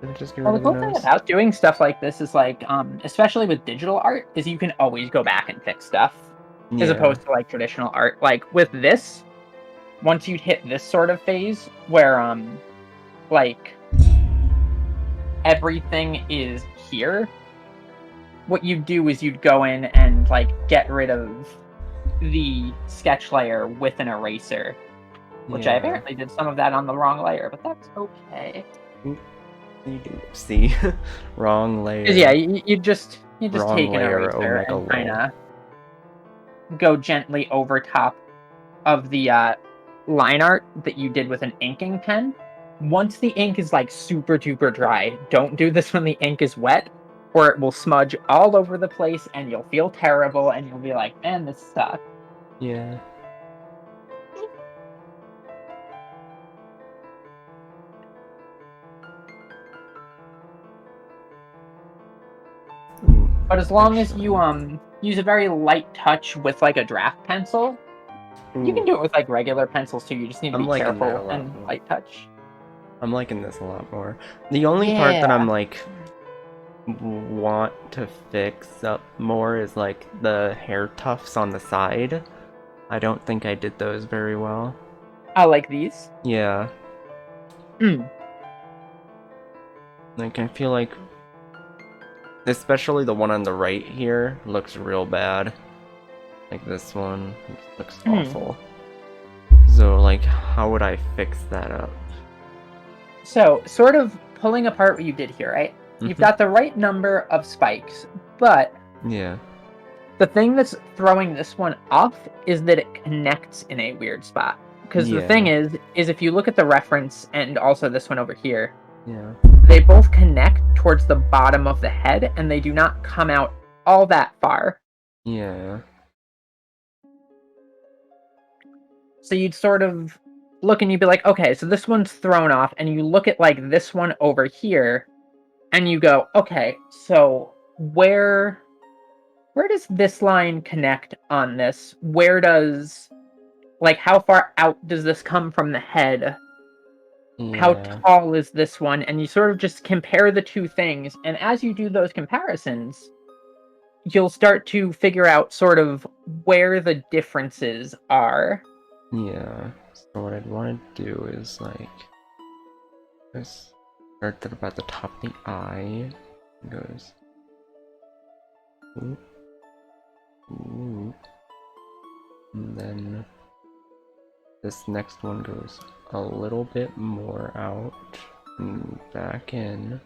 Did I just get Well, rid the of the cool thing nose? about doing stuff like this is like, especially with digital art, is you can always go back and fix stuff, as Yeah. opposed to like traditional art. Like with this, once you'd hit this sort of phase where like everything is here, what you'd do is you'd go in and like get rid of the sketch layer with an eraser, which I Yeah. apparently did some of that on the wrong layer, but that's okay. You do see. Wrong layer. Because yeah, you just Wrong take an layer, eraser omega and kind lol. of go gently over top of the line art that you did with an inking pen. Once the ink is like super duper dry, don't do this when the ink is wet, or it will smudge all over the place and you'll feel terrible and you'll be like, man, this sucks. Yeah. Ooh, But as long as actually. you use a very light touch with like a draft pencil, you can Ooh, do it with like regular pencils too. You just need to I'm be liking that a careful lot and more. light touch. I'm liking this a lot more. The only part that Yeah. I'm like want to fix up more is like the hair tufts on the side. I don't think I did those very well. I like these. Yeah. Like I feel like especially the one on the right here looks real bad. Like this one looks awful. So like how would I fix that up? So, sort of pulling apart what you did here, right? You've got the right number of spikes, but Yeah. the thing that's throwing this one off is that it connects in a weird spot. Because the thing Yeah. is if you look at the reference and also this one over here, Yeah. they both connect towards the bottom of the head and they do not come out all that far. Yeah. So you'd sort of look and you'd be like, okay, so this one's thrown off, and you look at like this one over here, and you go, okay, so where does this line connect on this? Where does like how far out does this come from the head? How Yeah. tall is this one? And you sort of just compare the two things, and as you do those comparisons, you'll start to figure out sort of where the differences are. Yeah. So what I'd want to do is like just start at about the top of the eye. It goes. Ooh. Ooh. And then this next one goes a little bit more out and back in.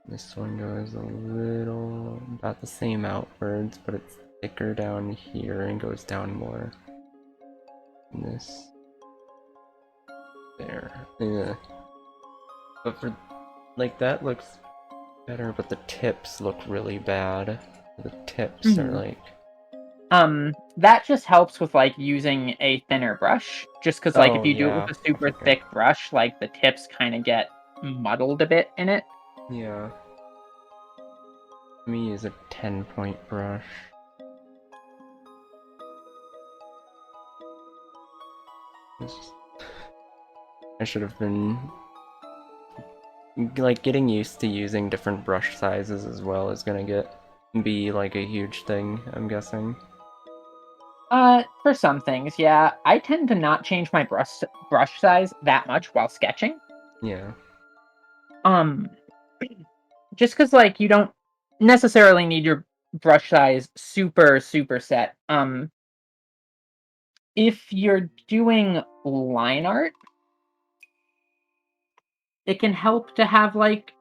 This one goes a little, about the same outwards, but it's thicker down here and goes down more. And this, there. Yeah. But for, like, that looks better, but the tips look really bad. The tips are like... That just helps with, like, using a thinner brush. Just because, like, if you do it with a super thick brush, like, the tips kind of get muddled a bit in it. Yeah. Let me use a 10-point brush. I should have been... like, getting used to using different brush sizes as well is gonna be like a huge thing, I'm guessing. For some things, yeah. I tend to not change my brush size that much while sketching. Yeah. Just because, like, you don't necessarily need your brush size super, super set. If you're doing line art, it can help to have, like,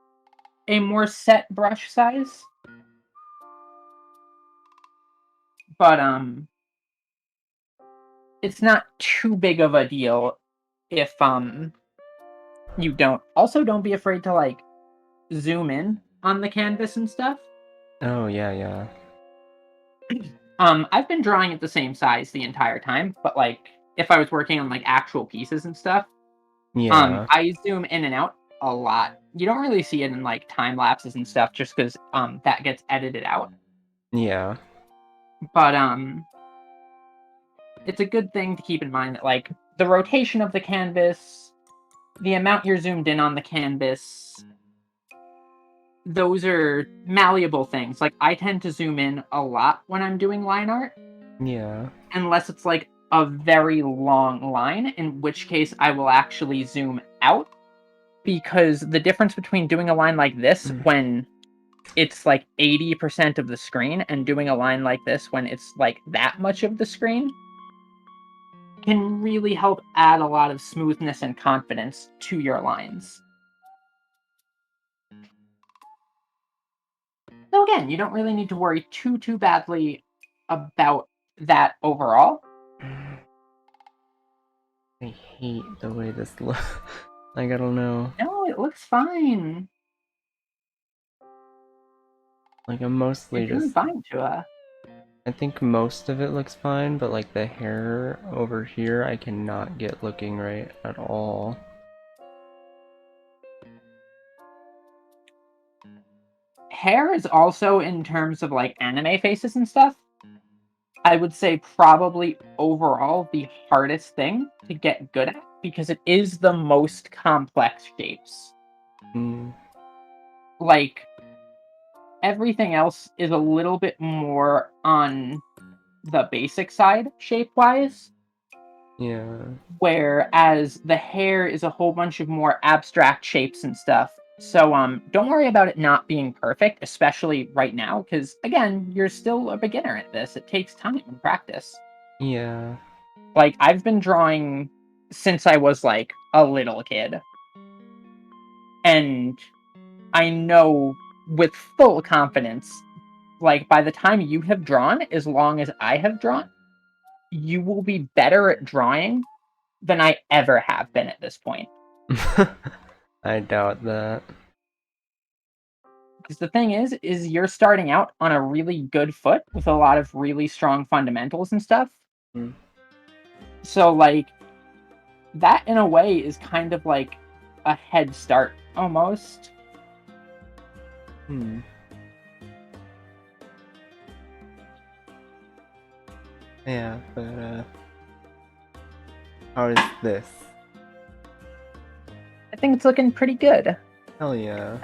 a more set brush size. But, it's not too big of a deal if, you don't. Also, don't be afraid to, like, zoom in on the canvas and stuff. Oh, yeah. I've been drawing at the same size the entire time, but, like, if I was working on, like, actual pieces and stuff, Yeah. I zoom in and out a lot. You don't really see it in, like, time lapses and stuff just because that gets edited out. Yeah. But, it's a good thing to keep in mind that, like, the rotation of the canvas, the amount you're zoomed in on the canvas, those are malleable things. Like, I tend to zoom in a lot when I'm doing line art. Yeah. Unless it's, like, a very long line, in which case I will actually zoom out. Because the difference between doing a line like this when it's, like, 80% of the screen and doing a line like this when it's, like, that much of the screen can really help add a lot of smoothness and confidence to your lines. So again, you don't really need to worry too badly about that overall. I hate the way this looks. Like, I don't know. No, it looks fine. Like, I'm mostly You're doing just... fine, Tua. I think most of it looks fine, but like the hair over here, I cannot get looking right at all. Hair is also, in terms of, like, anime faces and stuff, I would say probably overall the hardest thing to get good at because it is the most complex shapes. Mm, Like, everything else is a little bit more on the basic side shape-wise, yeah. whereas the hair is a whole bunch of more abstract shapes and stuff. So don't worry about it not being perfect, especially right now, because again, you're still a beginner at this. It takes time and practice. Yeah. Like, I've been drawing since I was, like, a little kid. And I know with full confidence, like, by the time you have drawn as long as I have drawn, you will be better at drawing than I ever have been at this point. I doubt that. Because the thing is you're starting out on a really good foot with a lot of really strong fundamentals and stuff. Mm. So, like, that in a way is kind of like a head start almost. Hmm. Yeah, but how is this? I think it's looking pretty good. Hell yeah.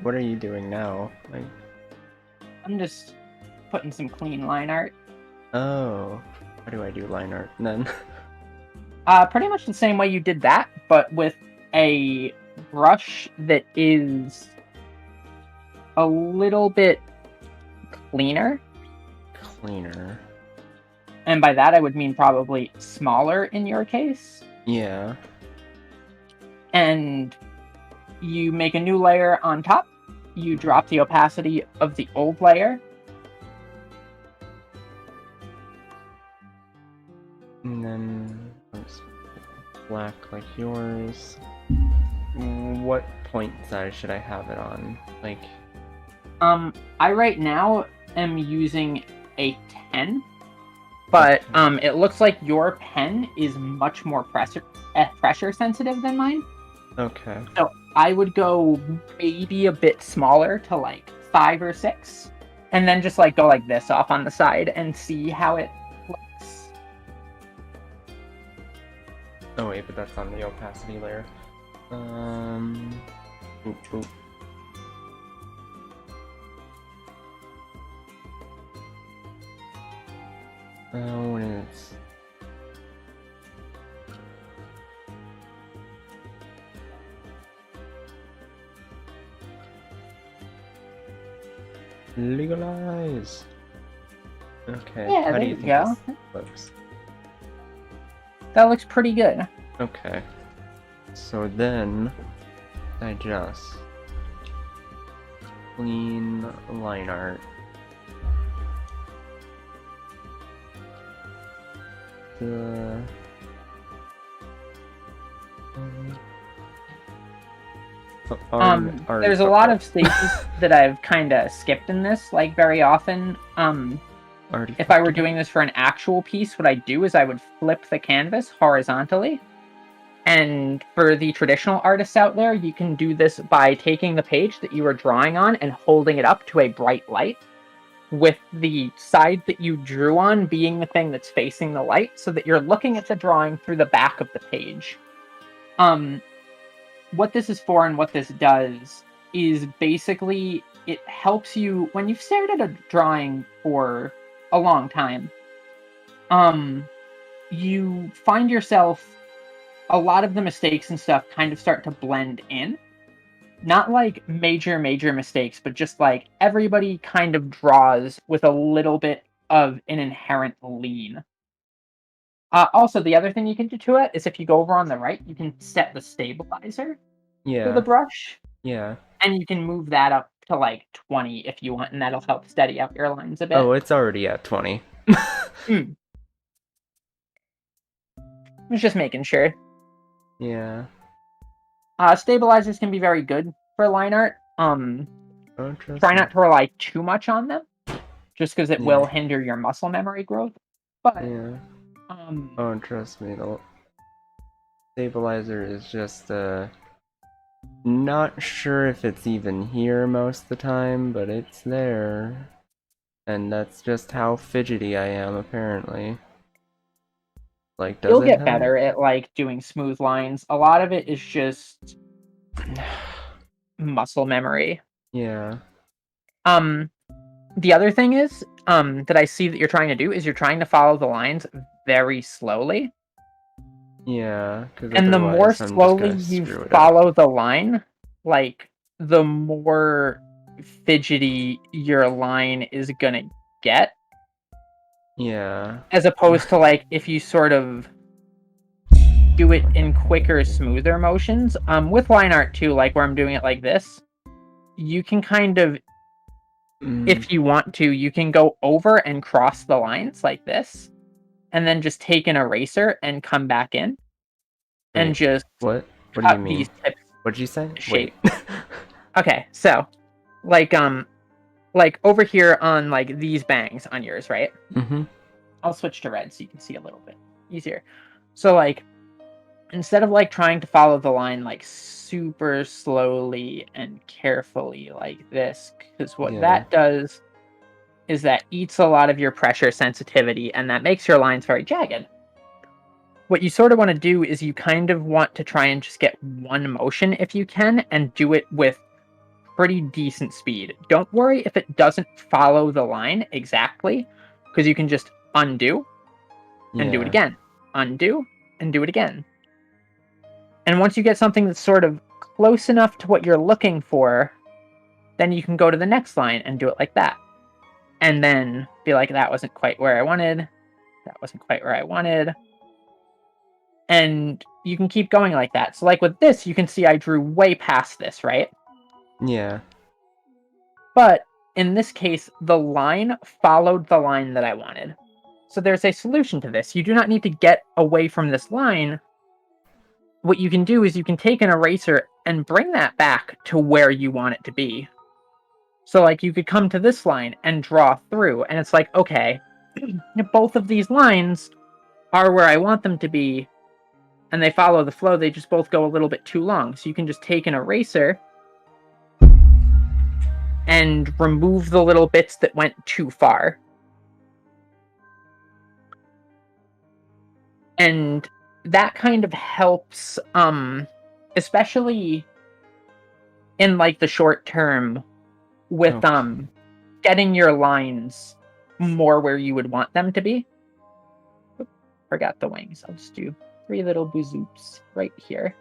What are you doing now? Like, I'm just putting some clean line art. oh, how do I do line art then? Pretty much the same way you did that, but with a brush that is a little bit cleaner. Cleaner. And by that I would mean probably smaller in your case. Yeah. And you make a new layer on top. You drop the opacity of the old layer. And then black like yours. What point size should I have it on? Like, I right now am using a 10, but okay. it looks like your pen is much more pressure sensitive than mine. Okay. So I would go maybe a bit smaller to like 5 or 6, and then just like go like this off on the side and see how it looks. Oh wait, but that's on the opacity layer. Oop, oop. Oh, and it's... Legalize! Okay, Yeah, how there do you you think go. this looks? That looks pretty good. Okay. So then, I just clean line art. The There's a lot of stages that I've kind of skipped in this, like very often. If I were doing this for an actual piece, what I'd do is I would flip the canvas horizontally. And for the traditional artists out there, you can do this by taking the page that you were drawing on and holding it up to a bright light, with the side that you drew on being the thing that's facing the light, so that you're looking at the drawing through the back of the page. What this is for and what this does is basically it helps you when you've stared at a drawing for a long time. You find yourself, a lot of the mistakes and stuff kind of start to blend in. Not like major mistakes, but just like everybody kind of draws with a little bit of an inherent lean. Also, the other thing you can do to it is if you go over on the right, you can set the stabilizer for the Yeah, brush, yeah. and you can move that up to like 20 if you want, and that'll help steady out your lines a bit. Oh, it's already at 20. I was just making sure. Yeah. Stabilizers can be very good for line art. Oh, trust Try me. not to rely too much on them, just because it Yeah. will hinder your muscle memory growth. But Yeah. Oh, trust me, the stabilizer is just, not sure if it's even here most of the time, but it's there. And that's just how fidgety I am, apparently. Like, does you'll it get help? better at like doing smooth lines. A lot of it is just muscle memory. Yeah. The other thing is, that I see that you're trying to do is you're trying to follow the lines very slowly. Yeah, because And the more otherwise I'm just slowly gonna you screw it up. follow the line, like the more fidgety your line is gonna get. Yeah. As opposed to like if you sort of do it in quicker, smoother motions. With line art too, like where I'm doing it like this, you can kind of, if you want to, you can go over and cross the lines like this, and then just take an eraser and come back in, and Wait, just what? What do you cut mean? these tips What'd you say? shape. Wait. Okay, so like like over here on like these bangs on yours, right? Mm-hmm. I'll switch to red so you can see a little bit easier. So like instead of like trying to follow the line like super slowly and carefully like this, because what Yeah. that does is that eats a lot of your pressure sensitivity and that makes your lines very jagged. What you sort of want to do is you kind of want to try and just get one motion if you can and do it with pretty decent speed. Don't worry if it doesn't follow the line exactly, because you can just undo and do it Yeah. again. Undo and do it again. And once you get something that's sort of close enough to what you're looking for, then you can go to the next line and do it like that. And then be like, that wasn't quite where I wanted. That wasn't quite where I wanted. And you can keep going like that. So like with this, you can see I drew way past this, right? Yeah. But in this case, the line followed the line that I wanted. So there's a solution to this. You do not need to get away from this line. What you can do is you can take an eraser and bring that back to where you want it to be. So like you could come to this line and draw through, and it's like, okay, both of these lines are where I want them to be, and they follow the flow, they just both go a little bit too long. So you can just take an eraser and remove the little bits that went too far. And that kind of helps, especially in like the short term with getting your lines more where you would want them to be. Oop, forgot the wings. I'll just do 3 little boozoops right here.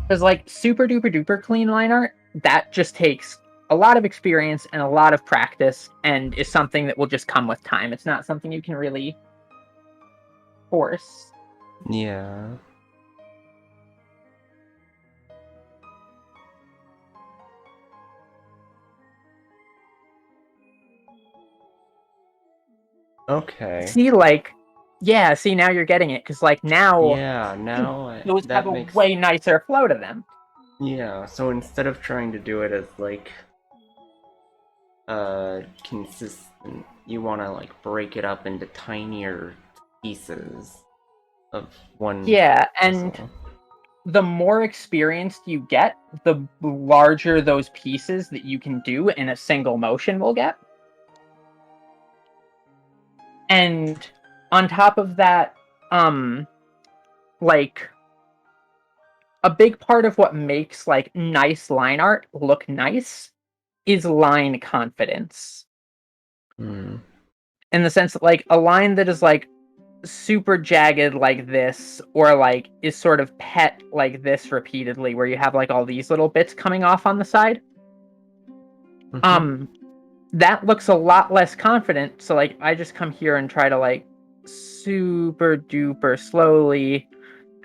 Because like super duper duper clean line art, that just takes a lot of experience and a lot of practice, and is something that will just come with time. It's not something you can really force. Yeah. Okay. See, like, yeah, see, now you're getting it, because like now, Yeah, now those that have a makes... way nicer flow to them. Yeah, so instead of trying to do it as like consistent, you want to like break it up into tinier pieces of one. Yeah, and puzzle. the more experienced you get, the larger those pieces that you can do in a single motion will get. And on top of that, like, a big part of what makes like nice line art look nice is line confidence. Hmm. In the sense that like a line that is like super jagged like this, or like is sort of pet like this repeatedly, where you have like all these little bits coming off on the side, that looks a lot less confident. So like I just come here and try to like super duper slowly,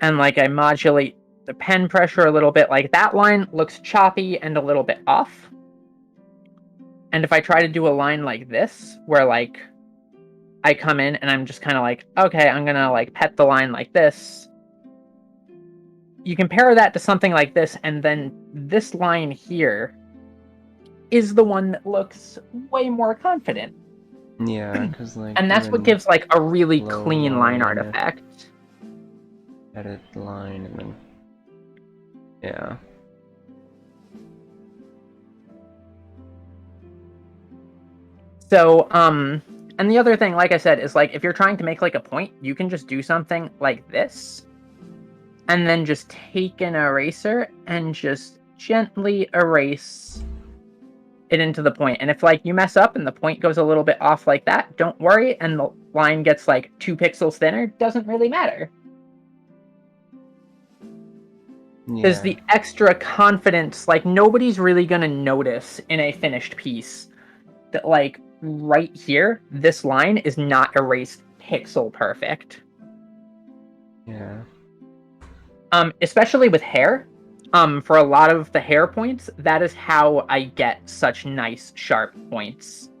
and like I modulate the pen pressure a little bit, like that line looks choppy and a little bit off. And if I try to do a line like this, where like I come in and I'm just kind of like, okay, I'm gonna like pet the line like this, you compare that to something like this, and then this line here is the one that looks way more confident. Yeah, because like... And that's what gives like a really clean line art line, effect. Edit the line, and then... Yeah. So, and the other thing, like I said, is like if you're trying to make like a point, you can just do something like this, and then just take an eraser and just gently erase it into the point. And if like you mess up and the point goes a little bit off like that, don't worry, and the line gets like 2 pixels thinner, doesn't really matter. Because the extra confidence, like nobody's really gonna notice in a finished piece that like right here, this line is not erased pixel perfect. Yeah. Especially with hair. For a lot of the hair points, that is how I get such nice sharp points.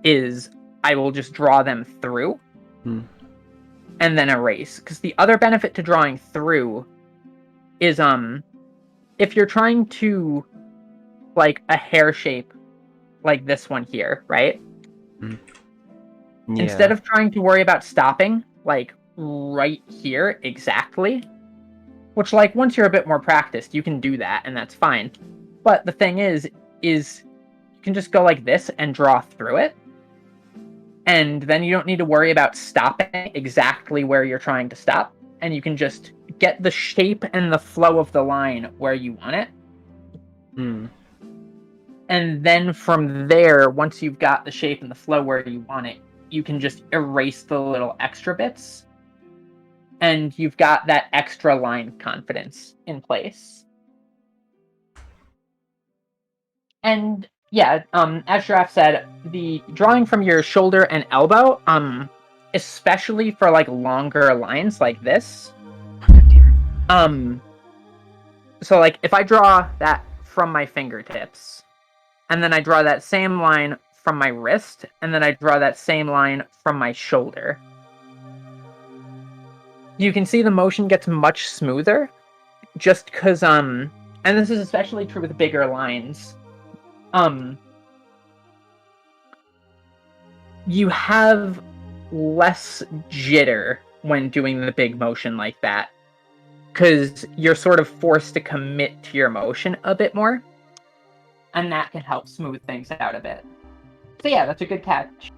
Is I will just draw them through and then erase. Because the other benefit to drawing through is if you're trying to like a hair shape like this one here, right? Yeah. Instead of trying to worry about stopping like right here exactly, which like once you're a bit more practiced, you can do that and that's fine. But the thing is you can just go like this and draw through it. And then you don't need to worry about stopping exactly where you're trying to stop. And you can just get the shape and the flow of the line where you want it. Hmm. And then from there, once you've got the shape and the flow where you want it, you can just erase the little extra bits. And you've got that extra line confidence in place. And yeah, as Giraffe said, the drawing from your shoulder and elbow, especially for like longer lines like this, so like if I draw that from my fingertips, and then I draw that same line from my wrist, and then I draw that same line from my shoulder, you can see the motion gets much smoother, just because and this is especially true with bigger lines. You have less jitter when doing the big motion like that, because you're sort of forced to commit to your motion a bit more, and that can help smooth things out a bit. So yeah, that's a good catch.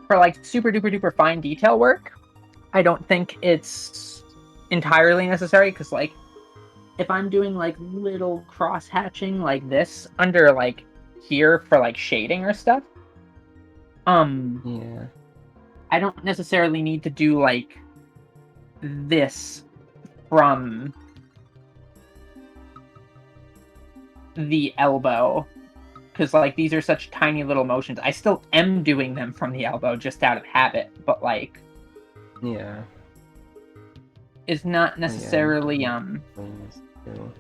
For like super duper duper fine detail work, I don't think it's entirely necessary, because like if I'm doing like little cross hatching like this under like here for like shading or stuff, Yeah. I don't necessarily need to do like this from the elbow, because like these are such tiny little motions. I still am doing them from the elbow just out of habit, but like Yeah. it's not necessarily Wings too.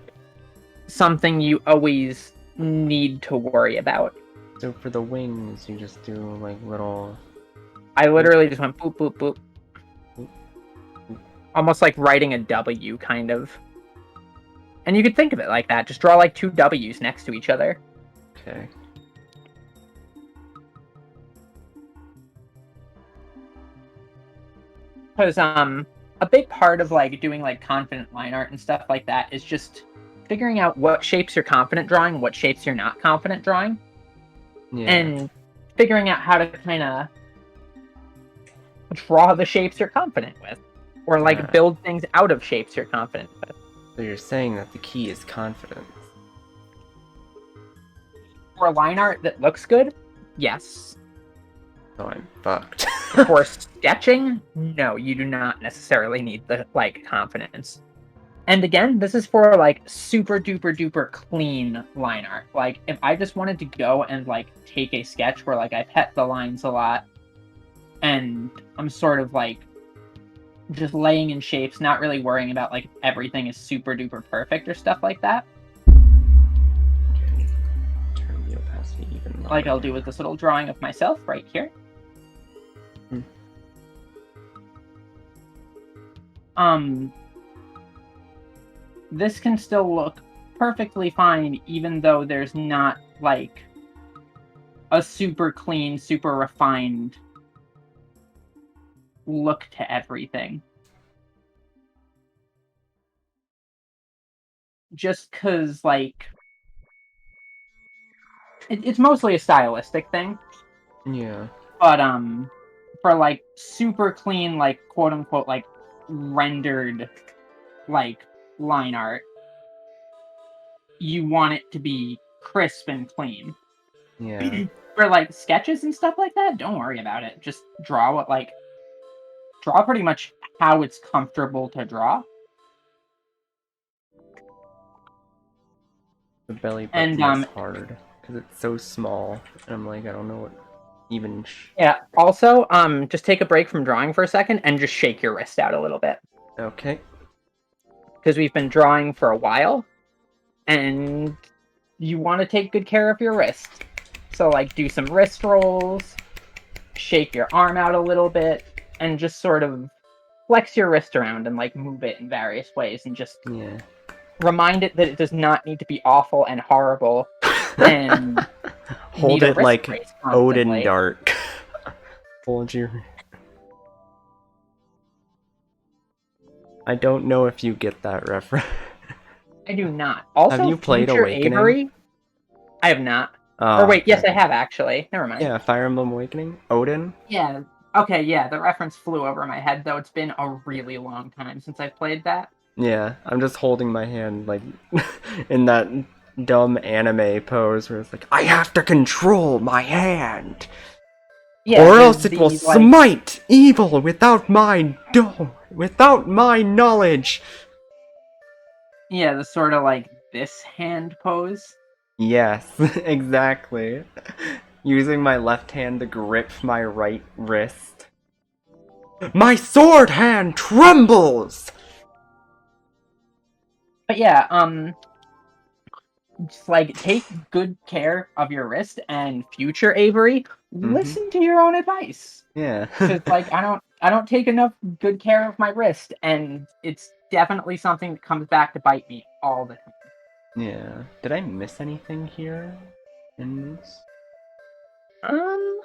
something you always need to worry about. So for the wings, you just do like little. I literally just went boop boop boop, Boop, boop. almost like writing a W kind of. And you could think of it like that. Just draw like two W's next to each other. Okay. Because a big part of like doing like confident line art and stuff like that is just figuring out what shapes you're confident drawing, what shapes you're not confident drawing, Yeah. and figuring out how to kind of draw the shapes you're confident with, or like build things out of shapes you're confident with. So you're saying that the key is confidence. For line art that looks good, yes. So I'm fucked. For sketching, no, you do not necessarily need the like confidence. And again, this is for like super duper duper clean line art. Like if I just wanted to go and like take a sketch where like I pet the lines a lot and I'm sort of like just laying in shapes, not really worrying about like everything is super duper perfect or stuff like that. Okay. Turn the opacity even lower. Like I'll do with this little drawing of myself right here. This can still look perfectly fine, even though there's not like a super clean, super refined look to everything. Just because, like, it's mostly a stylistic thing. Yeah. But for like super clean, like quote unquote, like rendered, like line art, you want it to be crisp and clean. Yeah. For like sketches and stuff like that, don't worry about it. Just draw pretty much how it's comfortable to draw. The belly button is hard because it's so small, and I'm like, I don't know what even. Yeah. Also, just take a break from drawing for a second and just shake your wrist out a little bit. Okay. Because we've been drawing for a while, and you want to take good care of your wrist. So, like, do some wrist rolls, shake your arm out a little bit, and just sort of flex your wrist around and, like, move it in various ways, and just remind it that it does not need to be awful and horrible, and hold it like Odin Dark. Hold your... I don't know if you get that reference. I do not. Also, Have you played Future Awakening? Avery, I have not. Oh, Or wait, yes, I okay. have actually. Never mind. Yeah, Fire Emblem Awakening? Odin? Yeah. Okay, yeah, the reference flew over my head, though it's been a really long time since I've played that. Yeah, I'm just holding my hand like in that dumb anime pose where it's like, I have to control my hand, Yeah, or the else it will the like smite evil without my knowledge. yeah, the sort of like this hand pose. Yes, exactly. Using my left hand to grip my right wrist. My sword hand trembles! But yeah, just like take good care of your wrist and future Avery, Mm-hmm. listen to your own advice. Yeah. Because like I don't take enough good care of my wrist, and it's definitely something that comes back to bite me all the time. Yeah. Did I miss anything here in this? Um,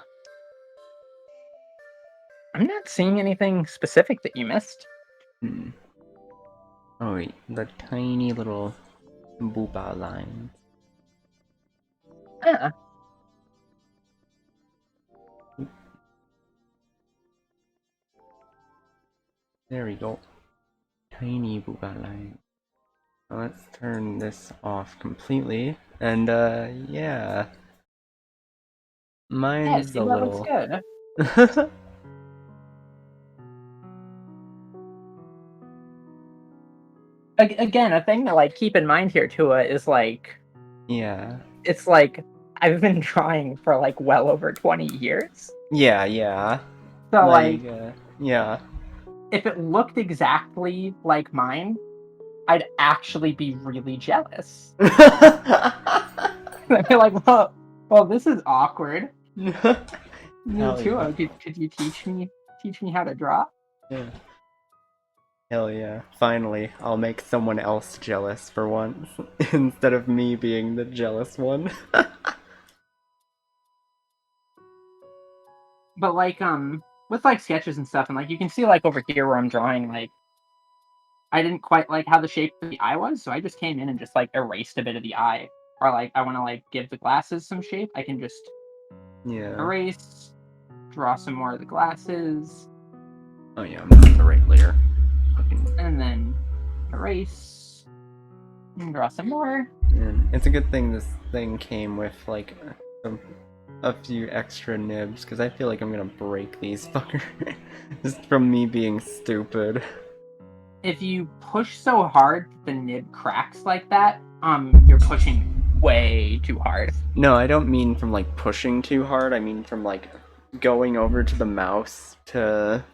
I'm not seeing anything specific that you missed. Hmm. Oh wait, the tiny little booba lines. Yeah, There we go. Tiny booba line. Let's turn this off completely. And yeah. yeah. Mine's See, a that looks little good. Again, a thing to like keep in mind here, Tua, is like Yeah. it's like I've been drawing for like well over 20 years. Yeah, yeah. So Like like yeah. if it looked exactly like mine, I'd actually be really jealous. I'd be like, well, this is awkward. Hell yeah. Tua, could you teach me how to draw? Yeah. Hell yeah. Finally, I'll make someone else jealous for once, instead of me being the jealous one. But like with like sketches and stuff, and like you can see like over here where I'm drawing, like I didn't quite like how the shape of the eye was, so I just came in and just like erased a bit of the eye. Or like I want to like give the glasses some shape, I can just Yeah. erase, draw some more of the glasses, Oh yeah, I'm not the right layer. Fucking. and then erase, and draw some more. And it's a good thing this thing came with like a few extra nibs, because I feel like I'm gonna break these fuckers just from me being stupid. If you push so hard the nib cracks like that, you're pushing way too hard. No, I don't mean from like pushing too hard. I mean from like going over to the mouse to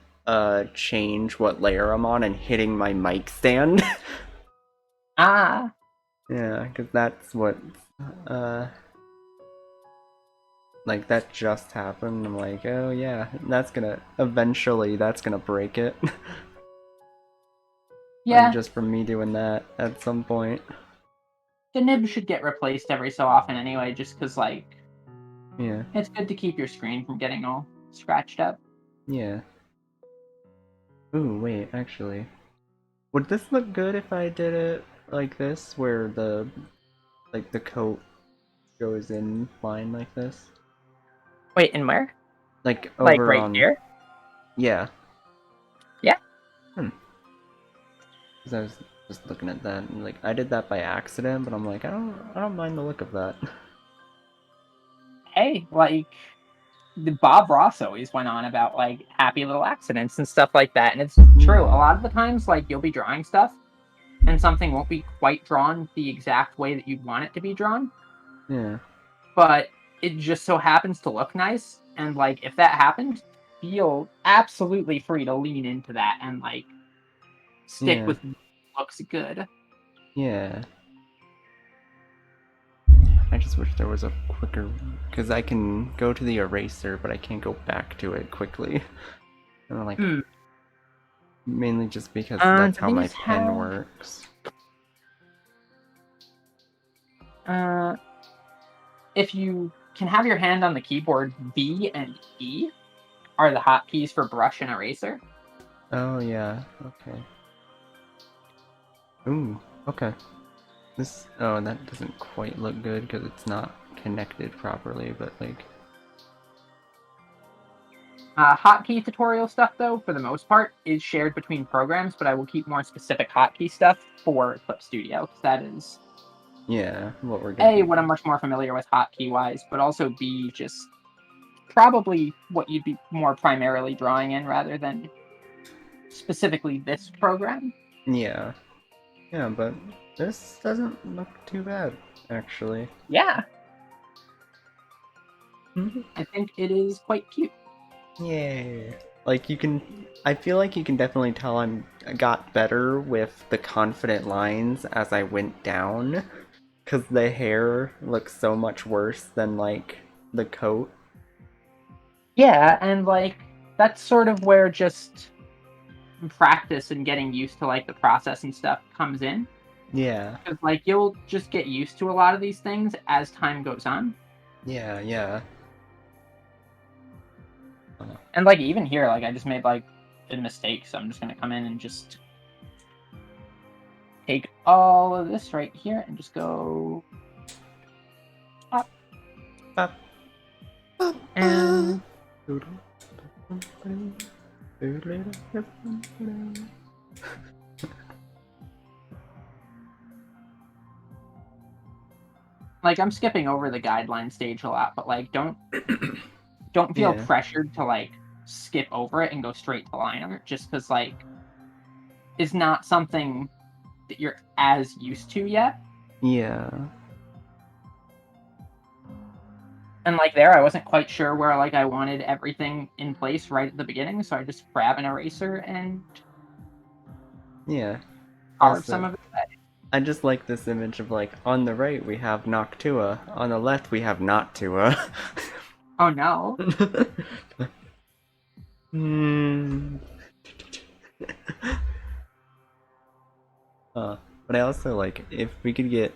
change what layer I'm on and hitting my mic stand. Ah, Yeah, because that's what uh like that just happened. I'm like, oh yeah, that's gonna eventually that's gonna break it. Like yeah. just from me doing that at some point. The nib should get replaced every so often anyway, just because like Yeah, it's good to keep your screen from getting all scratched up. yeah. Ooh, wait, actually. Would this look good if I did it like this, where the coat goes in line like this? Wait, and where? Like Like over right on here? yeah. Yeah. Hmm. Because I was just looking at that and like I did that by accident, but I'm like I don't mind the look of that. Hey, like the Bob Ross always went on about like happy little accidents and stuff like that, and it's true. A Yeah. lot of the times, like you'll be drawing stuff, and something won't be quite drawn the exact way that you'd want it to be drawn, Yeah. but it just so happens to look nice. And like if that happened, feel absolutely free to lean into that and like stick Yeah. with what looks good. Yeah. I just wish there was a quicker, because I can go to the eraser, but I can't go back to it quickly. And I'm like, Hmm. mainly just because that's Do how my these pen have works. uh if you can have your hand on the keyboard, B and E are the hotkeys for brush and eraser. Oh yeah, okay. Ooh, okay. Oh, that doesn't quite look good because it's not connected properly, but like... Hotkey tutorial stuff, though, for the most part, is shared between programs, but I will keep more specific hotkey stuff for Clip Studio, because that is, Yeah, what we're gonna A, what I'm much more familiar with hotkey-wise, but also B, just probably what you'd be more primarily drawing in rather than specifically this program. Yeah. Yeah, but this doesn't look too bad, actually. Yeah, Mhm. I think it is quite cute. Yay. Like, I feel like you can definitely tell I got better with the confident lines as I went down, because the hair looks so much worse than, like, the coat. Yeah, and, like, that's sort of where just practice and getting used to, like, the process and stuff comes in. Yeah. Because, like, you'll just get used to a lot of these things as time goes on. Yeah, yeah. And, like, even here, like, I just made, like, a mistake, so I'm just gonna come in and just take all of this right here and just go up. Bop. And like, I'm skipping over the guideline stage a lot, but, like, don't feel Yeah. pressured to, like, skip over it and go straight to line art, just because, like, it's not something that you're as used to yet. Yeah. And, like, there, I wasn't quite sure where, like, I wanted everything in place right at the beginning, so I just grab an eraser and Yeah. carve some Also, of it away. I just like this image of, like, on the right we have Noctua, on the left we have not Tua. Oh, no. Hmm. But I also like if we could get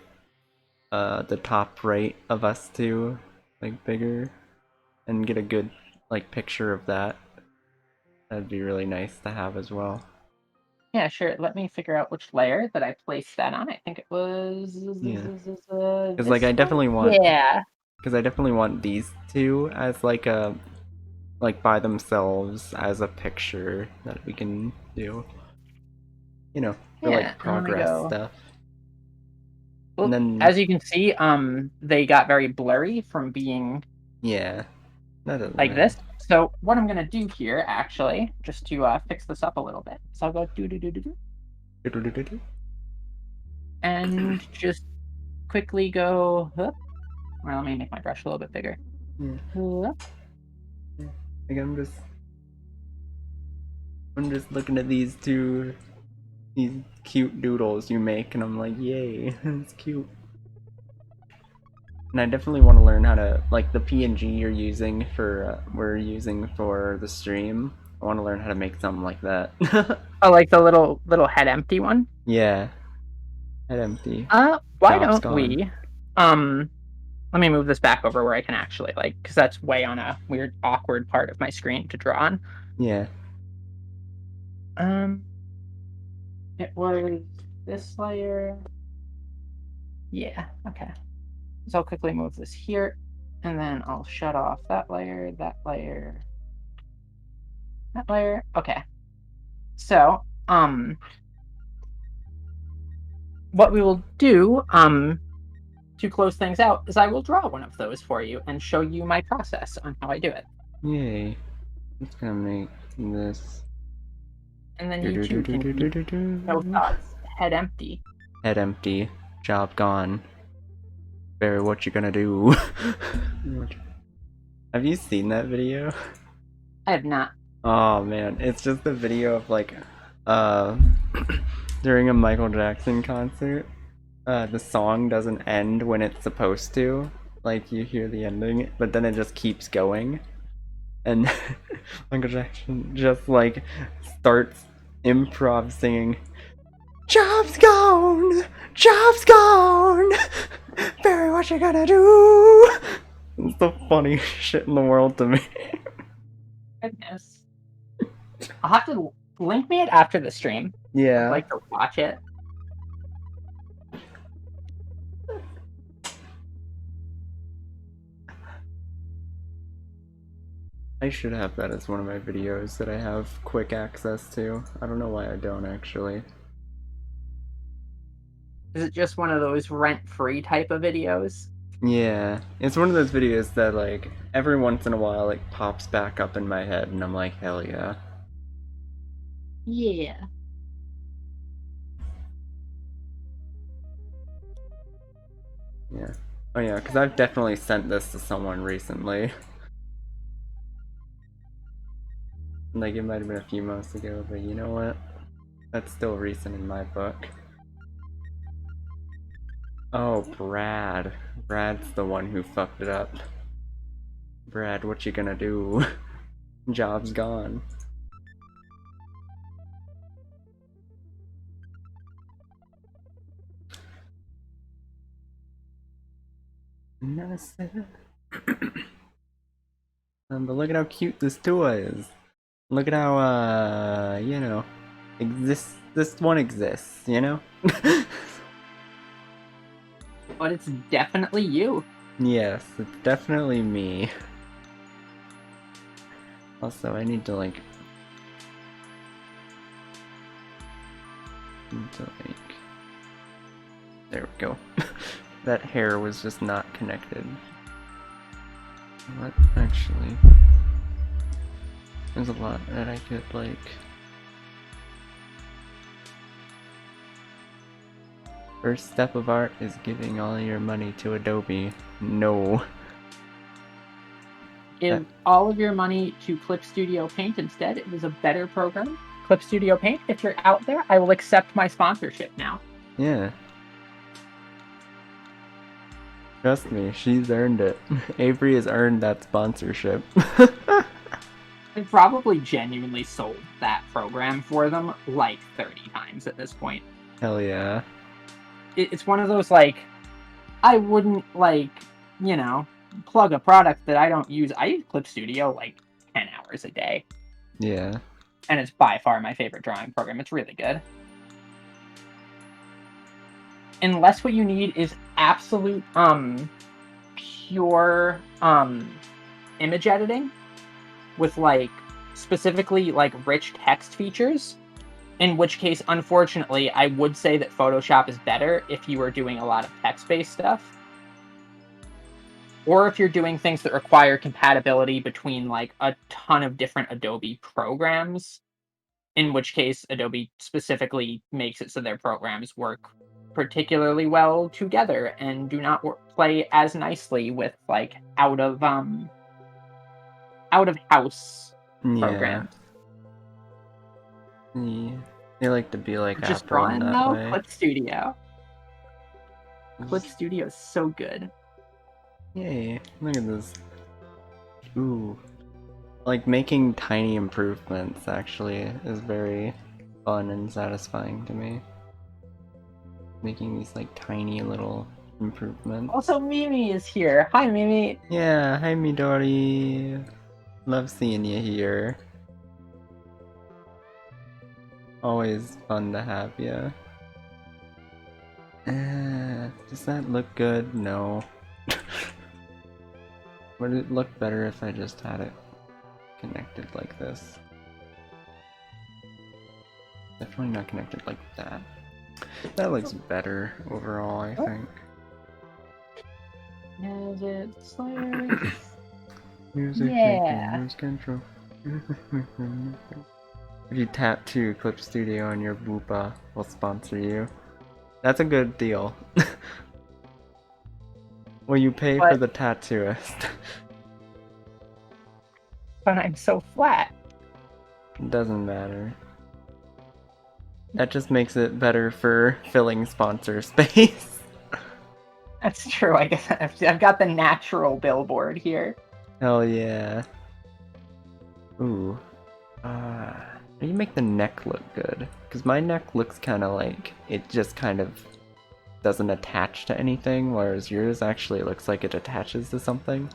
the top right of us two like bigger and get a good like picture of that. That'd be really nice to have as well. Yeah, sure. Let me figure out which layer that I placed that on. I think it was Yeah. Because like this one? Yeah. I definitely want these two as like a like by themselves as a picture that we can do. You know, for Yeah, like and let me progress go. stuff. And Well, then as you can see, they got very blurry from being yeah, that doesn't like matter. this. So what I'm gonna do here, actually, just to fix this up a little bit, so I'll go do do do do do, and just quickly go up. Or let me make my brush a little bit bigger. Yeah. Up. Like I'm just looking at these cute doodles you make, and I'm like, yay, it's cute. And I definitely want to learn how to like the PNG you're using for we're using for the stream. I want to learn how to make something like that. Oh, like the little head empty one. Yeah, head empty. Why Job's don't gone. we? Let me move this back over where I can actually like, because that's way on a weird, awkward part of my screen to draw on. Yeah. It was this layer. Yeah, okay. So I'll quickly move this here, and then I'll shut off that layer, that layer, that layer. Okay. So, what we will do, to close things out is I will draw one of those for you and show you my process on how I do it. Yay. It's gonna make this. And then you too can keep no thoughts, head empty. Head empty. Job gone. Barry, what you gonna do? Have you seen that video? I have not. Oh man, it's just a video of like, during a Michael Jackson concert, the song doesn't end when it's supposed to. Like you hear the ending, but then it just keeps going, and Michael Jackson just like starts improv singing, "Job's gone, job's gone, Barry, what you gonna do?" It's the funniest shit in the world to me. Goodness. I'll have to link me it after the stream. Yeah. I'd like to watch it. I should have that as one of my videos that I have quick access to. I don't know why I don't actually. Is it just one of those rent-free type of videos? Yeah, it's one of those videos that like every once in a while it pops back up in my head and I'm like, hell yeah. Yeah. Yeah. Oh yeah, because I've definitely sent this to someone recently. Like it might have been a few months ago, but you know what? That's still recent in my book. Oh, Brad. Brad's the one who fucked it up. Brad, what you gonna do? Job's gone. But look at how cute this Tua is. Look at how, you know, this one exists, you know? But it's definitely you. Yes, it's definitely me. Also, I need to, like... There we go. That hair was just not connected. What? Actually... There's a lot that I could, like... First step of art is giving all your money to Adobe. No. Give all of your money to Clip Studio Paint instead. It is a better program. Clip Studio Paint, if you're out there, I will accept my sponsorship now. Yeah. Trust me, she's earned it. Avery has earned that sponsorship. I probably genuinely sold that program for them like 30 times at this point. Hell yeah. It's one of those, like, I wouldn't, like, you know, plug a product that I don't use. I use Clip Studio like 10 hours a day. Yeah. And it's by far my favorite drawing program. It's really good. Unless what you need is absolute pure image editing with like specifically like rich text features, in which case unfortunately I would say that Photoshop is better if you are doing a lot of text-based stuff, or if you're doing things that require compatibility between like a ton of different Adobe programs, in which case Adobe specifically makes it so their programs work particularly well together and do not play as nicely with like out of house Yeah. programs. Yeah. They like to be like Just Apple in drawing that though, way. Clip Studio. Clip Studio is so good. Yay, look at this. Ooh. Like making tiny improvements actually is very fun and satisfying to me. Making these like tiny little improvements. Also, Mimi is here. Hi, Mimi. Yeah, hi Midori. Love seeing you here. Always fun to have you. Does that look good? No. Would it look better if I just had it connected like this? Definitely not connected like that. That looks better overall, I think. Is it Slayer? Music Yeah. lose control. If you tattoo Clip Studio on your Boopa, we'll sponsor you. That's a good deal. Will you pay for the tattooist? But I'm so flat. Doesn't matter. That just makes it better for filling sponsor space. That's true. I guess I've got the natural billboard here. Hell yeah. Ooh. You make the neck look good. Because my neck looks kind of like it just kind of doesn't attach to anything, whereas yours actually looks like it attaches to something.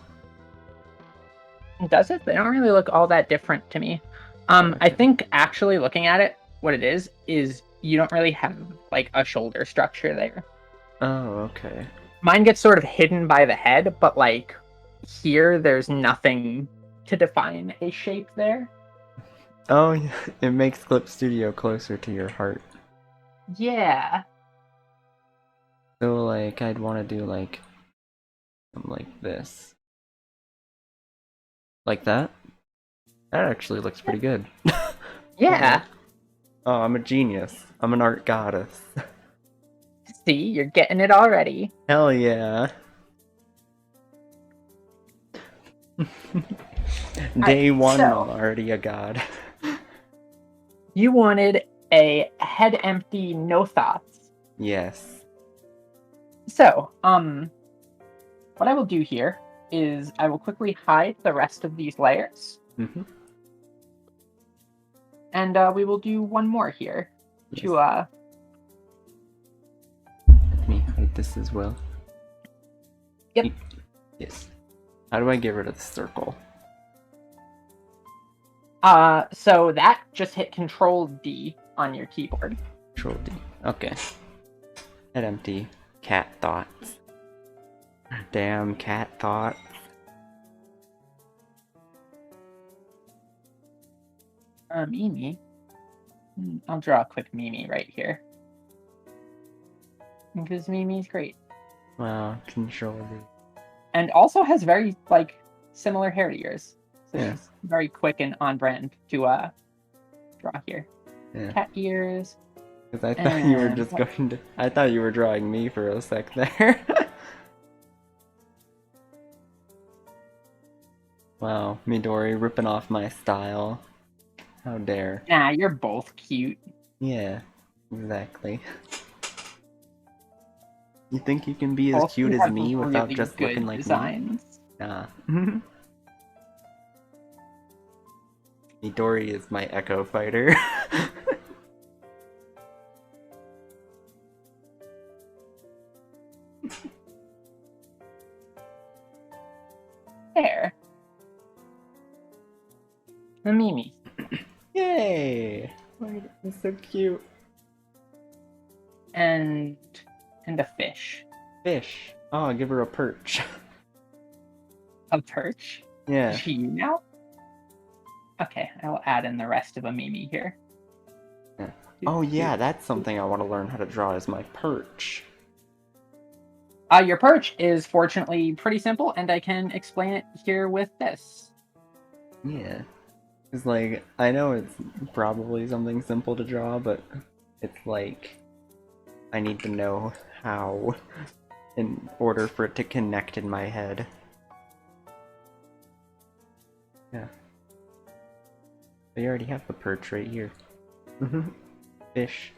Does it? They don't really look all that different to me. I think actually looking at it, what it is you don't really have like a shoulder structure there. Oh, okay. Mine gets sort of hidden by the head, but like here there's nothing to define a shape there. Oh, yeah. It makes Clip Studio closer to your heart. Yeah. So, like, I'd want to do, like, something like this. Like that? That actually looks pretty good. Yeah. Oh, I'm a genius. I'm an art goddess. See, you're getting it already. Hell yeah. Day one, so I'm already a god. you wanted a head empty, no thoughts. Yes. So, what I will do here is I will quickly hide the rest of these layers, Mm-hmm. and we will do one more here Yes. to Let me hide this as well. Yep. Yes. How do I get rid of the circle? So that just hit Control D on your keyboard. Control D. Okay. Head empty. Cat thoughts. Damn cat thoughts. Mimi. I'll draw a quick Mimi right here. Because Mimi's great. Wow, Control D. And also has very, like, similar hair to yours. So Yeah. she's very quick and on brand to draw here. Yeah. Cat ears. Because I thought you were just going to. I thought you were drawing me for a sec there. Wow, Midori ripping off my style. How dare. Nah, you're both cute. Yeah, exactly. You think you can be as Both cute you as have me without really just good looking like designs. me? Nah. Midori is my Echo Fighter. There. The Mimi. Yay! It's so cute. And a fish. Fish. Oh, I'll give her a perch. A perch? Yeah. Is she you now? Okay, I will add in the rest of a Mimi here. Yeah. Oh yeah, that's something I want to learn how to draw is my perch. Your perch is fortunately pretty simple, and I can explain it here with this. Yeah. It's like, I know it's probably something simple to draw, but it's like, I need to know how in order for it to connect in my head. Yeah. But you already have the perch right here. Fish.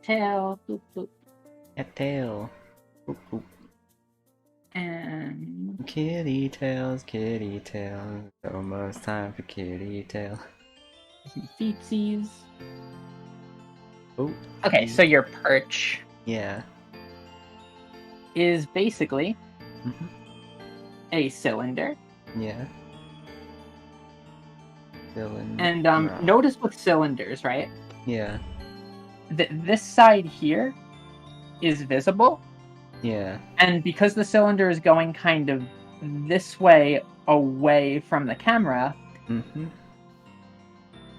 Tail. Boop, boop. A tail. Boop, boop. And Kitty tails, almost time for kitty tail. some feetsies. Oh. Okay, so your perch Yeah. is basically a cylinder. Yeah. Cylinder. And notice with cylinders, right? Yeah. This side here is visible. Yeah. And because the cylinder is going kind of this way away from the camera,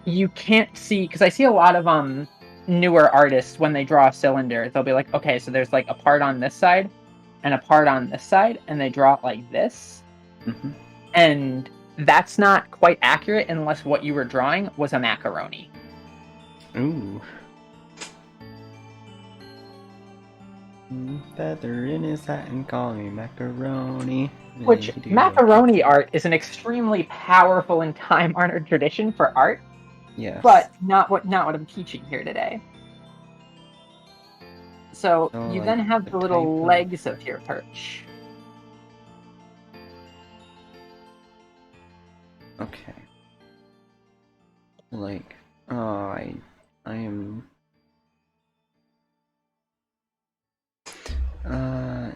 you can't see, because I see a lot of newer artists when they draw a cylinder, they'll be like, okay, so there's like a part on this side and a part on this side, and they draw it like this. And that's not quite accurate unless what you were drawing was a macaroni. Ooh. Feather in his hat and call me macaroni. Which, macaroni art is an extremely powerful and time-honored tradition for art. Yes. But not what I'm teaching here today. So you then have the little legs of your perch. Okay. Like, oh, I am.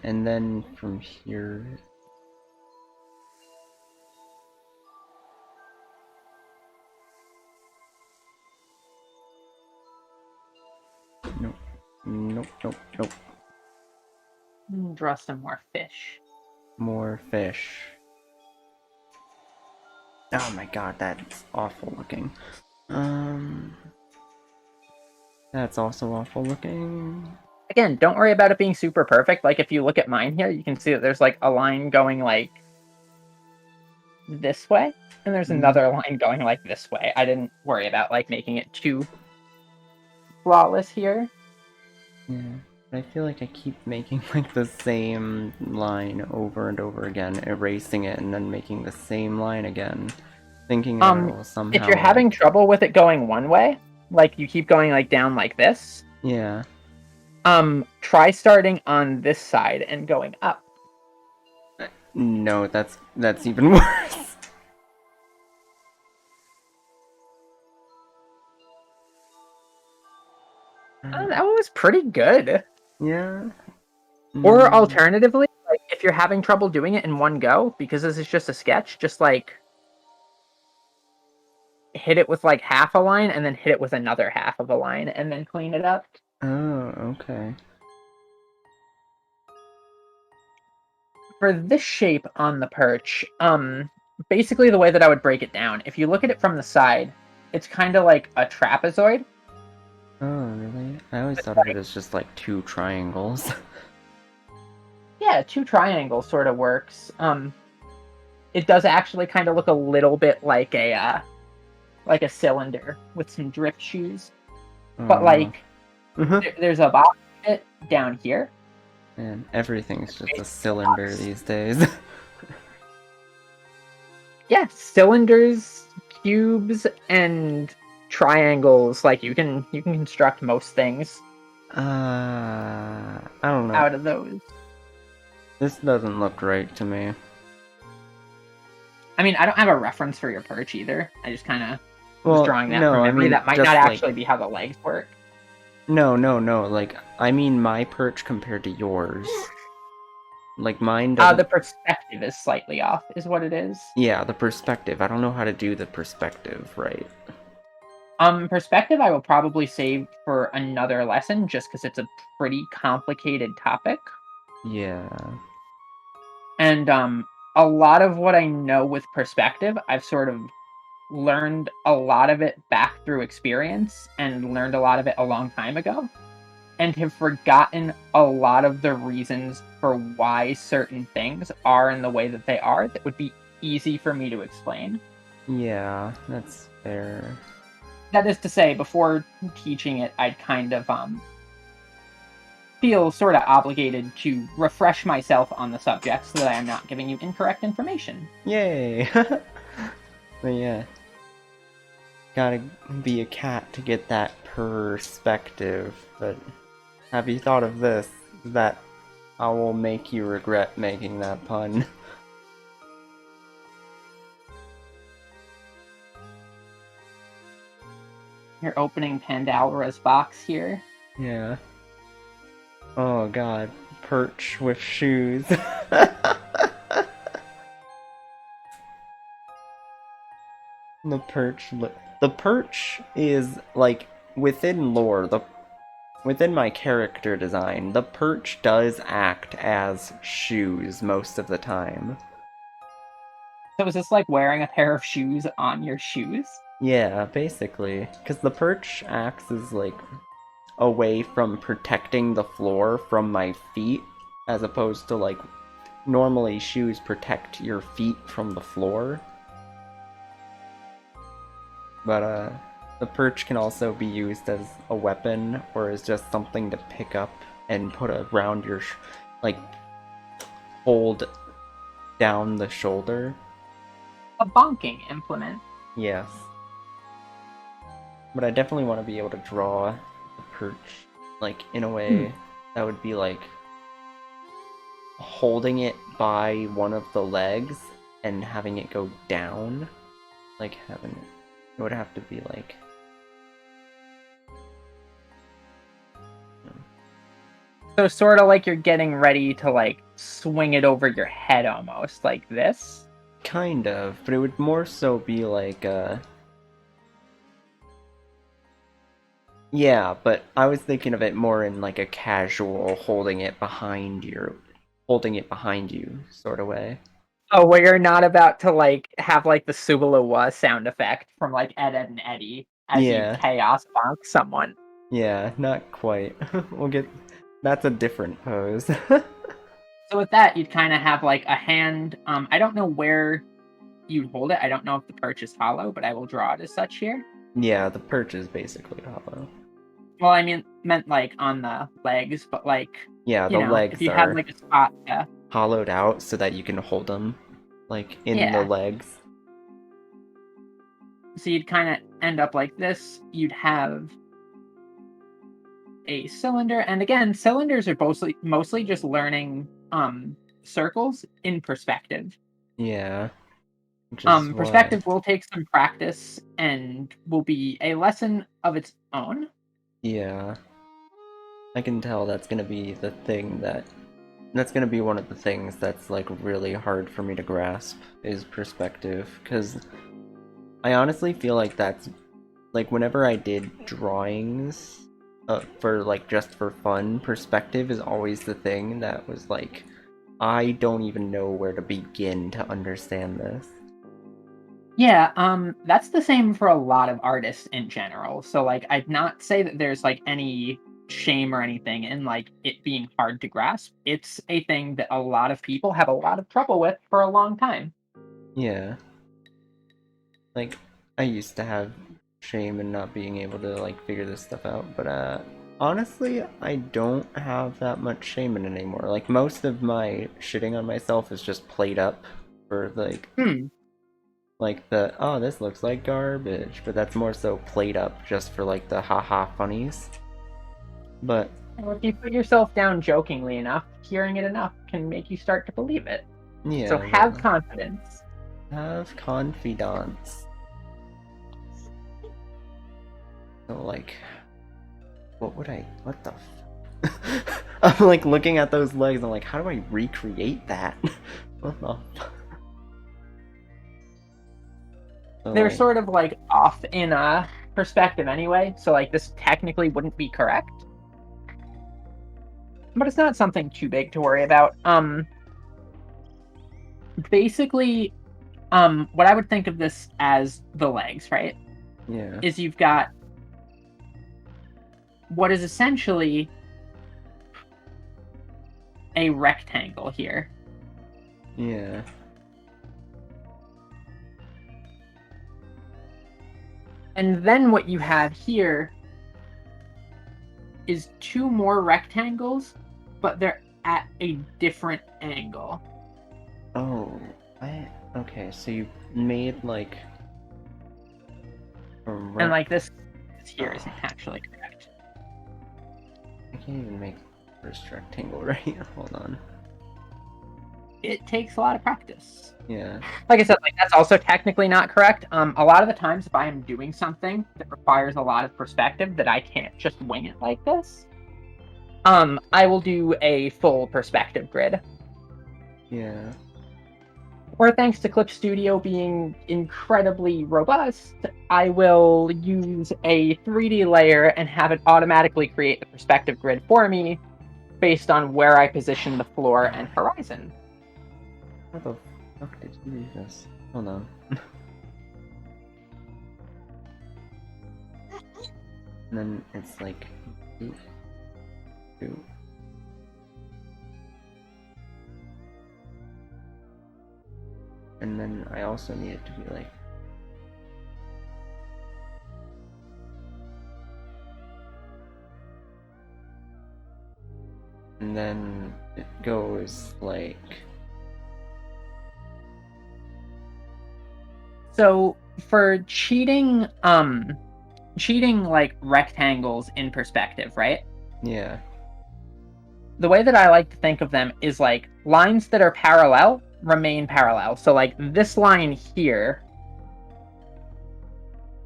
And then from here. Nope. Nope, nope, nope. Draw some more fish. More fish. Oh my god, that's awful looking. That's also awful looking. Again, don't worry about it being super perfect. Like if you look at mine here, you can see that there's like a line going like this way, and there's another line going like this way. I didn't worry about like making it too flawless here. Yeah, but I feel like I keep making like the same line over and over again, erasing it and then making the same line again, thinking that it will somehow. If you're having trouble with it going one way, like you keep going like down like this. Yeah. Try starting on this side and going up. No, that's even worse. That one was pretty good. Yeah. Or alternatively, like if you're having trouble doing it in one go, because this is just a sketch, just like hit it with like half a line and then hit it with another half of a line and then clean it up. Oh, okay. For this shape on the perch, basically the way that I would break it down, if you look at it from the side, it's kind of like a trapezoid. Oh, really? I always thought of it as just like two triangles. Yeah, two triangles sort of works. It does actually kind of look a little bit like a cylinder with some drift shoes, but like there's a box down here. Man, everything's just a cylinder these days. Yeah, cylinders, cubes, and triangles. Like you can construct most things. I don't know. Out of those. This doesn't look right to me. I mean, I don't have a reference for your perch either. I just kind of was drawing that from memory. I mean, that might not actually be how the legs work. No. Like, I mean my perch compared to yours. Like, mine doesn't... The perspective is slightly off, is what it is. Yeah, the perspective. I don't know how to do the perspective right. Perspective I will probably save for another lesson, just because it's a pretty complicated topic. Yeah. And, a lot of what I know with perspective, I've sort of learned a lot of it back through experience and learned a lot of it a long time ago, and have forgotten a lot of the reasons for why certain things are in the way that they are that would be easy for me to explain. Yeah, that's fair. That is to say, before teaching it, I'd kind of feel sort of obligated to refresh myself on the subject so that I am not giving you incorrect information. Yay! But yeah. Gotta be a cat to get that perspective, but have you thought of this? That I will make you regret making that pun. You're opening Pandalra's box here. Yeah. Oh god. Perch with shoes. The perch is, like, within lore, within my character design, the perch does act as shoes most of the time. So is this like wearing a pair of shoes on your shoes? Yeah, basically. Because the perch acts as, like, a way from protecting the floor from my feet, as opposed to, like, normally shoes protect your feet from the floor. But, the perch can also be used as a weapon, or as just something to pick up and put around your, like, hold down the shoulder. A bonking implement. Yes. But I definitely want to be able to draw the perch, like, in a way that would be, like, holding it by one of the legs and having it go down. Like, it would have to be, like... So sort of like you're getting ready to, like, swing it over your head almost, like this? Kind of, but it would more so be like, Yeah, but I was thinking of it more in like a casual holding it behind you sort of way. Oh, where you're not about to like have like the Subalawa sound effect from like Ed, Ed, and Eddie as you Yeah, chaos bonk someone. yeah, not quite. We'll get. That's a different pose. So with that, you'd kind of have like a hand. I don't know where you'd hold it. I don't know if the perch is hollow, but I will draw it as such here. Yeah, the perch is basically hollow. Well, I meant like on the legs, but like, Yeah, you the know, if legs you had are like a spot, yeah, hollowed out so that you can hold them, like, in the yeah. legs. So you'd kind of end up like this. You'd have a cylinder, and again, cylinders are mostly just learning circles in perspective. Yeah, which is why. Perspective will take some practice and will be a lesson of its own. Yeah, I can tell that's gonna be one of the things that's like really hard for me to grasp is perspective, because I honestly feel like that's like whenever I did drawings for like just for fun, perspective is always the thing that was like I don't even know where to begin to understand this. Yeah, that's the same for a lot of artists in general. So like I'd not say that there's like any shame or anything in like it being hard to grasp. It's a thing that a lot of people have a lot of trouble with for a long time. Yeah, like I used to have shame in not being able to like figure this stuff out, but honestly, I don't have that much shame in it anymore. Like most of my shitting on myself is just played up for Hmm. like the oh this looks like garbage, but that's more so played up just for like the haha funnies. But Well, if you put yourself down jokingly enough, hearing it enough can make you start to believe it. So yeah, have confidence. have confidence. So like, what the I'm like looking at those legs, I'm like, how do I recreate that? What the so They're like, sort of like off in a perspective anyway, so like this technically wouldn't be correct. But it's not something too big to worry about. Basically, what I would think of this as the legs, right? yeah, Is you've got what is essentially a rectangle here. yeah, And then what you have here is two more rectangles, but they're at a different angle. oh, okay, so you made like a And rec like this here oh, isn't actually correct. I can't even make the first rectangle right. Hold on. It takes a lot of practice. Yeah, Like I said, like that's also technically not correct. A lot of the times if I am doing something that requires a lot of perspective that I can't just wing it like this, I will do a full perspective grid. yeah, Or thanks to Clip Studio being incredibly robust, I will use a 3D layer and have it automatically create the perspective grid for me based on where I position the floor and horizon. how the fuck did you do this? Hold on. And then it's like two, two. And then I also need it to be like and then it goes like So for cheating like rectangles in perspective, right? yeah, The way that I like to think of them is like lines that are parallel remain parallel. So like this line here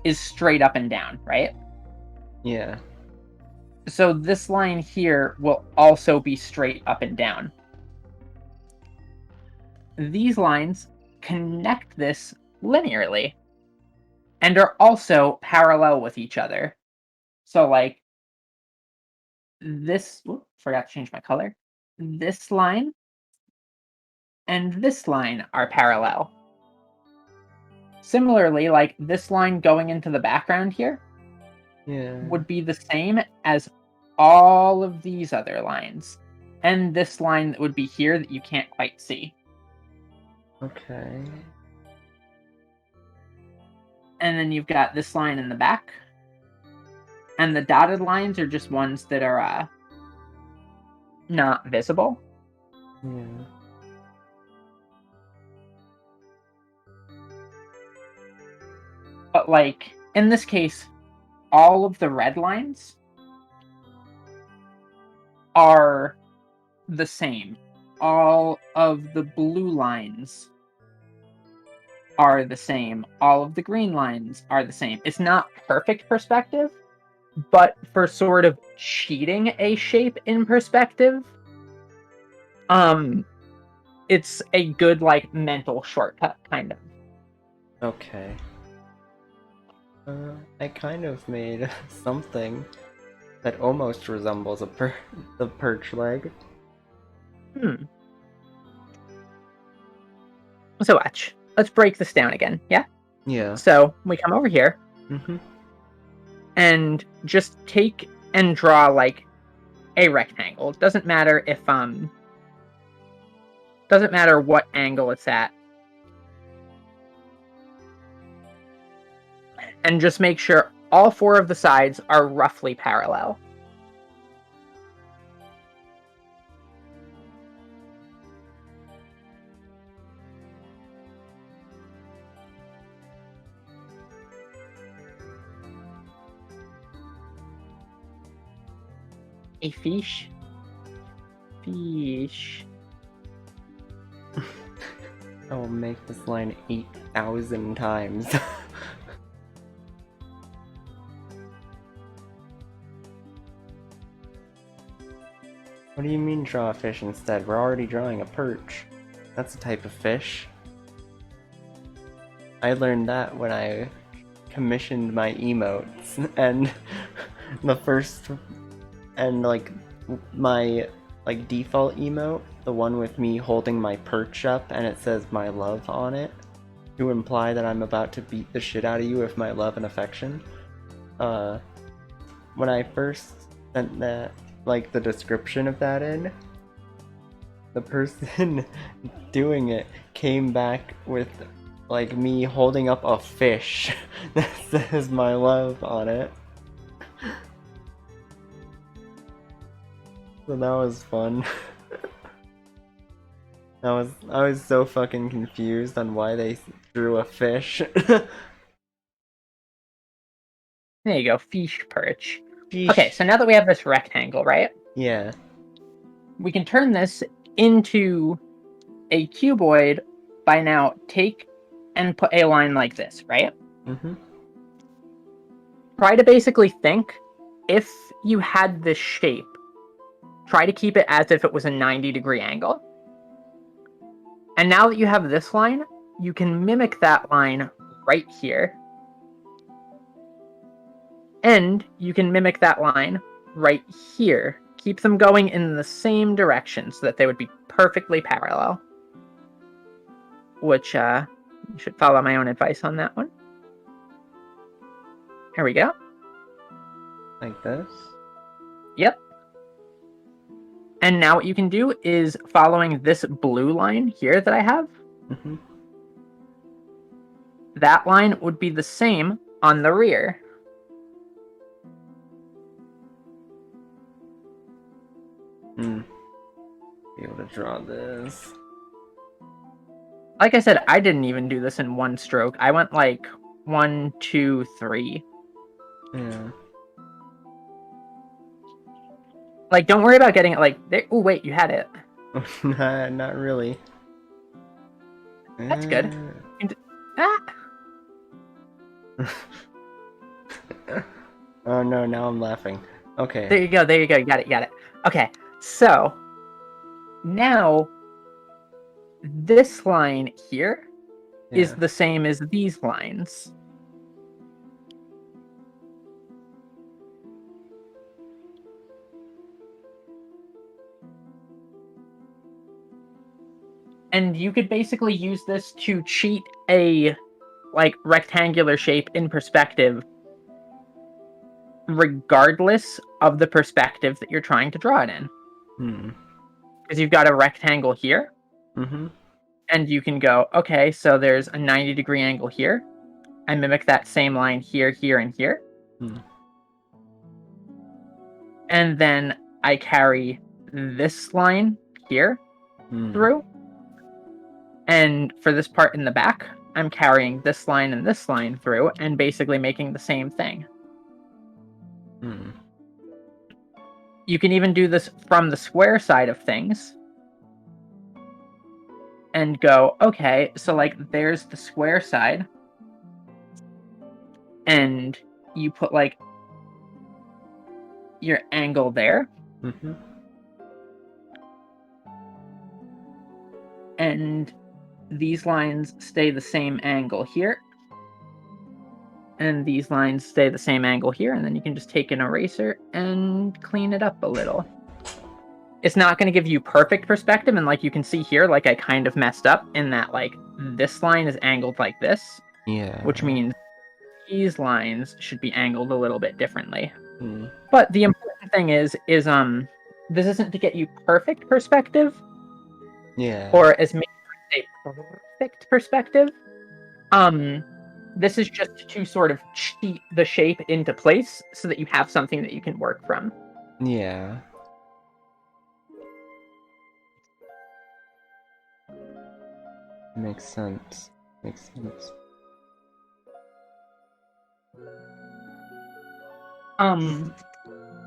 is straight up and down, right? yeah, So this line here will also be straight up and down. These lines connect this linearly and are also parallel with each other. So like this, forgot to change my color. This line and this line are parallel. Similarly, like this line going into the background here would be the same as all of these other lines. And this line that would be here that you can't quite see. Okay. And then you've got this line in the back. And the dotted lines are just ones that are not visible. Yeah. But like, in this case, all of the red lines are the same. All of the blue lines are the same. All of the green lines are the same. It's not perfect perspective, but for sort of cheating a shape in perspective, it's a good like mental shortcut kind of. Okay. I kind of made something that almost resembles the perch leg. So watch. Let's break this down again. Yeah. Yeah. So we come over here Mm-hmm. and just take and draw like a rectangle. It doesn't matter if doesn't matter what angle it's at. And just make sure all four of the sides are roughly parallel. A fish. Fish. I will make this line 8,000 times. What do you mean draw a fish instead? We're already drawing a perch. That's a type of fish. I learned that when I commissioned my emotes, and the first, and like my like default emote, the one with me holding my perch up and it says my love on it, to imply that I'm about to beat the shit out of you with my love and affection. When I first sent that, like the description of that in, the person doing it came back with like me holding up a fish that says my love on it. So that was fun. I was so fucking confused on why they drew a fish. There you go, fish perch. Sheesh. Okay, so now that we have this rectangle, right? Yeah. We can turn this into a cuboid by now take and put a line like this, right? Mm-hmm. Try to basically think, if you had this shape, try to keep it as if it was a 90-degree angle. And now that you have this line, you can mimic that line right here. And you can mimic that line right here. Keep them going in the same direction so that they would be perfectly parallel. Which, you should follow my own advice on that one. Here we go. Like this? Yep. And now what you can do is, following this blue line here that I have, Mm-hmm. that line would be the same on the rear. Be able to draw this. Like I said, I didn't even do this in one stroke. I went like 1, 2, 3. Yeah. Like, don't worry about getting it like there. Oh wait, you had it. Not really. That's good. Ah. Oh no, now I'm laughing. Okay. There you go. There you go. You got it. You got it. Okay. So now this line here is the same as these lines. And you could basically use this to cheat a like rectangular shape in perspective regardless of the perspective that you're trying to draw it in. Hmm. Because you've got a rectangle here, Mm-hmm. and you can go, okay, so there's a 90-degree angle here. I mimic that same line here, here, and here. Hmm. And then I carry this line here through. And for this part in the back, I'm carrying this line and this line through and basically making the same thing. Hmm. You can even do this from the square side of things and go, okay, so like there's the square side, and you put like your angle there, Mm-hmm. and these lines stay the same angle here, and these lines stay the same angle here, and then you can just take an eraser and clean it up a little. It's not going to give you perfect perspective, and like you can see here, like I kind of messed up in that like this line is angled like this, Yeah. which means these lines should be angled a little bit differently. Hmm. But the important thing is this isn't to get you perfect perspective, Yeah. or as many say perfect perspective. This is just to sort of cheat the shape into place so that you have something that you can work from. Yeah. Makes sense. Makes sense.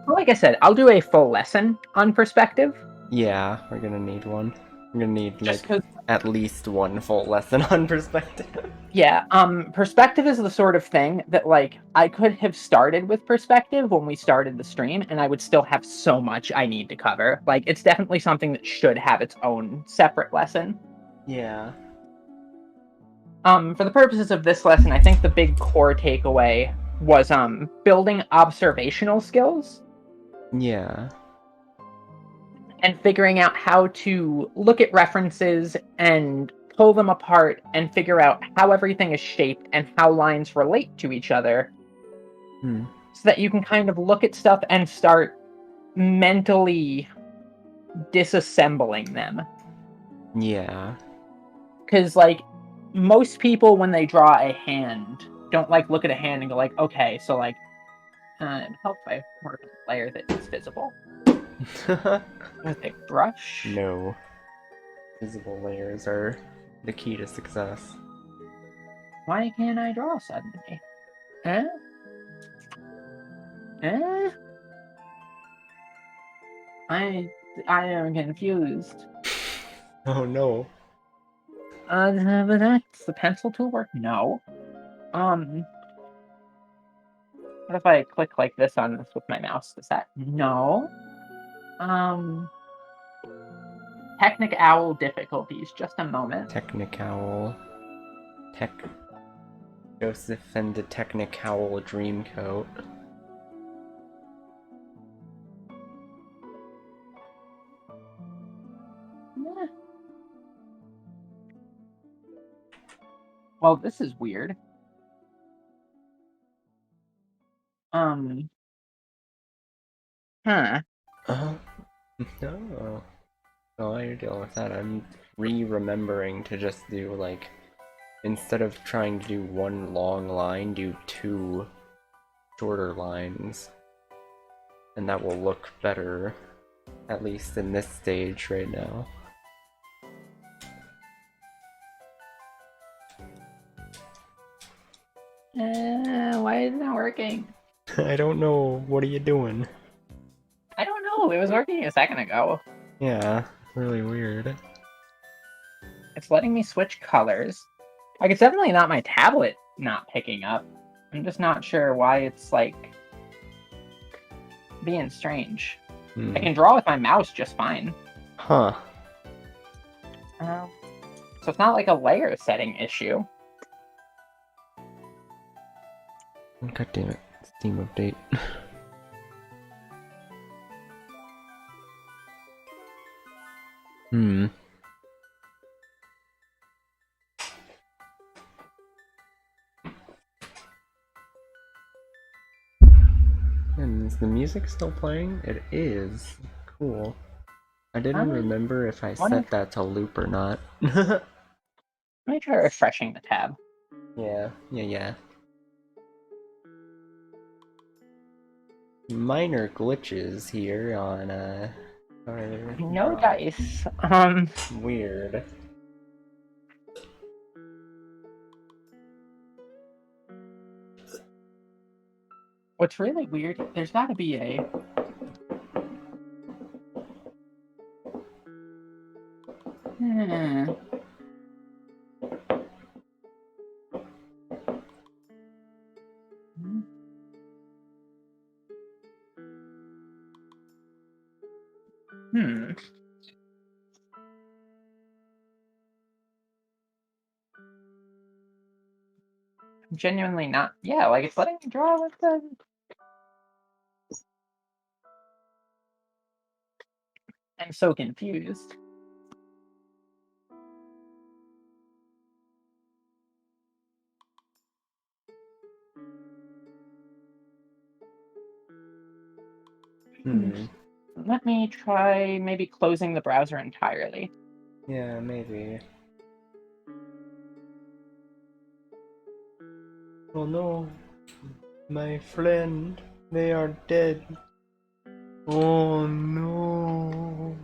Like I said, I'll do a full lesson on perspective. Yeah, we're gonna need one. We're gonna need Just like because, at least one full lesson on perspective. yeah, perspective is the sort of thing that like I could have started with perspective when we started the stream, and I would still have so much I need to cover. Like, it's definitely something that should have its own separate lesson. Yeah. For the purposes of this lesson, I think the big core takeaway was building observational skills Yeah. and figuring out how to look at references and pull them apart and figure out how everything is shaped and how lines relate to each other, Hmm. so that you can kind of look at stuff and start mentally disassembling them. Yeah. Because like most people when they draw a hand don't like look at a hand and go like, okay, so like it helps if I work with a layer that is visible with a brush. No. Visible layers are the key to success. Why can't I draw suddenly? Eh? Eh? I am confused. Oh no. But that's the pencil tool work? No. What if I click like this on this with my mouse? Does that? No. Technic owl difficulties. Just a moment. Technicowl. Tech. Joseph and the Technicowl Dreamcoat. Eh. Well, this is weird. Huh. Uh-huh. No. Oh, you're dealing with that. I'm remembering to just do, like, instead of trying to do one long line, do two shorter lines. And that will look better, at least in this stage right now. Why is it not working? I don't know. What are you doing? I don't know. It was working a second ago. Yeah, really weird. It's letting me switch colors. Like, it's definitely not my tablet not picking up. I'm just not sure why it's, like, being strange. I can draw with my mouse just fine. Huh. So it's not like a layer setting issue. God damn it. Steam update. Hmm. music still playing? It is. Cool. I didn't Um, remember if I Let me, set that to loop or not. let me try refreshing the tab. Yeah. Minor glitches here on, our No drop. dice. Weird. What's really weird, there's gotta be a... Hmm. Hmm. Genuinely not. Yeah, like it's letting me draw with the... I'm so confused. Let me try maybe closing the browser entirely. Yeah, maybe. Oh no. My friend, they are dead. Oh no.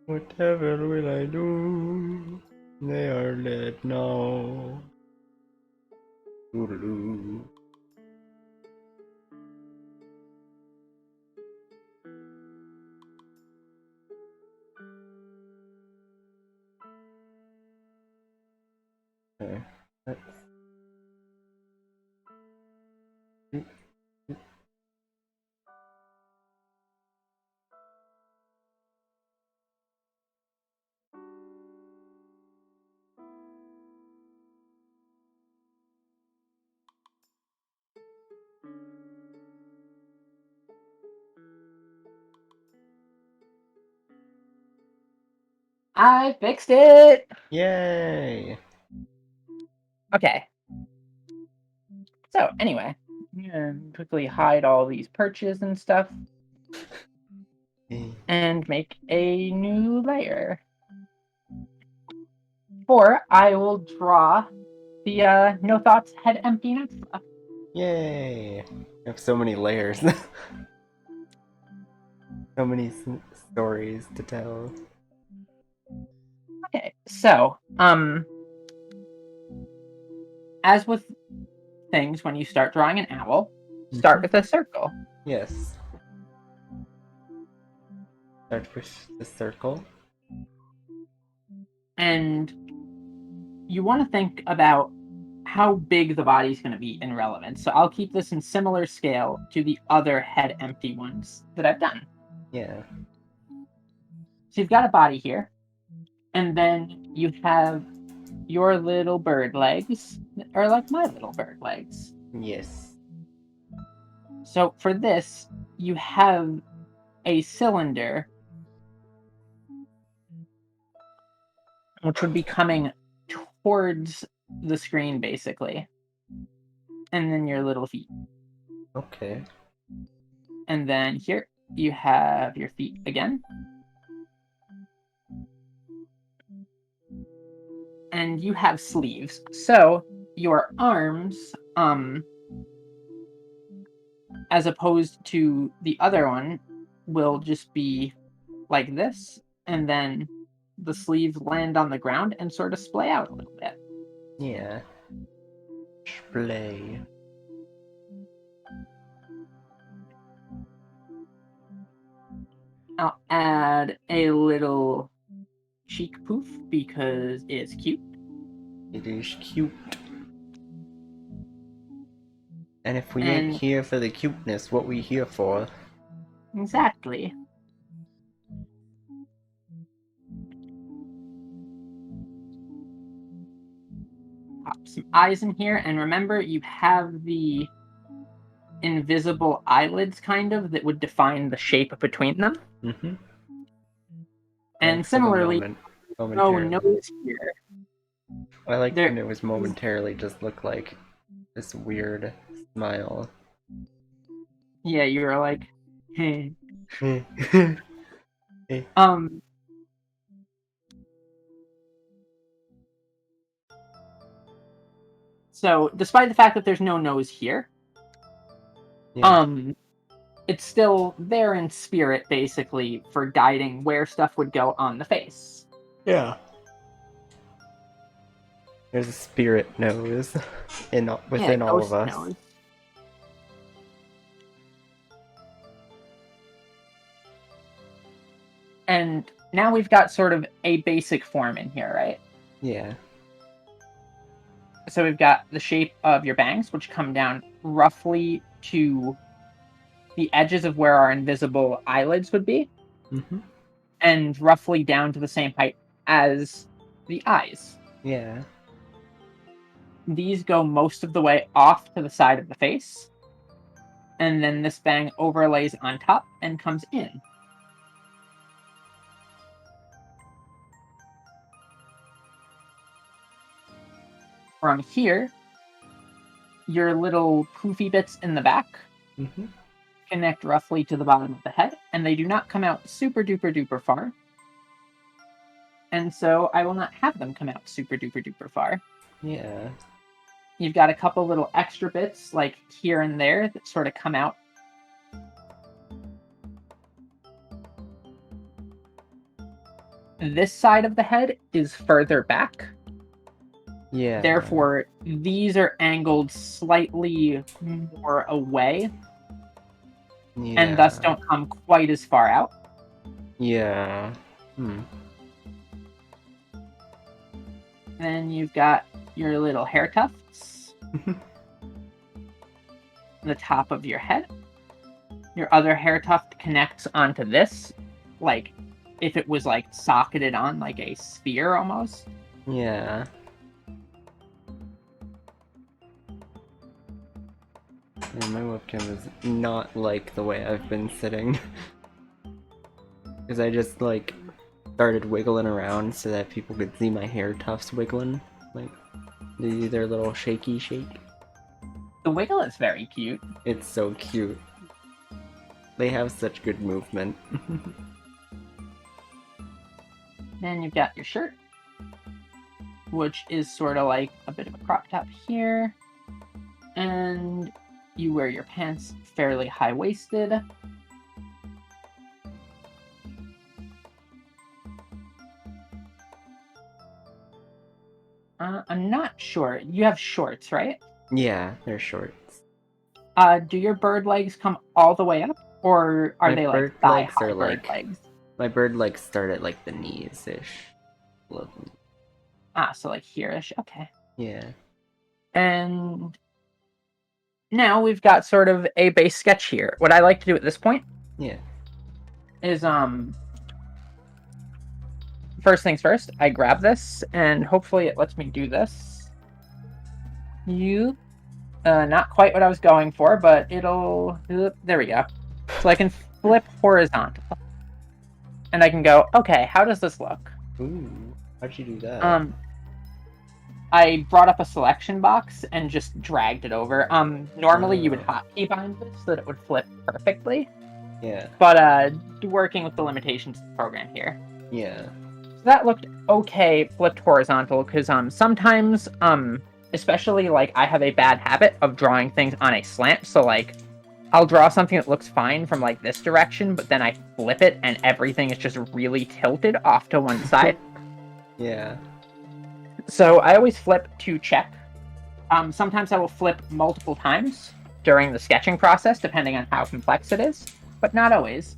Whatever will I do? They are dead now. Toodaloo. Okay. Let's... I fixed it! Yay! Okay. So, anyway, I'm gonna quickly hide all these perches and stuff and make a new layer. Or I will draw the no thoughts, head empty nebula. Yay! I have so many layers. So many stories to tell. Okay, so, as with things, when you start drawing an owl, start with a circle. Yes. Start with the circle. And you want to think about how big the body's going to be in relevance. So I'll keep this in similar scale to the other head empty ones that I've done. Yeah. So you've got a body here, and then you have your little bird legs, or like my little bird legs. Yes. So for this, you have a cylinder, which would be coming towards the screen, basically. And then your little feet. Okay. And then here, you have your feet again. And you have sleeves. So your arms, as opposed to the other one, will just be like this, and then the sleeves land on the ground and sort of splay out a little bit. Yeah. Splay. I'll add a little cheek poof because it's cute. It is cute. And if we ain't And here for the cuteness, what we here for? exactly. Pop some eyes in here, and remember you have the invisible eyelids kind of that would define the shape between them. Mm-hmm. And For the similarly, moment. no Momentarily. nose here. I like There when it was momentarily just looked like this weird smile. Yeah, you were like, hey. Hey. Um, so despite the fact that there's no nose here, Yeah. it's still there in spirit, basically, for guiding where stuff would go on the face. Yeah. There's a spirit nose Yeah, within all of ghost us. nose. And now we've got sort of a basic form in here, right? Yeah. So we've got the shape of your bangs, which come down roughly to the edges of where our invisible eyelids would be, Mm-hmm. and roughly down to the same height as the eyes. Yeah. These go most of the way off to the side of the face, and then this bang overlays on top and comes in. From here, your little poofy bits in the back Mm-hmm. connect roughly to the bottom of the head, and they do not come out super duper duper far. And so I will not have them come out super duper duper far. Yeah. You've got a couple little extra bits, like here and there, that sort of come out. This side of the head is further back. Yeah. Therefore, these are angled slightly more away and thus don't come quite as far out. Yeah. Hmm. Then you've got your little hair tufts on the top of your head. Your other hair tuft connects onto this, like if it was like socketed on like a sphere almost. Yeah. Yeah, my webcam is not like the way I've been sitting. Because I just like started wiggling around so that people could see my hair tufts wiggling. Like, they do their little shaky shake. The wiggle is very cute. It's so cute. They have such good movement. Then you've got your shirt, which is sort of like a bit of a crop top here. And you wear your pants fairly high-waisted. I'm not sure. You have shorts, right? Yeah, they're shorts. Do your bird legs come all the way up, or are My they like bird legs thigh-high are bird like... legs? My bird legs start at like the knees-ish. So like here-ish. Okay. Yeah. And now we've got sort of a base sketch here. What I like to do at this point Yeah. is first things first, I grab this and hopefully it lets me do this. Not quite what I was going for, but it'll there we go. So I can flip horizontal. And I can go, okay, how does this look? Ooh, how'd you do that? I brought up a selection box and just dragged it over. Normally you would Oh. hotkey bind this so that it would flip perfectly. Yeah. But working with the limitations of the program here. Yeah. So that looked okay flipped horizontal, because sometimes, especially like I have a bad habit of drawing things on a slant, so like I'll draw something that looks fine from like this direction, but then I flip it and everything is just really tilted off to one side. Yeah. So I always flip to check. Sometimes I will flip multiple times during the sketching process, depending on how complex it is, but not always.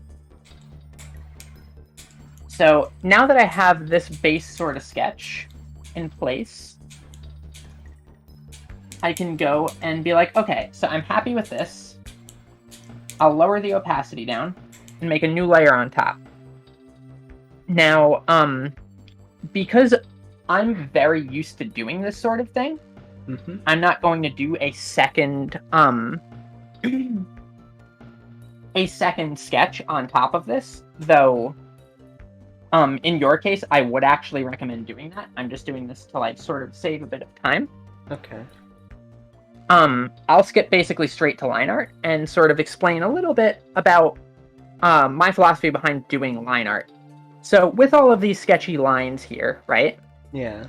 So now that I have this base sort of sketch in place, I can go and be like, okay, so I'm happy with this. I'll lower the opacity down and make a new layer on top. Now, because I'm very used to doing this sort of thing, I'm not going to do a second a second sketch on top of this, though in your case I would actually recommend doing that. I'm just doing this to like sort of save a bit of time. Okay. I'll skip basically straight to line art and sort of explain a little bit about my philosophy behind doing line art. So with all of these sketchy lines here, right? Yeah.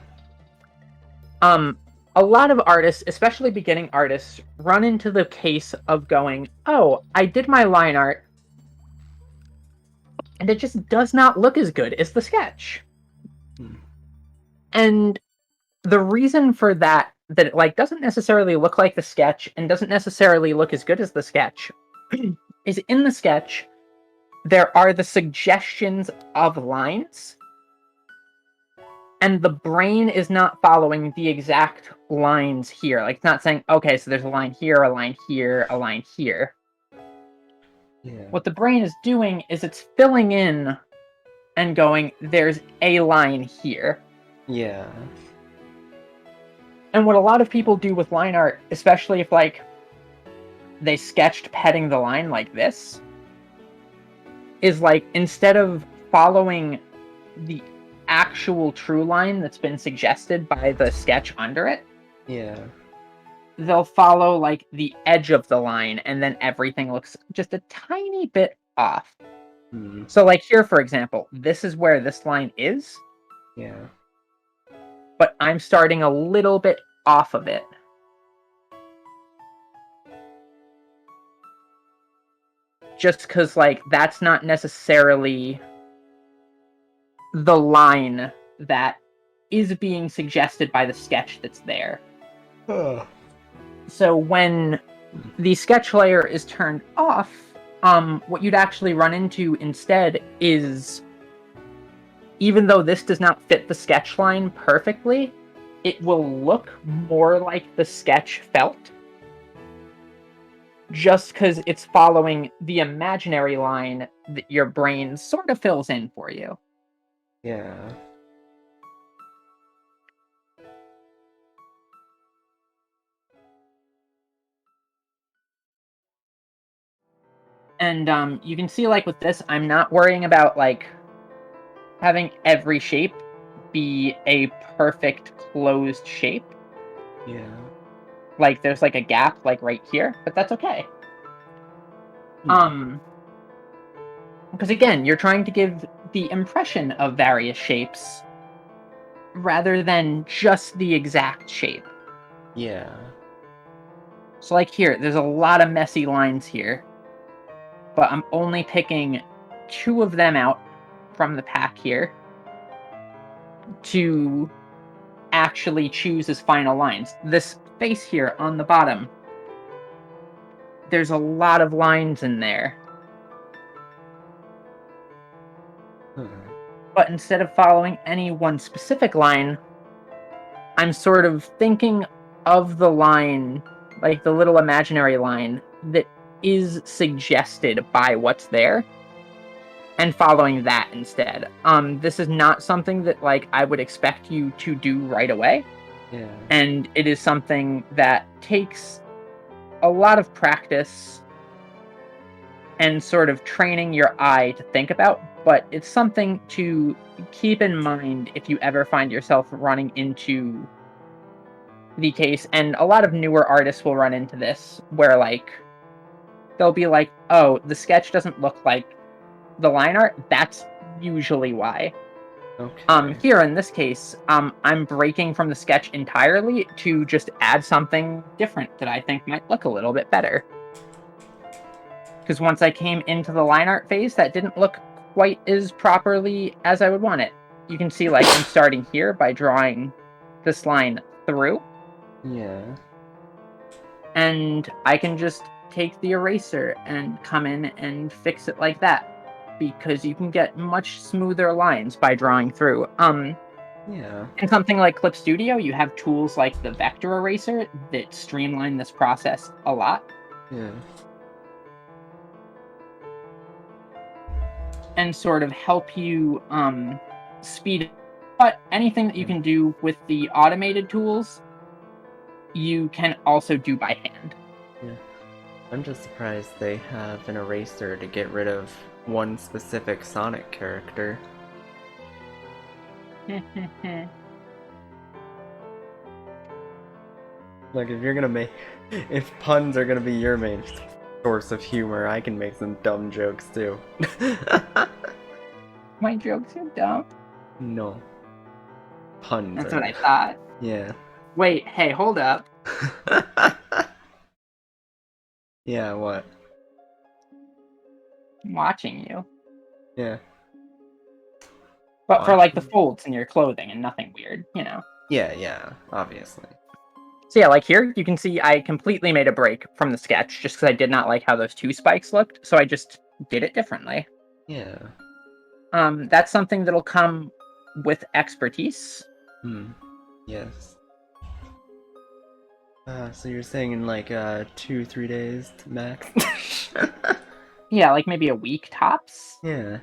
A lot of artists, especially beginning artists, run into the case of going, oh, I did my line art, and it just does not look as good as the sketch. And the reason for that it like doesn't necessarily look like the sketch and doesn't necessarily look as good as the sketch is in the sketch there are the suggestions of lines, and the brain is not following the exact lines here. Like, it's not saying, okay, so there's a line here, a line here, a line here. Yeah. What the brain is doing is it's filling in and going, there's a line here. Yeah. And what a lot of people do with line art, especially if, like, they sketched petting the line like this, is, like, instead of following the actual true line that's been suggested by the sketch under it, Yeah. they'll follow, like, the edge of the line, and then everything looks just a tiny bit off. So, like, here, for example, this is where this line is. Yeah. But I'm starting a little bit off of it. Just because, like, that's not necessarily the line that is being suggested by the sketch that's there. So when the sketch layer is turned off, what you'd actually run into instead is, even though this does not fit the sketch line perfectly, it will look more like the sketch felt, just because it's following the imaginary line that your brain sort of fills in for you. Yeah. And you can see, like, with this, I'm not worrying about, like, having every shape be a perfect closed shape. Yeah. Like, there's, like, a gap, like, right here, but that's okay. Because again, you're trying to give the impression of various shapes rather than just the exact shape. Yeah. So, like, here, there's a lot of messy lines here, but I'm only picking 2 of them out from the pack here to actually choose as final lines. This face here on the bottom, there's a lot of lines in there. But instead of following any one specific line, I'm sort of thinking of the line, like the little imaginary line that is suggested by what's there, and following that instead. This is not something that, like, I would expect you to do right away. Yeah. And it is something that takes a lot of practice and sort of training your eye to think about, but it's something to keep in mind if you ever find yourself running into the case. And a lot of newer artists will run into this, where, like, they'll be like, oh, the sketch doesn't look like the line art. That's usually why. Okay. Here in this case, I'm breaking from the sketch entirely to just add something different that I think might look a little bit better. Because once I came into the line art phase, that didn't look quite as properly as I would want it. You can see, like, I'm starting here by drawing this line through, Yeah. and I can just take the eraser and come in and fix it like that, because you can get much smoother lines by drawing through. Yeah. In something like Clip Studio, you have tools like the vector eraser that streamline this process a lot Yeah. and sort of help you speed it. But anything that you can do with the automated tools, you can also do by hand. Yeah. I'm just surprised they have an eraser to get rid of one specific Sonic character. Like, if puns are gonna be your main source of humor, I can make some dumb jokes too. My jokes are dumb. No. Puns That's are. what I thought. Yeah. Wait, hey, hold up. Yeah, what? I'm watching you. Yeah. But for like the Watching? folds in your clothing and nothing weird, you know. Yeah, obviously. So yeah, like here, you can see I completely made a break from the sketch just because I did not like how those two spikes looked, so I just did it differently. Yeah. That's something that'll come with expertise. Yes. So you're saying in like 2-3 days max? Yeah, like maybe a week tops. Yeah.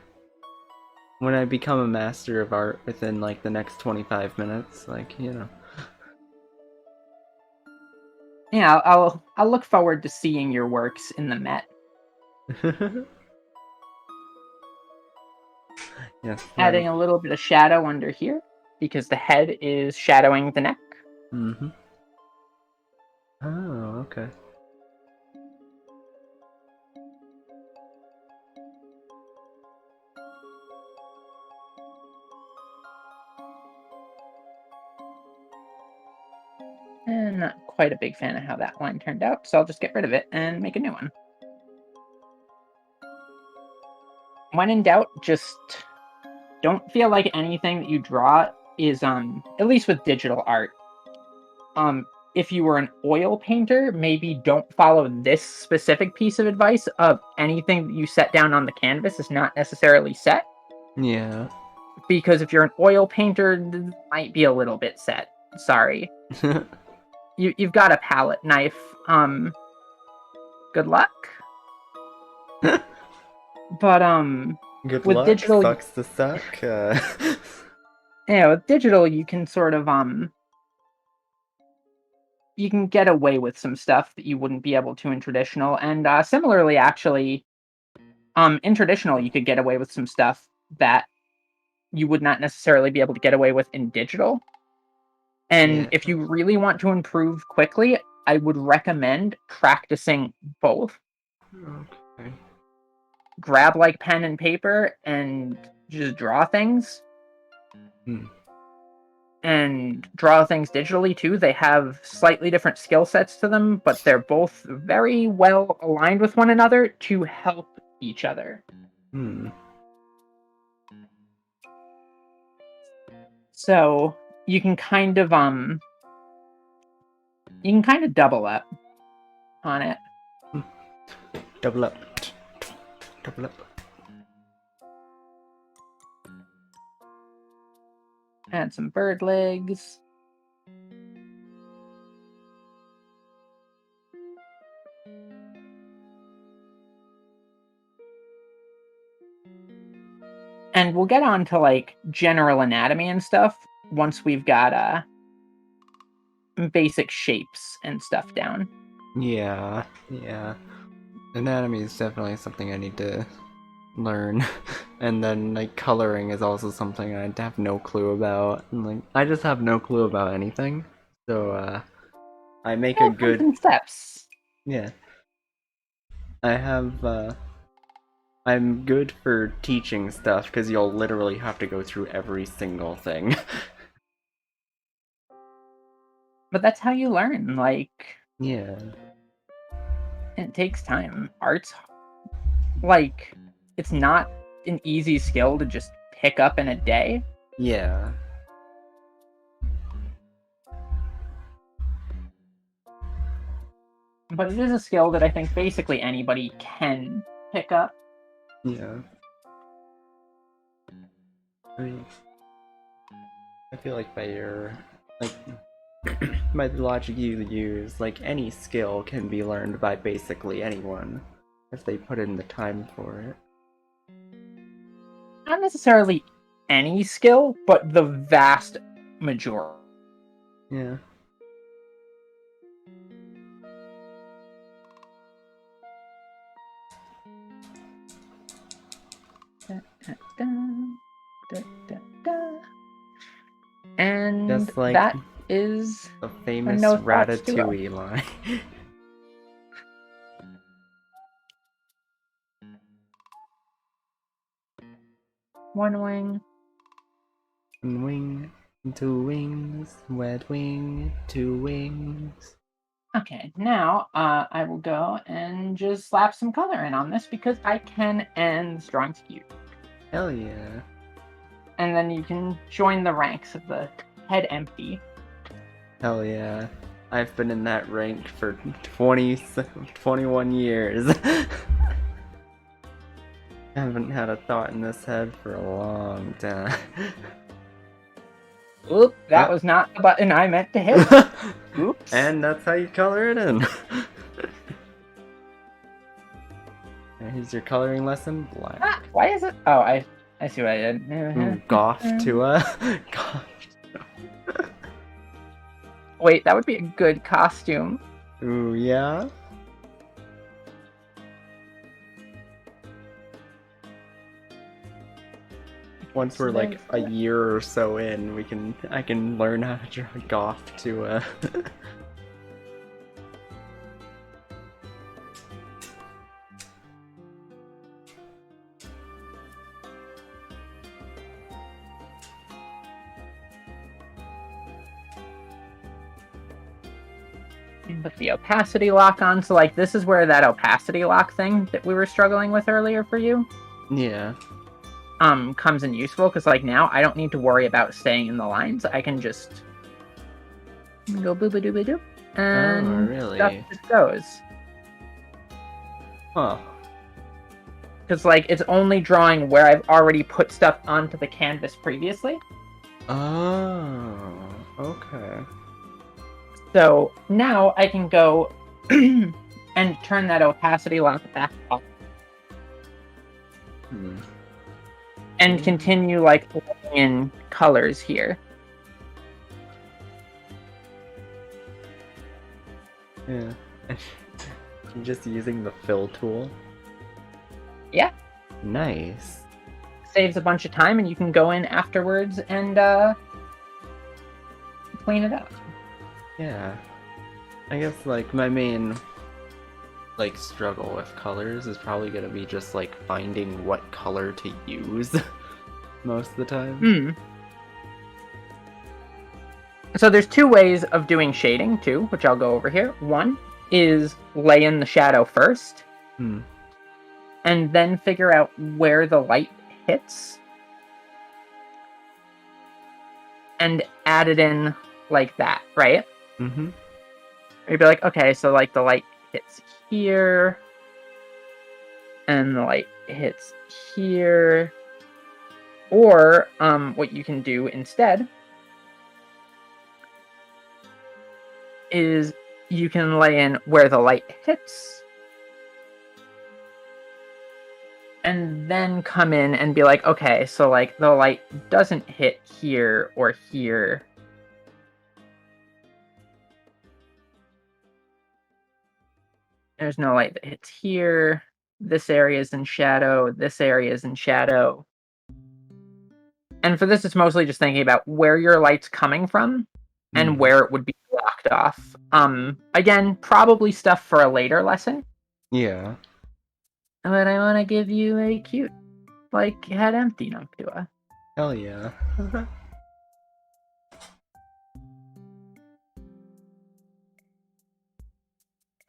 When I become a master of art within like the next 25 minutes, like, you know. Yeah, I'll look forward to seeing your works in the Met. Yes. Adding a little bit of shadow under here because the head is shadowing the neck. Mm-hmm. Oh, okay. And not quite a big fan of how that line turned out, so I'll just get rid of it and make a new one. When in doubt, just don't feel like anything that you draw is at least with digital art. If you were an oil painter, maybe don't follow this specific piece of advice of anything that you set down on the canvas is not necessarily set. Yeah. Because if you're an oil painter, it might be a little bit set. Sorry. You've got a palette knife. Good luck. But Good with luck, digital, sucks to suck. yeah, with digital you can sort of you can get away with some stuff that you wouldn't be able to in traditional. And similarly, actually, in traditional you could get away with some stuff that you would not necessarily be able to get away with in digital. And Yeah. if you really want to improve quickly, I would recommend practicing both. Okay. Grab like pen and paper and just draw things. And draw things digitally too. They have slightly different skill sets to them, but they're both very well aligned with one another to help each other. So you can kind of double up on it. Double up. Double up. Add some bird legs. And we'll get on to like general anatomy and stuff once we've got basic shapes and stuff down. Yeah. Anatomy is definitely something I need to learn. And then like coloring is also something I have no clue about. And like I just have no clue about anything. So I make a Comes good in steps. yeah. I have I'm good for teaching stuff because you'll literally have to go through every single thing. But that's how you learn. Like, Yeah. it takes time. Art's like, it's not an easy skill to just pick up in a day. Yeah. But it is a skill that I think basically anybody can pick up. Yeah. I mean, I feel like by your like by the logic you use, like any skill can be learned by basically anyone if they put in the time for it. Not necessarily any skill, but the vast majority. Yeah. And Just like that is The a famous no thoughts duo. Ratatouille line. One wing. Wing, two wings, wet wing, two wings. Okay, now I will go and just slap some color in on this because I can, and the drawing's cute. Hell yeah. And then you can join the ranks of the head empty. Hell yeah. I've been in that rank for 21 years. I haven't had a thought in this head for a long time. Oop, that was not the button I meant to hit. Oops. And that's how you color it in. Here's your coloring lesson. Black. Ah, why is it? Oh, I see what I did. Ooh, Goth Tua. Goth. Wait, that would be a good costume. Ooh, yeah. Once we're like a year or so in, I can learn how to draw Goth Tua. Put the opacity lock on. So like this is where that opacity lock thing that we were struggling with earlier for you Yeah. comes in useful, because like now I don't need to worry about staying in the lines. I can just go booba dooba doop and really? stuff just goes. Huh. Because like it's only drawing where I've already put stuff onto the canvas previously. Oh, okay. So now I can go and turn that opacity lock back off. And continue like putting in colors here. Yeah. I'm just using the fill tool. Yeah. Nice. Saves a bunch of time, and you can go in afterwards and clean it up. Yeah. I guess like my main like struggle with colors is probably gonna be just like finding what color to use most of the time. So there's two ways of doing shading too, which I'll go over here. One is lay in the shadow first, and then figure out where the light hits, and add it in like that, right? Mm-hmm. You'd be like, okay, so like the light hits here, and the light hits here. Or what you can do instead is you can lay in where the light hits, and then come in and be like, okay, so like the light doesn't hit here or here. There's no light that hits here. This area is in shadow. This area is in shadow. And for this, it's mostly just thinking about where your light's coming from and where it would be blocked off. Again, probably stuff for a later lesson. Yeah. But I want to give you a cute, like, head empty Noctua. Hell yeah.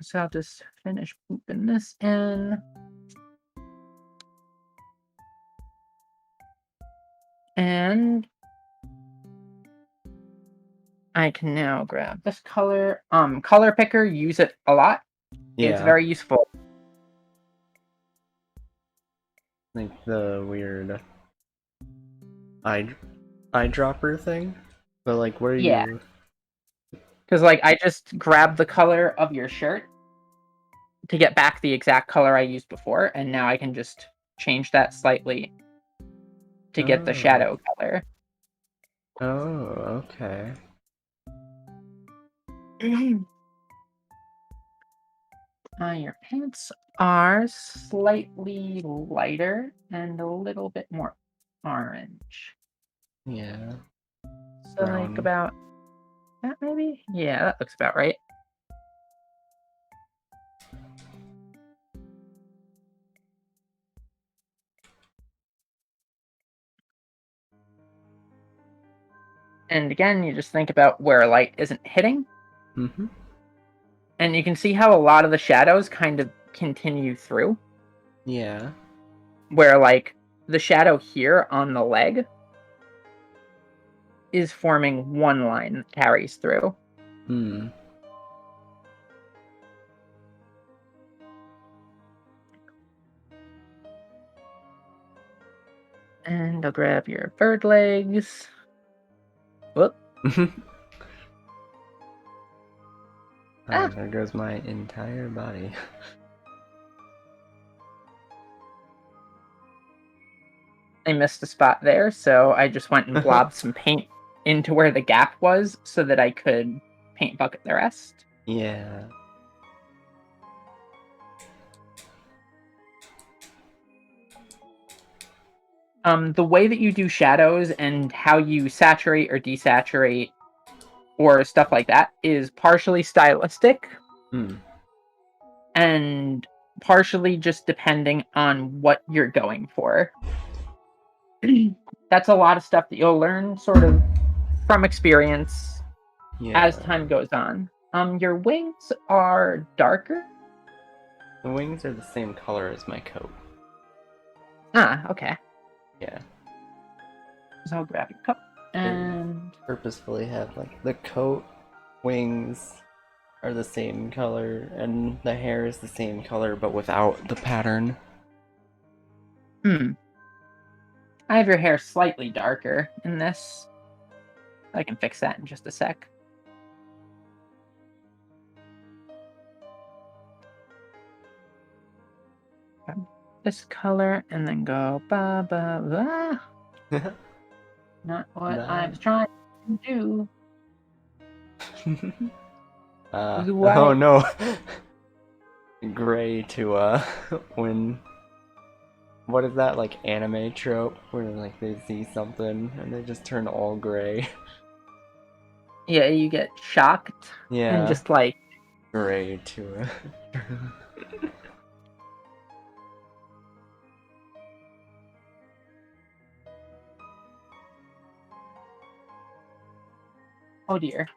So I'll just finish pooping this in. And I can now grab this color. Color picker, use it a lot. Yeah. It's very useful. Like the weird eyedropper thing? But like what are you? Because like I just grabbed the color of your shirt to get back the exact color I used before, and now I can just change that slightly to get the shadow color. Oh, okay. Your pants are slightly lighter and a little bit more orange. Yeah. So like about that, maybe? Yeah, that looks about right. And again, you just think about where light isn't hitting, Mm-hmm. and you can see how a lot of the shadows kind of continue through. Yeah. Where, like, the shadow here on the leg is forming one line that carries through. Hmm. And I'll grab your bird legs. Whoop. Ah, There goes my entire body. I missed a spot there, so I just went and blobbed some paint into where the gap was so that I could paint bucket the rest. Yeah. The way that you do shadows and how you saturate or desaturate or stuff like that is partially stylistic Hmm. and partially just depending on what you're going for. That's a lot of stuff that you'll learn sort of from experience as Yeah. time goes on. Your wings are darker. The wings are the same color as my coat. Ah, okay. Yeah. So I'll grab your cup They and purposefully have like the coat, wings are the same color, and the hair is the same color but without the pattern. I have your hair slightly darker in this. I can fix that in just a sec. Grab this color and then go ba ba ba. Not what I was trying to do. Oh no. Gray to when what is that, like, anime trope where like they see something and they just turn all gray? Yeah, you get shocked and Yeah. just like, Gray to oh dear.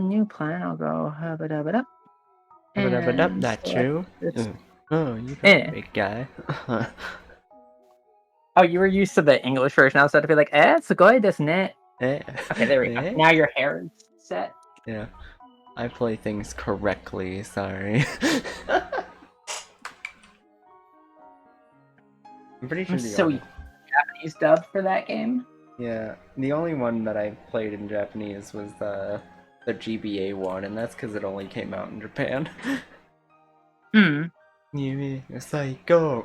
New plan. I'll go hubba dubba dub and That select true? this. Oh, you're a Eh. big guy. Oh, you were used to the English version. I was about to be like, it's good, isn't it? Eh? Okay, there we go. Eh? Now your hair is set. Yeah. I play things correctly, sorry. I'm pretty I'm sure the so only... used to Japanese dub for that game. Yeah, the only one that I played in Japanese was the GBA one, and that's because it only came out in Japan. Hmm. Yumi, psycho.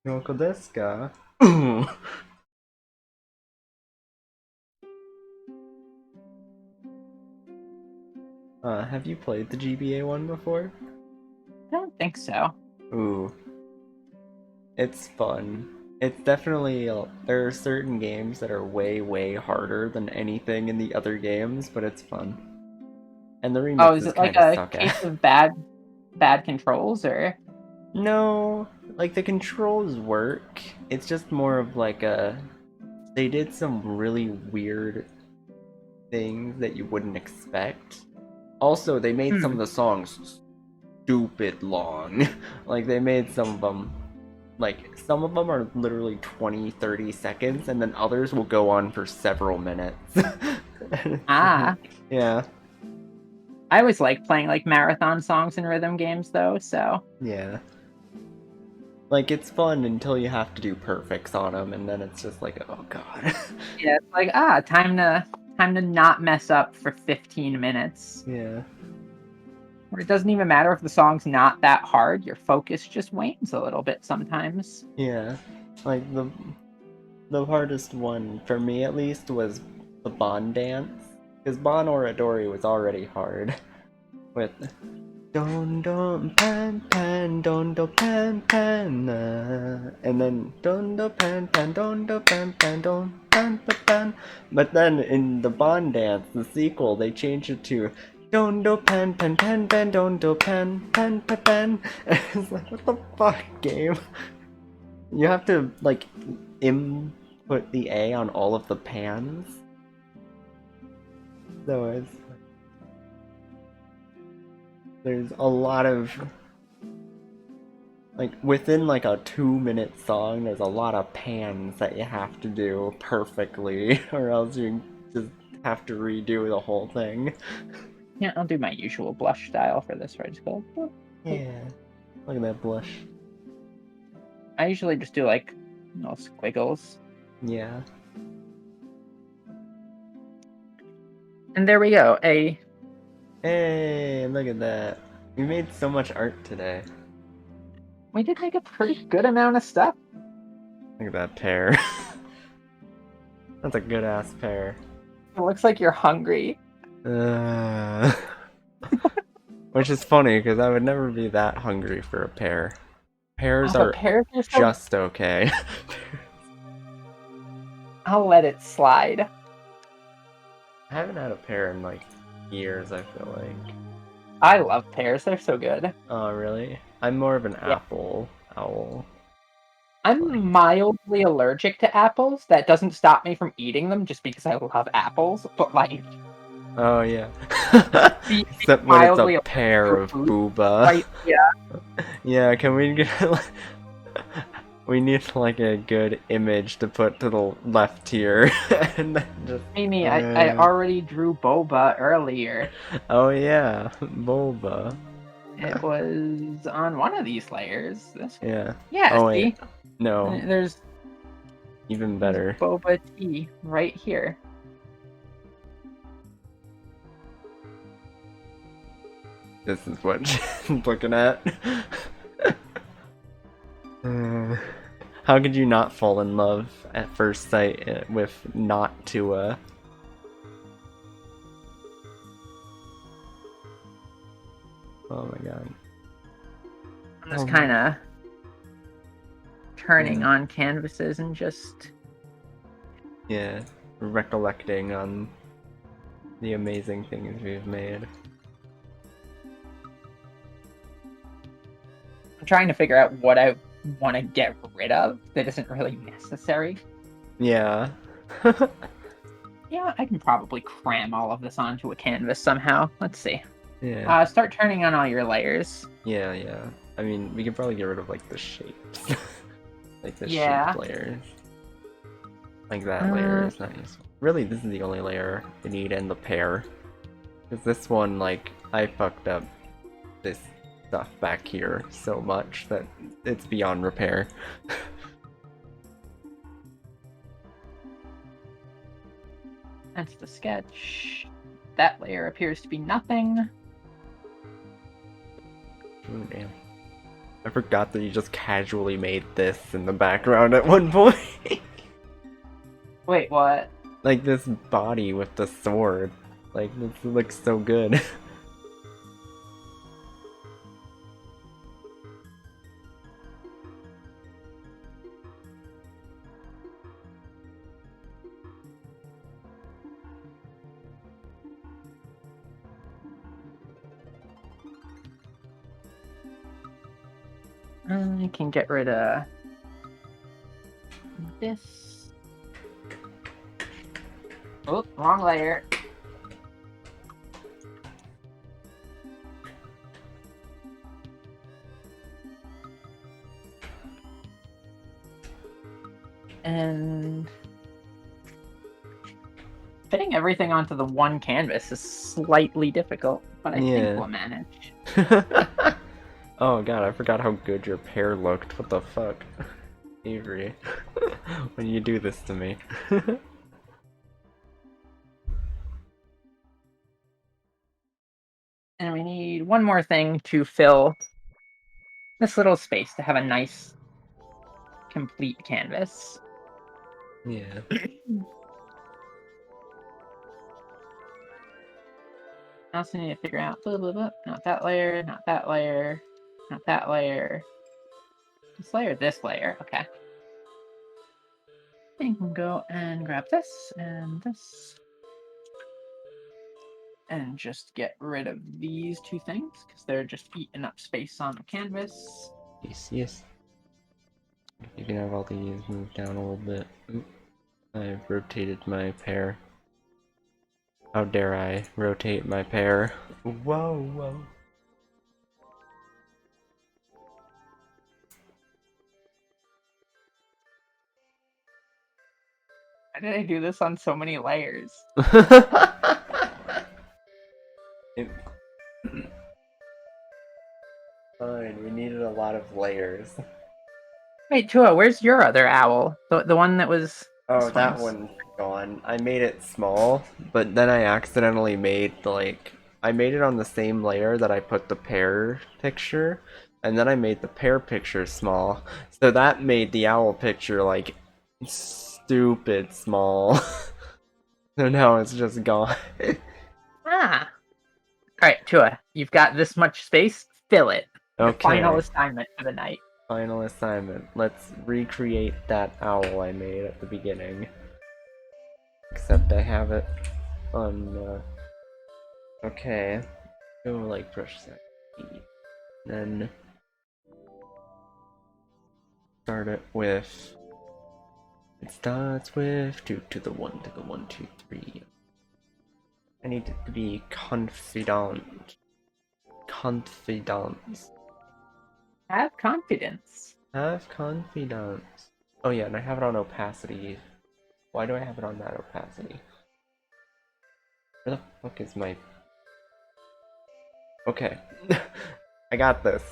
Yoko desu ka? Have you played the GBA one before? I don't think so. Ooh, it's fun. It's definitely, there are certain games that are way, way harder than anything in the other games, but it's fun. And the Oh, is remixes it like kind of a suck case ass. of bad controls or? No, like the controls work. It's just more of like a... They did some really weird things that you wouldn't expect. Also, they made some Hmm. of the songs stupid long. Like, they made some of them, like, some of them are literally 20-30 seconds, and then others will go on for several minutes. Ah. Yeah. I always like playing like marathon songs and rhythm games though, so Yeah. Like, it's fun until you have to do perfects on them, and then it's just like, oh god. yeah, it's like time to not mess up for 15 minutes. Yeah. Where it doesn't even matter if the song's not that hard, your focus just wanes a little bit sometimes. Yeah. Like, the hardest one, for me at least, was the Bon dance. Because Bon Oradori was already hard. With Don don pan pan don do pan pan and then don do pan pan don do pan pan don pan pan pan. But then in the Bond dance, the sequel, they changed it to don do pan pan pan pan don do pan pan pan pan. It's like, what the fuck, game? You have to like input the A on all of the pans. So it's there's a lot of like within like a 2-minute song, there's a lot of pans that you have to do perfectly, or else you just have to redo the whole thing. Yeah, I'll do my usual blush style for this, where I just go. Yeah, look at that blush. I usually just do like little squiggles. Yeah. And there we go. Hey, look at that. We made so much art today. We did make a pretty good amount of stuff. Look at that pear. That's a good ass pear. It looks like you're hungry. Which is funny because I would never be that hungry for a pear. Pears are pears are so... just okay. I'll let it slide. I haven't had a pear in like years, I feel like. I love pears, they're so good. Oh, really? I'm more of an apple owl. I'm mildly allergic to apples. That doesn't stop me from eating them just because I love apples, but like... Oh, yeah. Except when it's a pear of booba. Right, yeah. Yeah, can we get... We need like a good image to put to the left here. And then just... Amy, I already drew boba earlier. Oh yeah, boba. It was on one of these layers. This one. Yeah. Yeah, Oh, see? wait. No. There's even better. Boba tea right here. This is what she's looking at. How could you not fall in love at first sight with not Tua? Oh my god. I'm just kind of turning on canvases and just... Yeah, recollecting on the amazing things we've made. I'm trying to figure out what I want to get rid of that isn't really necessary. Yeah. Yeah, I can probably cram all of this onto a canvas somehow. Let's see. Yeah. Start turning on all your layers. Yeah, yeah. I mean, we can probably get rid of like the shapes. Like the Yeah. shaped layers. Like that layer is not useful. Really, this is the only layer we need in the pear. Because this one, like, I fucked up this stuff back here so much that it's beyond repair. That's the sketch. That layer appears to be nothing. Ooh, damn. I forgot that you just casually made this in the background at one point. Wait, what? Like this body with the sword. Like, this looks so good. I can get rid of this. Oh, wrong layer. And fitting everything onto the one canvas is slightly difficult, but I think we'll manage. Oh god, I forgot how good your pear looked. What the fuck? Avery. When you do this to me. And we need one more thing to fill this little space to have a nice, complete canvas. Yeah. also need to figure out blah, blah, blah. Not that layer, not that layer, not that layer. This layer. Okay. I can go and grab this and this. And just get rid of these two things because they're just eating up space on the canvas. Yes, yes. You can have all these moved down a little bit. Oop. I've rotated my pair. How dare I rotate my pair? Whoa, whoa. Why did I do this on so many layers? Fine, we needed a lot of layers. Wait, Tua, where's your other owl? The one that was. Oh, that one's gone. I made it small, but then I accidentally made I made it on the same layer that I put the pear picture, and then I made the pear picture small. So that made the owl picture like stupid small. So now it's just gone. Ah. Alright, Tua, you've got this much space. Fill it. Your final Okay. assignment for the night. Final assignment. Let's recreate that owl I made at the beginning. Except I have it on, okay. Go like brush set. Then start it with. It starts with 2 to the 1 to the 1, 2, 3. I need it to be confidant. Confidence. Have confidence. Have confidence. Oh yeah, and I have it on opacity. Why do I have it on that opacity? Where the fuck is my... Okay. I got this.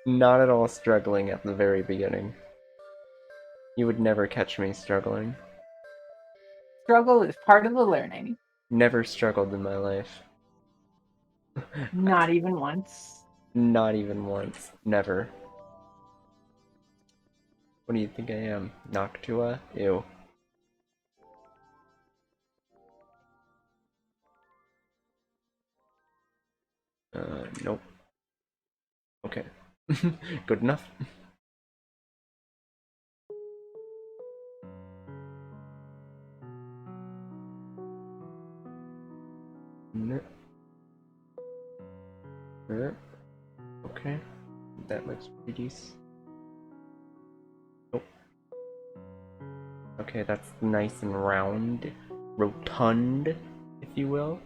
Not at all struggling at the very beginning. You would never catch me struggling. Struggle is part of the learning. Never struggled in my life. Not even once. Not even once. Never. What do you think I am? Noctua? Ew. Nope. Okay. Good enough. Okay. That looks pretty. Nope. Okay, that's nice and round. Rotund, if you will.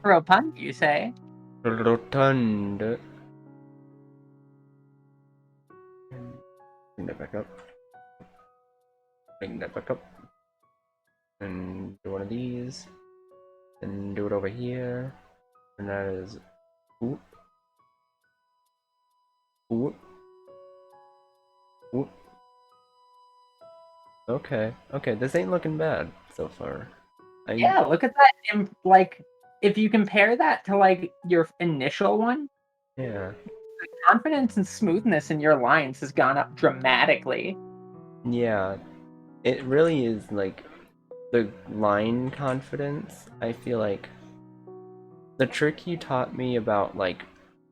Rotund, you say? Rotund. Bring that back up. Bring that back up. And do one of these. And do it over here. And that is. Ooh. Ooh. Ooh. Okay. Okay, this ain't looking bad so far. Yeah, look at that. Like, if you compare that to like your initial one, Yeah. the confidence and smoothness in your lines has gone up dramatically. Yeah. It really is like the line confidence. I feel like the trick you taught me about like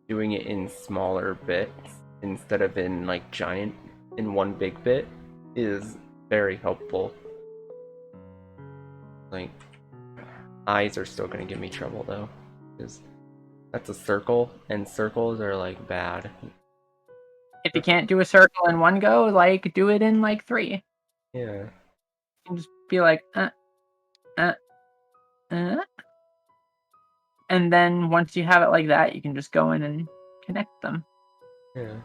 doing it in smaller bits instead of in like giant in one big bit is very helpful. Like eyes are still gonna give me trouble though, because that's a circle and circles are like bad. If you can't do a circle in one go, like do it in like 3. Yeah. And just be like, uh. And then once you have it like that, you can just go in and connect them. Yeah.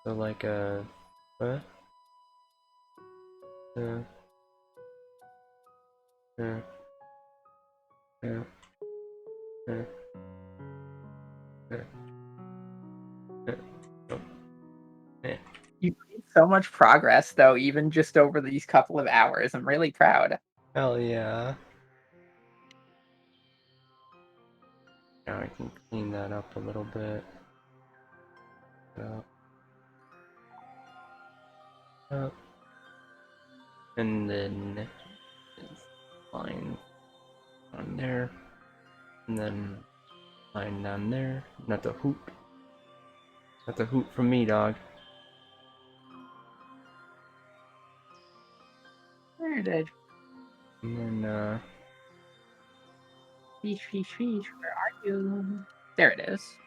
So like what? Uh, uh, uh, uh, uh, oh, eh. You've made so much progress, though, even just over these couple of hours. I'm really proud. Hell yeah. Now I can clean that up a little bit. Up. And then line on there, and then line down there. Not the hoop. Not the hoop from me, dog. Where did And then, fish, where are you? There it is.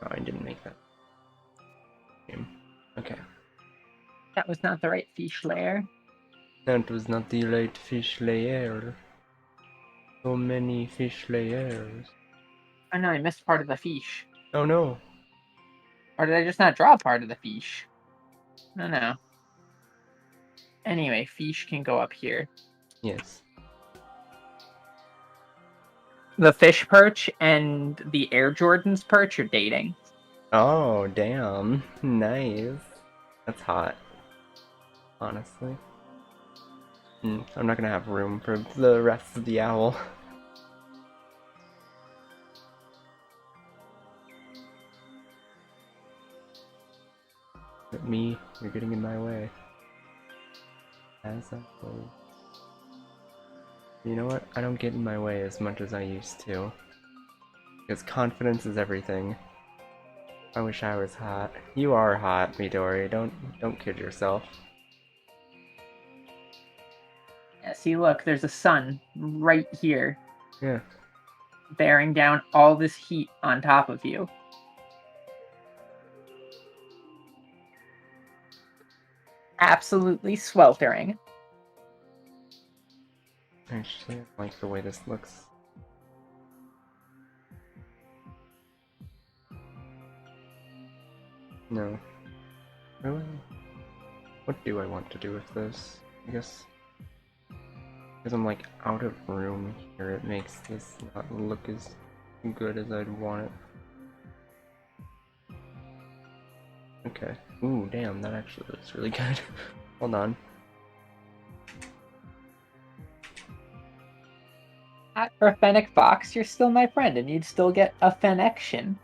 oh, I didn't make that. Okay. That was not the right fish layer. That was not the right fish layer. So many fish layers. Oh no, I missed part of the fish. Oh no. Or did I just not draw part of the fish? No. Anyway, fish can go up here. Yes. The fish perch and the Air Jordan's perch are dating. Oh, damn. Nice. That's hot. Honestly. I'm not gonna have room for the rest of the owl. But me, you're getting in my way. As I go. You know what? I don't get in my way as much as I used to. Because confidence is everything. I wish I was hot. You are hot, Midori. Don't kid yourself. Yeah, see, look, there's a sun right here. Yeah. Bearing down all this heat on top of you. Absolutely sweltering. Actually, I like the way this looks. No. Really? What do I want to do with this? I guess... because I'm like out of room here, it makes this not look as good as I'd want it. Okay. Ooh, damn, that actually looks really good. Hold on. For a Fennec box, you're still my friend, and you'd still get a Fennection.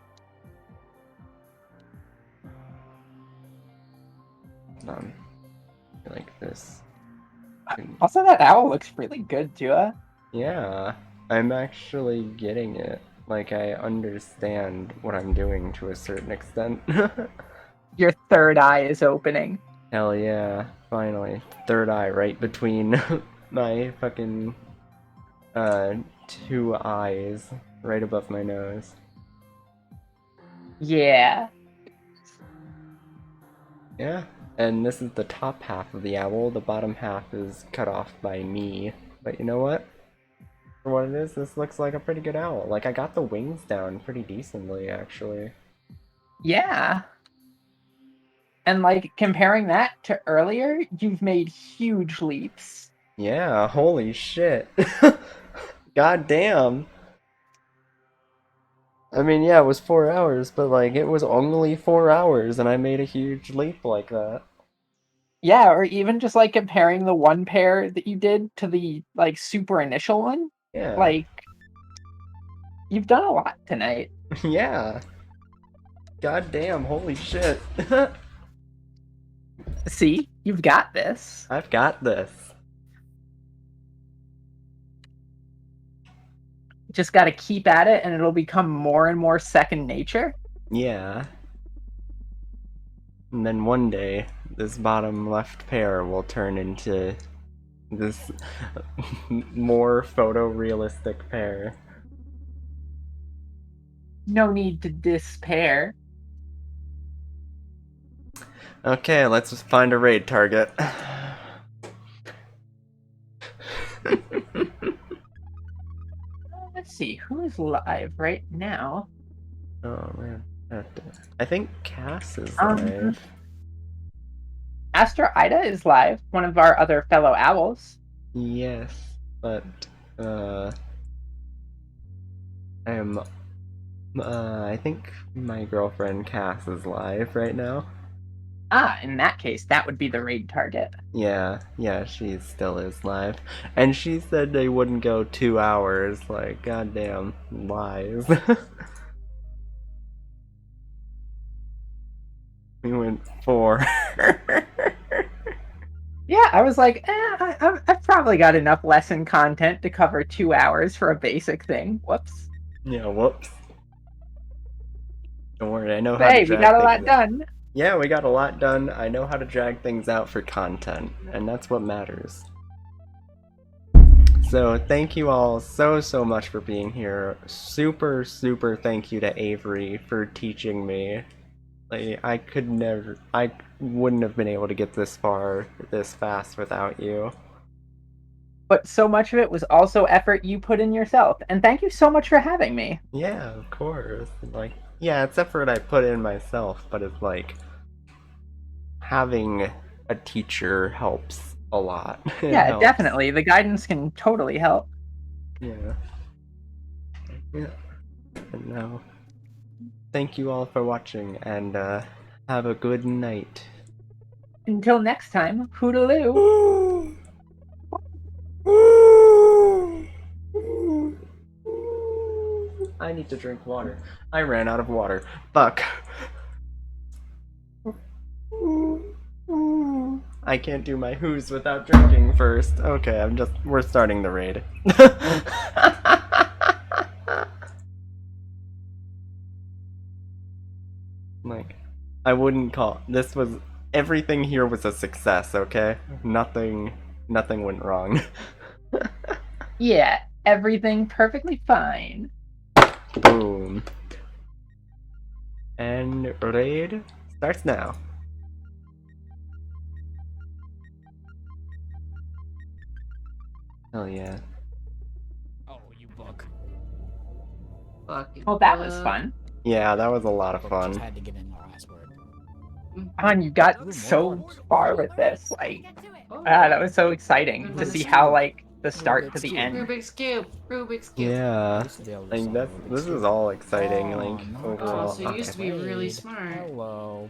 Hold on. Like this. Also, that owl looks really good, Tua. Yeah, I'm actually getting it. Like, I understand what I'm doing to a certain extent. Your third eye is opening. Hell yeah, finally. Third eye right between my fucking, two eyes. Right above my nose. Yeah. Yeah, and this is the top half of the owl. The bottom half is cut off by me. But you know what? For what it is, this looks like a pretty good owl. Like, I got the wings down pretty decently, actually. Yeah. And, like, comparing that to earlier, you've made huge leaps. Yeah, holy shit. God damn. I mean, yeah, it was 4 hours, but, like, it was only 4 hours, and I made a huge leap like that. Yeah, or even just, like, comparing the one pair that you did to the, like, super initial one. Yeah. Like, you've done a lot tonight. Yeah. God damn, holy shit. See? You've got this. I've got this. Just gotta keep at it, and it'll become more and more second nature. Yeah. And then one day, this bottom left pair will turn into this more photorealistic pair. No need to despair. Okay, let's just find a raid target. Let's see, who is live right now? Oh man. I think Cass is live. Astro Ida is live, one of our other fellow owls. Yes, but I think my girlfriend Cass is live right now. Ah, in that case, that would be the raid target. Yeah, she still is live. And she said they wouldn't go 2 hours, like, goddamn lies. We went 4. Yeah, I was like, I've probably got enough lesson content to cover 2 hours for a basic thing. Whoops. Yeah, whoops. Don't worry, I know But how to hey, we got drag a things lot out. done. Yeah, we got a lot done. I know how to drag things out for content, and that's what matters. So thank you all so much for being here. Super thank you to Avery for teaching me. Like, I wouldn't have been able to get this far this fast without you. But so much of it was also effort you put in yourself. And thank you so much for having me. Yeah, of course. Like, yeah, it's effort I put in myself, but it's like having a teacher helps a lot. It Yeah, helps. definitely. The guidance can totally help. Yeah. Yeah. And now, thank you all for watching, and have a good night. Until next time, hootaloo. I need to drink water. I ran out of water. Fuck. I can't do my who's without drinking first. Okay, we're starting the raid. Like, I wouldn't call everything here was a success, okay? Nothing went wrong. Yeah, everything perfectly fine. Boom. And raid starts now. Hell yeah. Oh, you book. Fucking Well, that was fuck. fun. Yeah, that was a lot of Book fun. just had to get in the last word. On, you got Ooh, more so points. far with this. Like, Oh. that was so exciting to see how, like, the start to Rubik's the Cube. end. Rubik's Cube. Rubik's Cube. Yeah. Used to be able to Like solve this Rubik's is Cube. all exciting, Oh, like not overall. Oh, so you used to be really Raid. smart. Hello.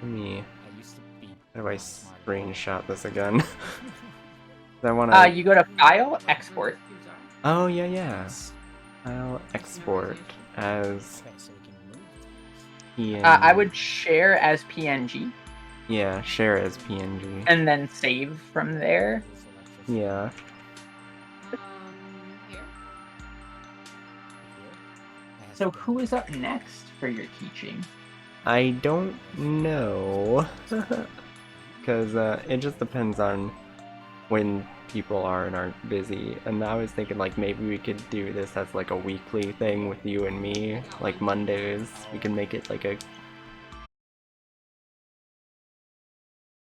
Let me. I used to be. How do I not smart. screenshot this again? I wanna. You go to File, Export. Oh yeah. I'll export as Okay, so we can move PNG. I would share as PNG Yeah, share as PNG. and then save from there. things. Yeah. Here. So who is up next for your teaching? I don't know. Because it just depends on when people are and aren't busy. And I was thinking like maybe we could do this as like a weekly thing with you and me. Like Mondays, we can make it like a